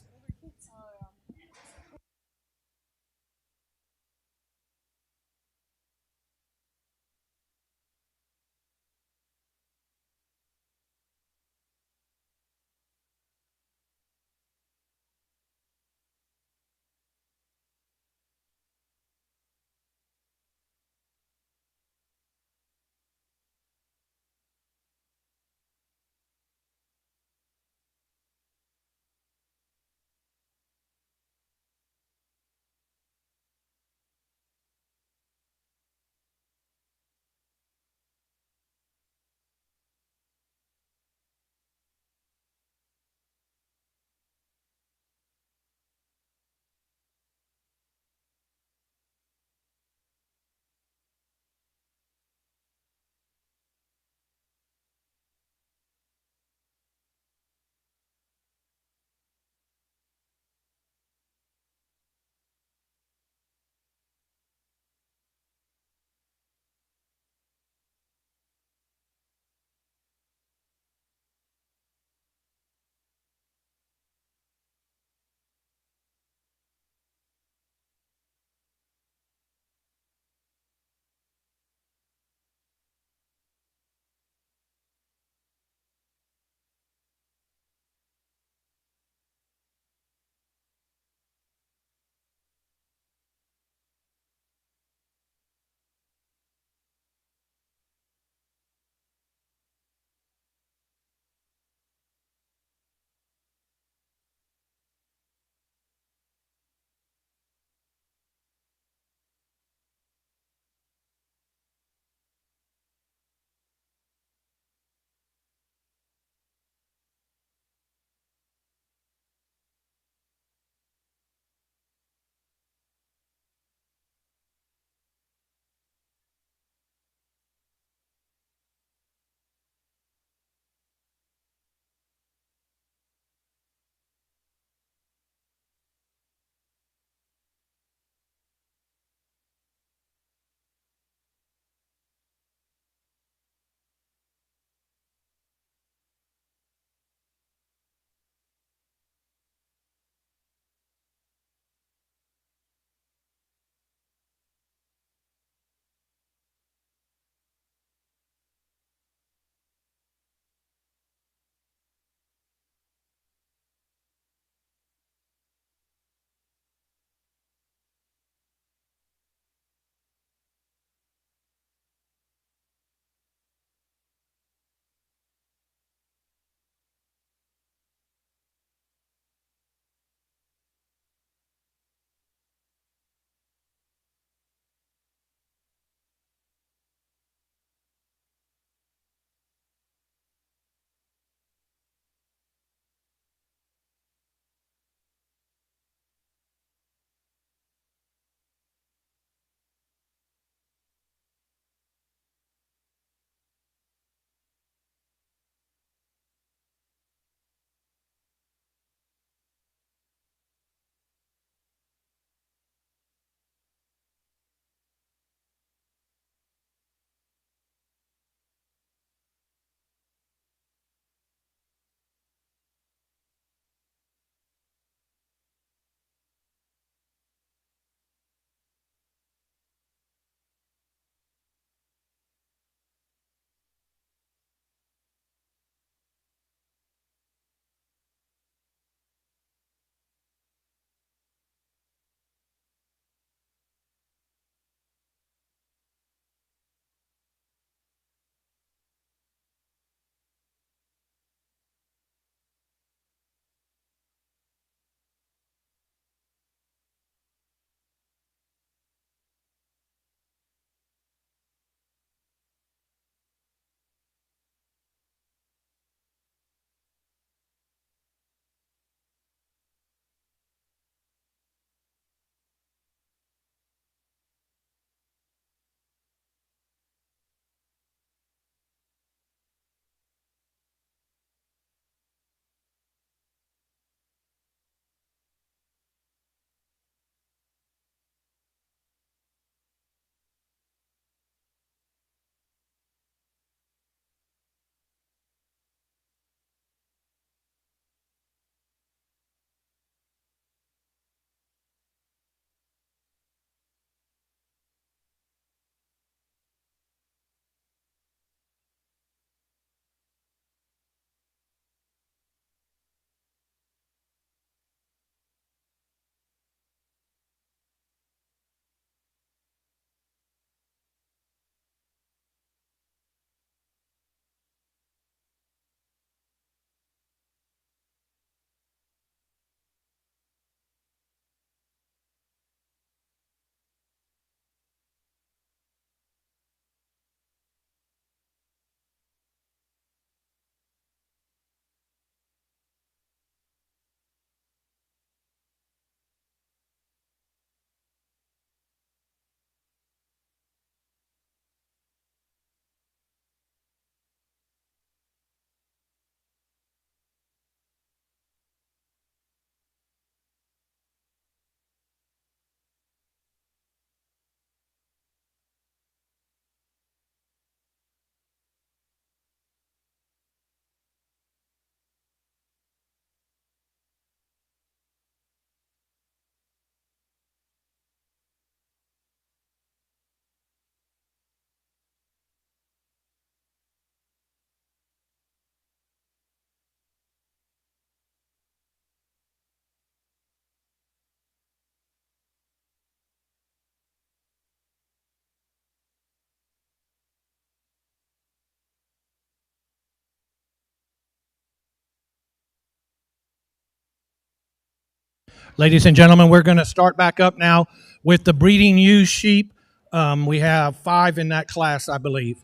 Ladies and gentlemen, we're going to start back up now with the breeding ewe sheep. We have 5 in that class, I believe.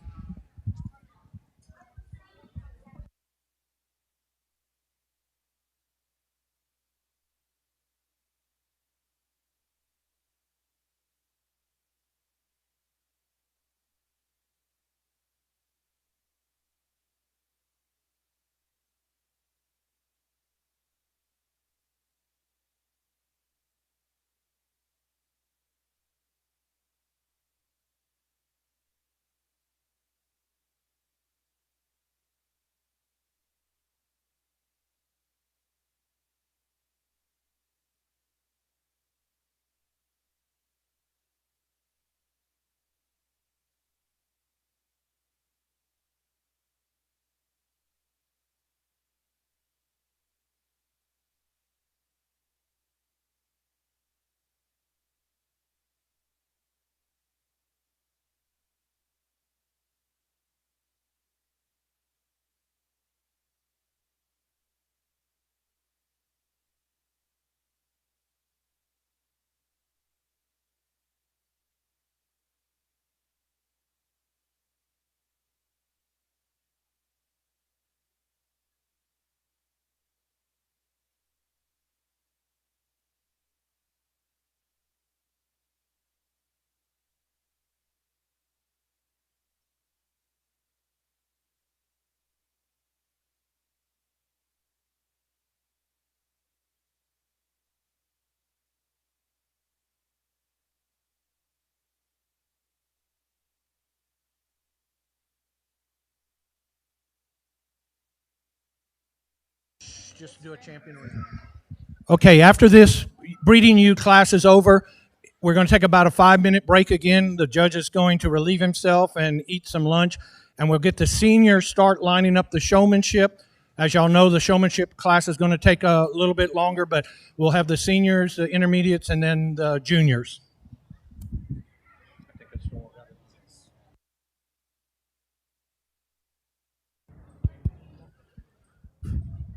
Just do a champion reserve. Okay, after this breeding ewe class is over, we're going to take about a 5-minute break again. The judge is going to relieve himself and eat some lunch, and we'll get the seniors start lining up the showmanship. As y'all know, the showmanship class is going to take a little bit longer, but we'll have the seniors, the intermediates, and then the juniors.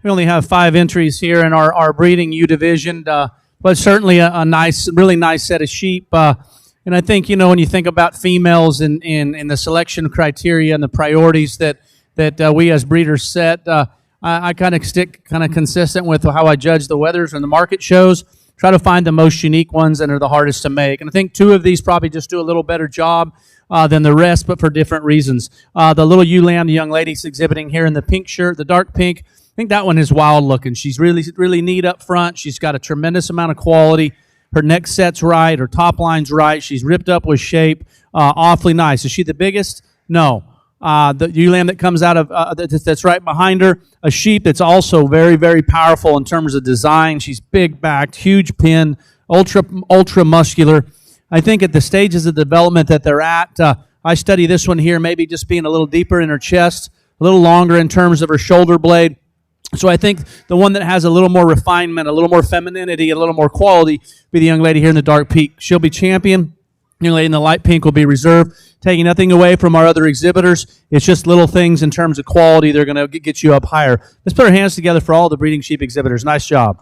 We only have 5 entries here in our breeding ewe division, but certainly a nice, really nice set of sheep. And I think, when you think about females in the selection criteria and the priorities that we as breeders set, I kind of stick consistent with how I judge the weathers and the market shows. Try to find the most unique ones that are the hardest to make. And I think 2 of these probably just do a little better job than the rest, but for different reasons. The little ewe lamb, the young lady's exhibiting here in the pink shirt, the dark pink, I think that one is wild looking. She's really, really neat up front. She's got a tremendous amount of quality. Her neck set's right. Her top line's right. She's ripped up with shape. Awfully nice. Is she the biggest? No. The ewe lamb that comes out of that's right behind her, a sheep that's also very, very powerful in terms of design. She's big-backed, huge pin, ultra muscular. I think at the stages of development that they're at, I study this one here, maybe just being a little deeper in her chest, a little longer in terms of her shoulder blade. So I think the one that has a little more refinement, a little more femininity, a little more quality be the young lady here in the dark pink. She'll be champion. Young lady in the light pink will be reserved. Taking nothing away from our other exhibitors. It's just little things in terms of quality. They're going to get you up higher. Let's put our hands together for all the breeding sheep exhibitors. Nice job.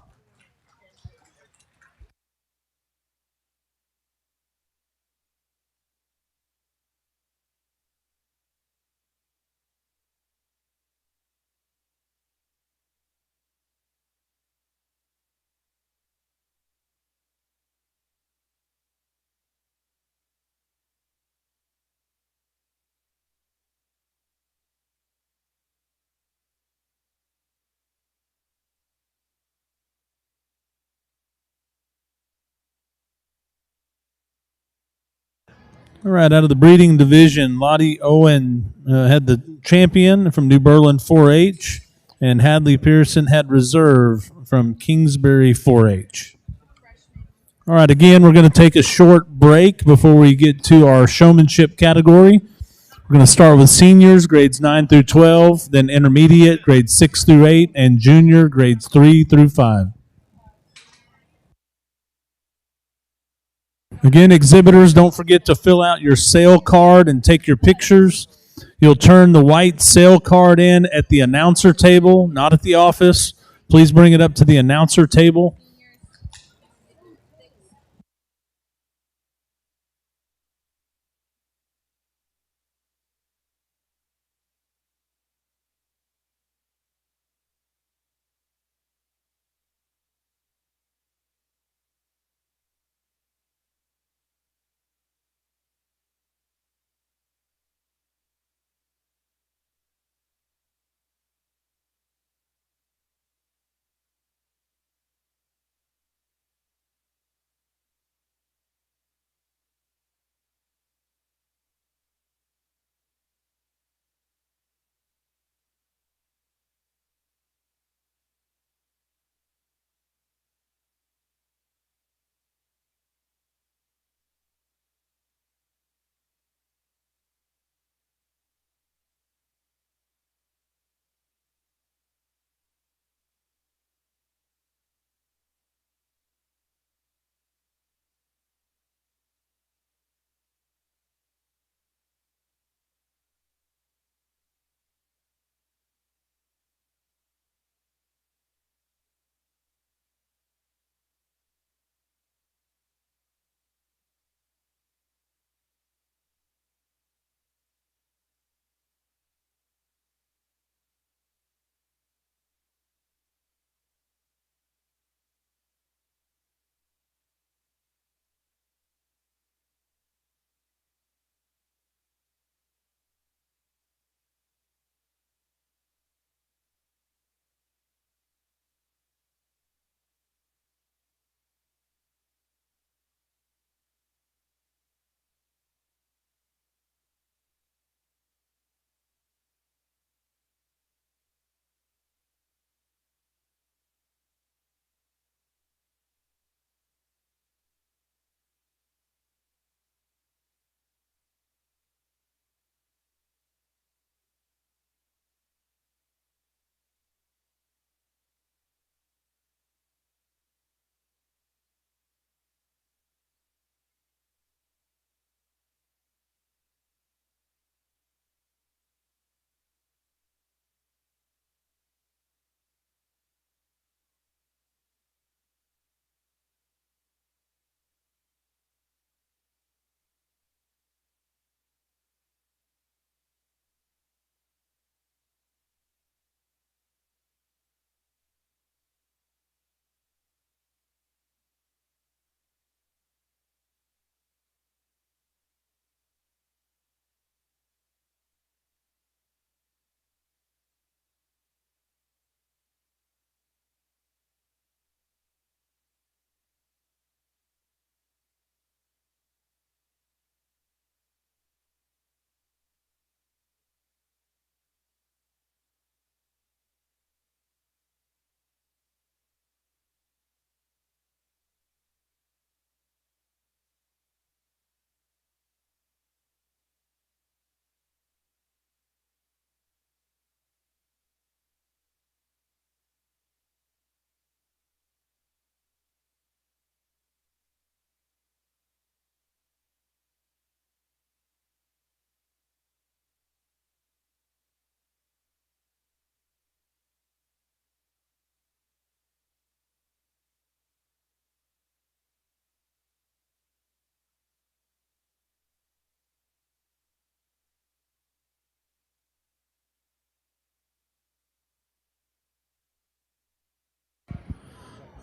All right, out of the breeding division, Lottie Owen had the champion from New Berlin 4-H, and Hadley Pearson had reserve from Kingsbury 4-H. All right, again, we're going to take a short break before we get to our showmanship category. We're going to start with seniors, grades 9 through 12, then intermediate, grades 6 through 8, and junior, grades 3 through 5. Again, exhibitors, don't forget to fill out your sale card and take your pictures. You'll turn the white sale card in at the announcer table, not at the office. Please bring it up to the announcer table.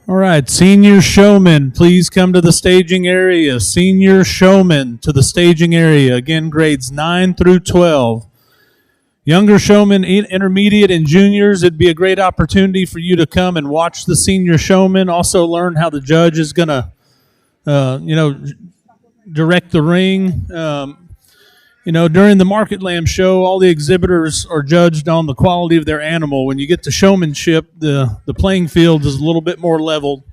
All right, senior showmen, please come to the staging area. Senior showmen to the staging area. Again, grades 9 through 12. Younger showmen, intermediate and juniors, it'd be a great opportunity for you to come and watch the senior showmen. Also learn how the judge is going to, direct the ring. During the Market Lamb show, all the exhibitors are judged on the quality of their animal. When you get to showmanship, the playing field is a little bit more leveled.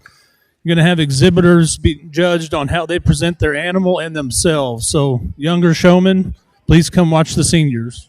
You're going to have exhibitors be judged on how they present their animal and themselves. So, younger showmen, please come watch the seniors.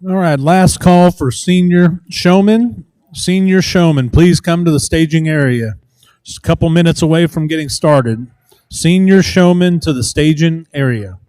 All right, last call for senior showmen. Senior showmen, please come to the staging area. Just a couple minutes away from getting started. Senior showmen to the staging area.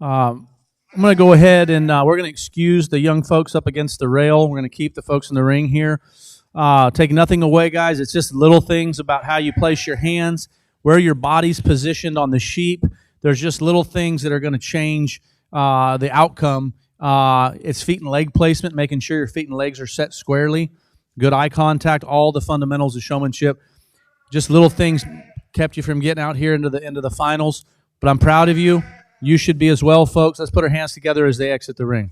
I'm going to go ahead and we're going to excuse the young folks up against the rail. We're going to keep the folks in the ring here. Take nothing away, guys. It's just little things about how you place your hands, where your body's positioned on the sheep. There's just little things that are going to change the outcome. It's feet and leg placement, making sure your feet and legs are set squarely, good eye contact, all the fundamentals of showmanship. Just little things kept you from getting out here into the finals. But I'm proud of you. You should be as well, folks. Let's put our hands together as they exit the ring.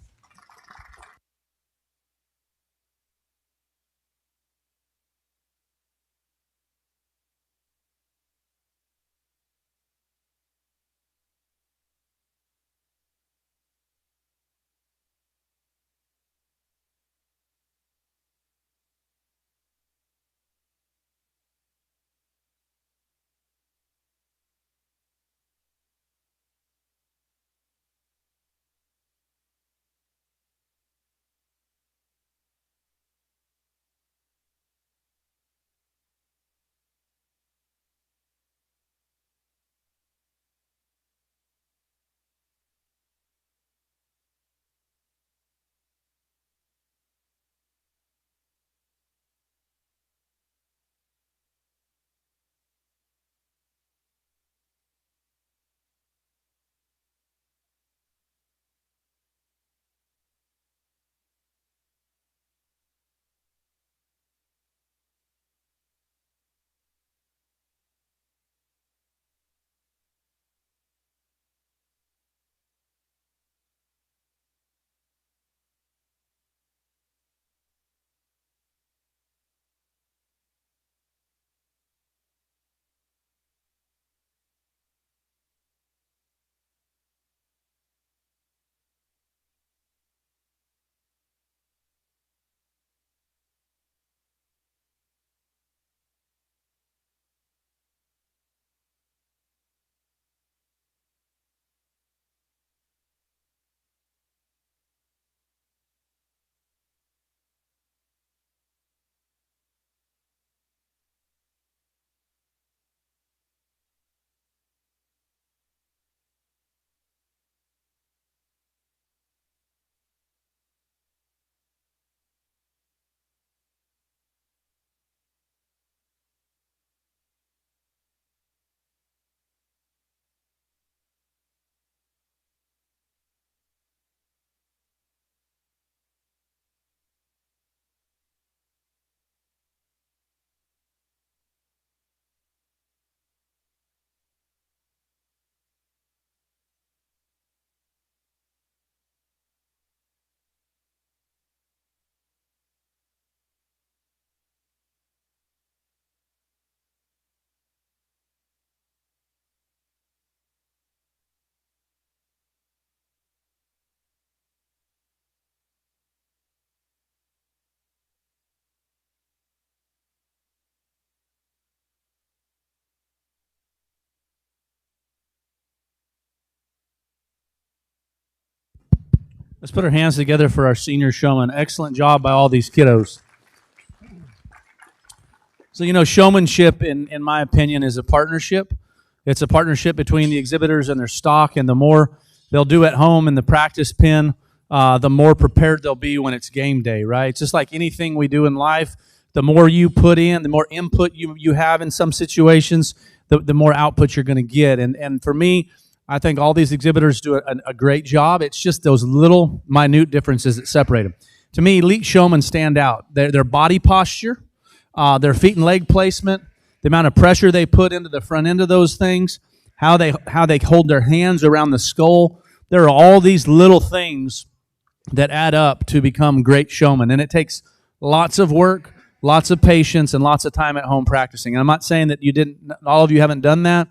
Let's put our hands together for our senior showman. Excellent job by all these kiddos. So, showmanship, in my opinion, is a partnership. It's a partnership between the exhibitors and their stock, and the more they'll do at home in the practice pen, the more prepared they'll be when it's game day, right? It's just like anything we do in life. The more you put in, the more input you have in some situations, the more output you're going to get. And for me, I think all these exhibitors do a great job. It's just those little minute differences that separate them. To me, elite showmen stand out. Their body posture, their feet and leg placement, the amount of pressure they put into the front end of those things, how they hold their hands around the skull. There are all these little things that add up to become great showmen, and it takes lots of work, lots of patience, and lots of time at home practicing. And I'm not saying that all of you haven't done that,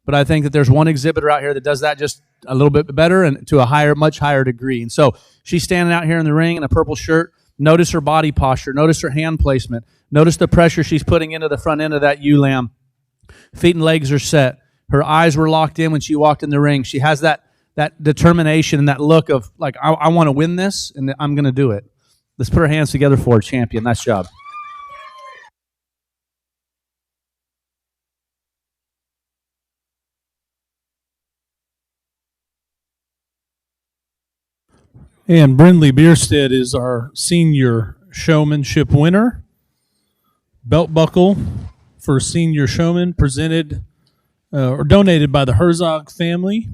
but I think that there's one exhibitor out here that does that just a little bit better and to a much higher degree. And so she's standing out here in the ring in a purple shirt. Notice her body posture. Notice her hand placement. Notice the pressure she's putting into the front end of that ewe-lamb. Feet and legs are set. Her eyes were locked in when she walked in the ring. She has that determination and that look of, like, I want to win this, and I'm going to do it. Let's put our hands together for a champion. Nice job. And Brindley Bierstead is our senior showmanship winner. Belt buckle for senior showman presented or donated by the Herzog family.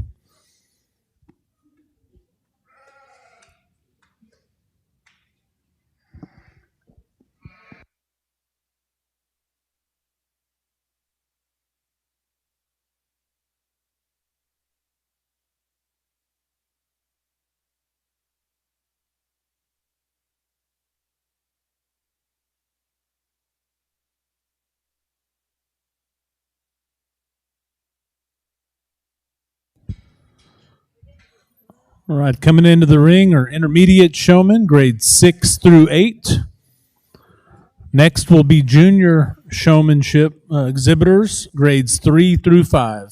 All right, coming into the ring are intermediate showmen, grades 6 through 8. Next will be junior showmanship exhibitors, grades 3 through 5.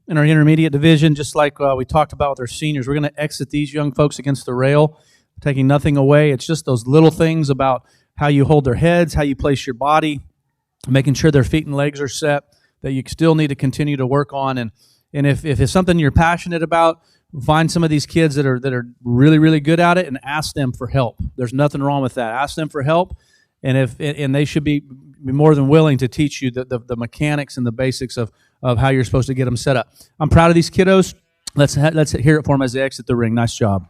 In our intermediate division, just like we talked about with our seniors, we're going to exit these young folks against the rail, taking nothing away. It's just those little things about how you hold their heads, how you place your body, making sure their feet and legs are set that you still need to continue to work on. And if it's something you're passionate about, find some of these kids that are really, really good at it and ask them for help. There's nothing wrong with that. Ask them for help, and they should be more than willing to teach you the mechanics and the basics of how you're supposed to get them set up. I'm proud of these kiddos. Let's hear it for them as they exit the ring. Nice job.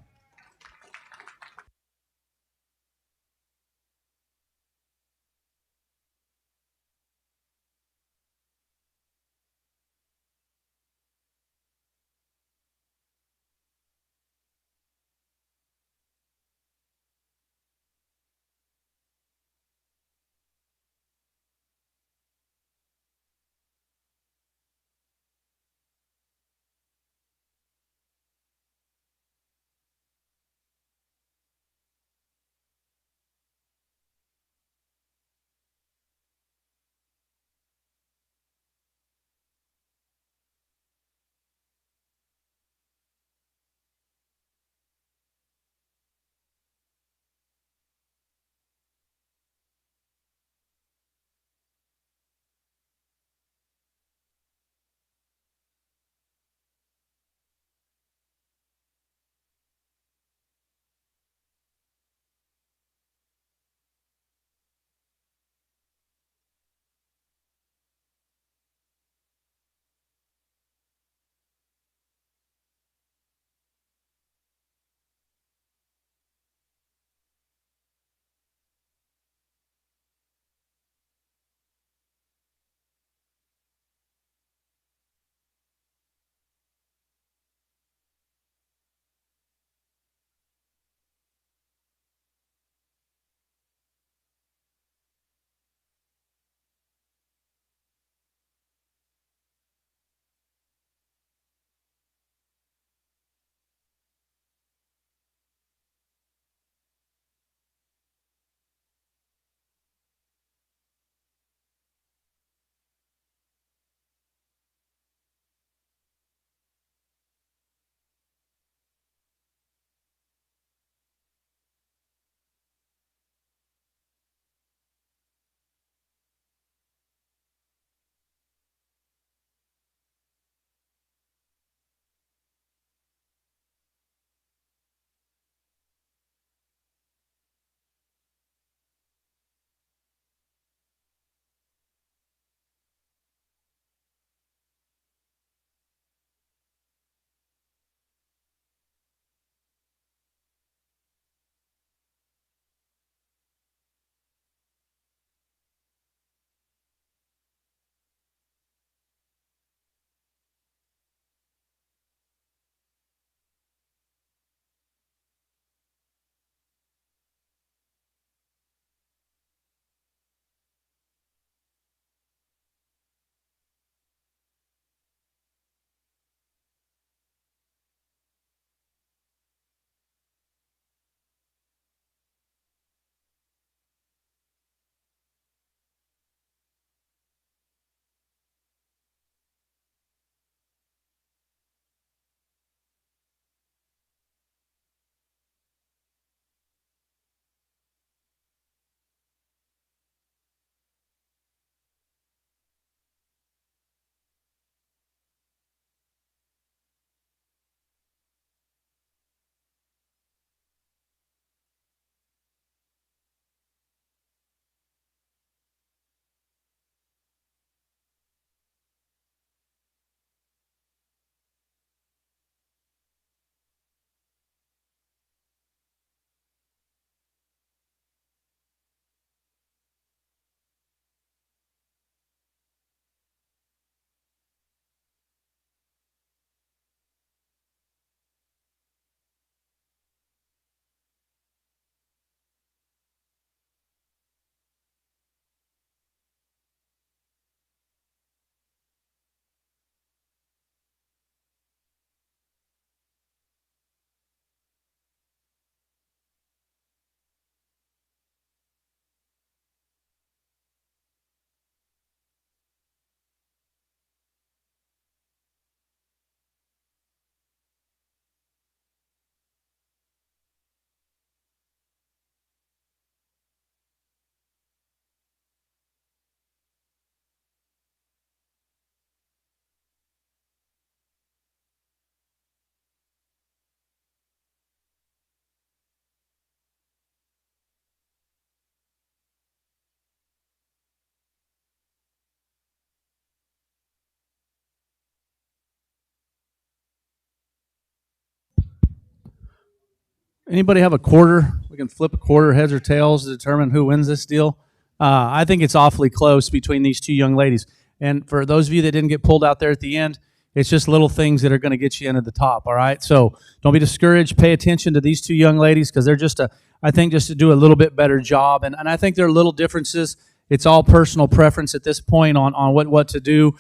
Anybody have a quarter? We can flip a quarter, heads or tails, to determine who wins this deal. I think it's awfully close between these two young ladies. And for those of you that didn't get pulled out there at the end, it's just little things that are going to get you into the top, all right? So don't be discouraged. Pay attention to these two young ladies because they're just I think just to do a little bit better job. And I think there are little differences. It's all personal preference at this point on what to do.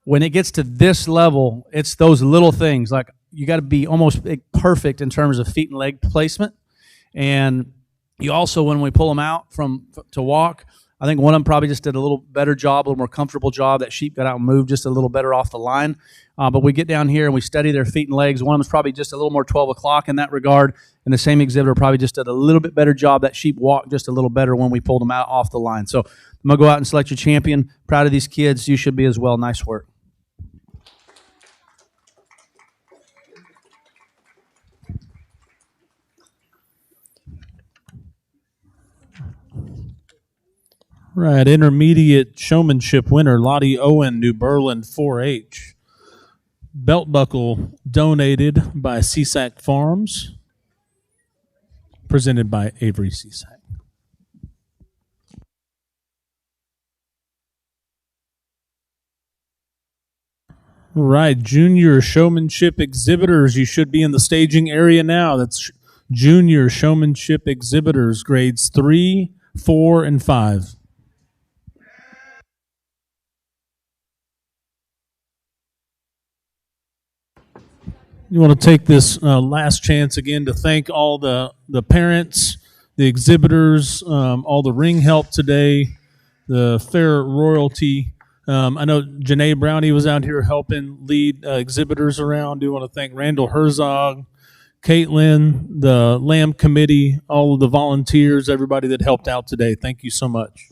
When it gets to this level, it's those little things. Like you got to be almost perfect in terms of feet and leg placement. And you also, when we pull them out to walk, I think one of them probably just did a little better job, a little more comfortable job. That sheep got out and moved just a little better off the line. But we get down here and we study their feet and legs. One of them's probably just a little more 12 o'clock in that regard. And the same exhibitor probably just did a little bit better job. That sheep walked just a little better when we pulled them out off the line. So I'm going to go out and select your champion. Proud of these kids. You should be as well. Nice work. Right, intermediate showmanship winner, Lottie Owen, New Berlin 4-H. Belt buckle donated by CSAC Farms, presented by Avery CSAC. Right, junior showmanship exhibitors. You should be in the staging area now. That's junior showmanship exhibitors, grades 3, 4, and 5. You want to take this last chance again to thank all the parents, the exhibitors, all the ring help today, the fair royalty. I know Janae Brownie was out here helping lead exhibitors around. Do want to thank Randall Herzog, Caitlin, the Lamb Committee, all of the volunteers, everybody that helped out today. Thank you so much.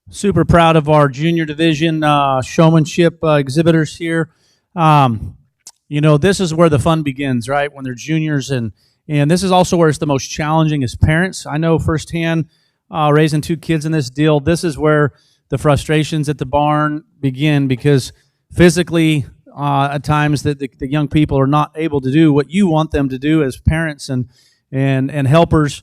Super proud of our junior division showmanship exhibitors here. This is where the fun begins, right? When they're juniors, and this is also where it's the most challenging as parents. I know firsthand, raising two kids in this deal. This is where the frustrations at the barn begin because physically, at times, the young people are not able to do what you want them to do as parents and helpers.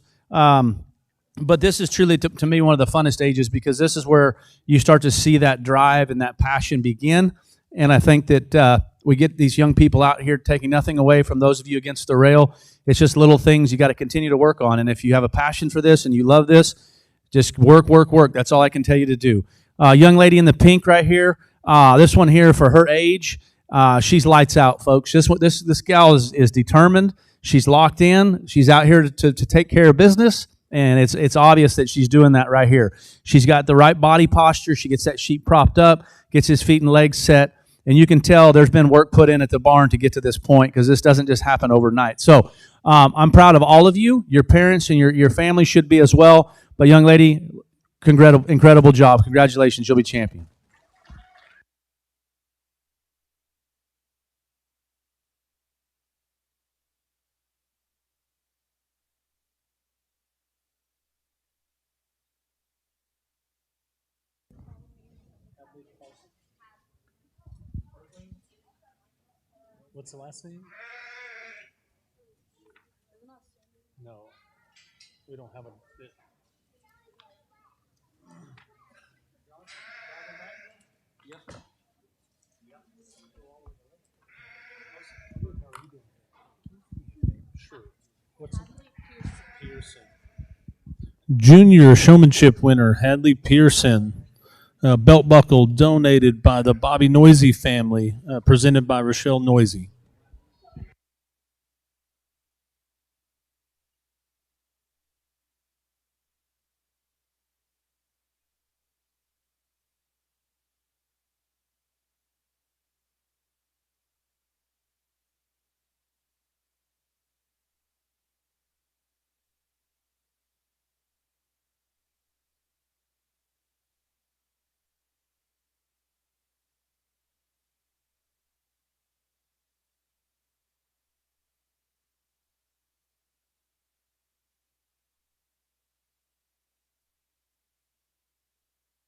But this is truly, to me, one of the funnest ages because this is where you start to see that drive and that passion begin. And I think that we get these young people out here taking nothing away from those of you against the rail. It's just little things you got to continue to work on. And if you have a passion for this and you love this, just work, work, work. That's all I can tell you to do. Young lady in the pink right here, this one here for her age, she's lights out, folks. This gal is determined. She's locked in. She's out here to take care of business. And it's obvious that she's doing that right here. She's got the right body posture. She gets that sheep propped up, gets his feet and legs set, and you can tell there's been work put in at the barn to get to this point because this doesn't just happen overnight. So I'm proud of all of you. Your parents and your family should be as well. But young lady, incredible job. Congratulations. You'll be champion. What's the last name? No, we don't have a. Sure. What's Pearson? Junior showmanship winner Hadley Pearson. Belt buckle donated by the Bobby Noisy family, presented by Rochelle Noisy.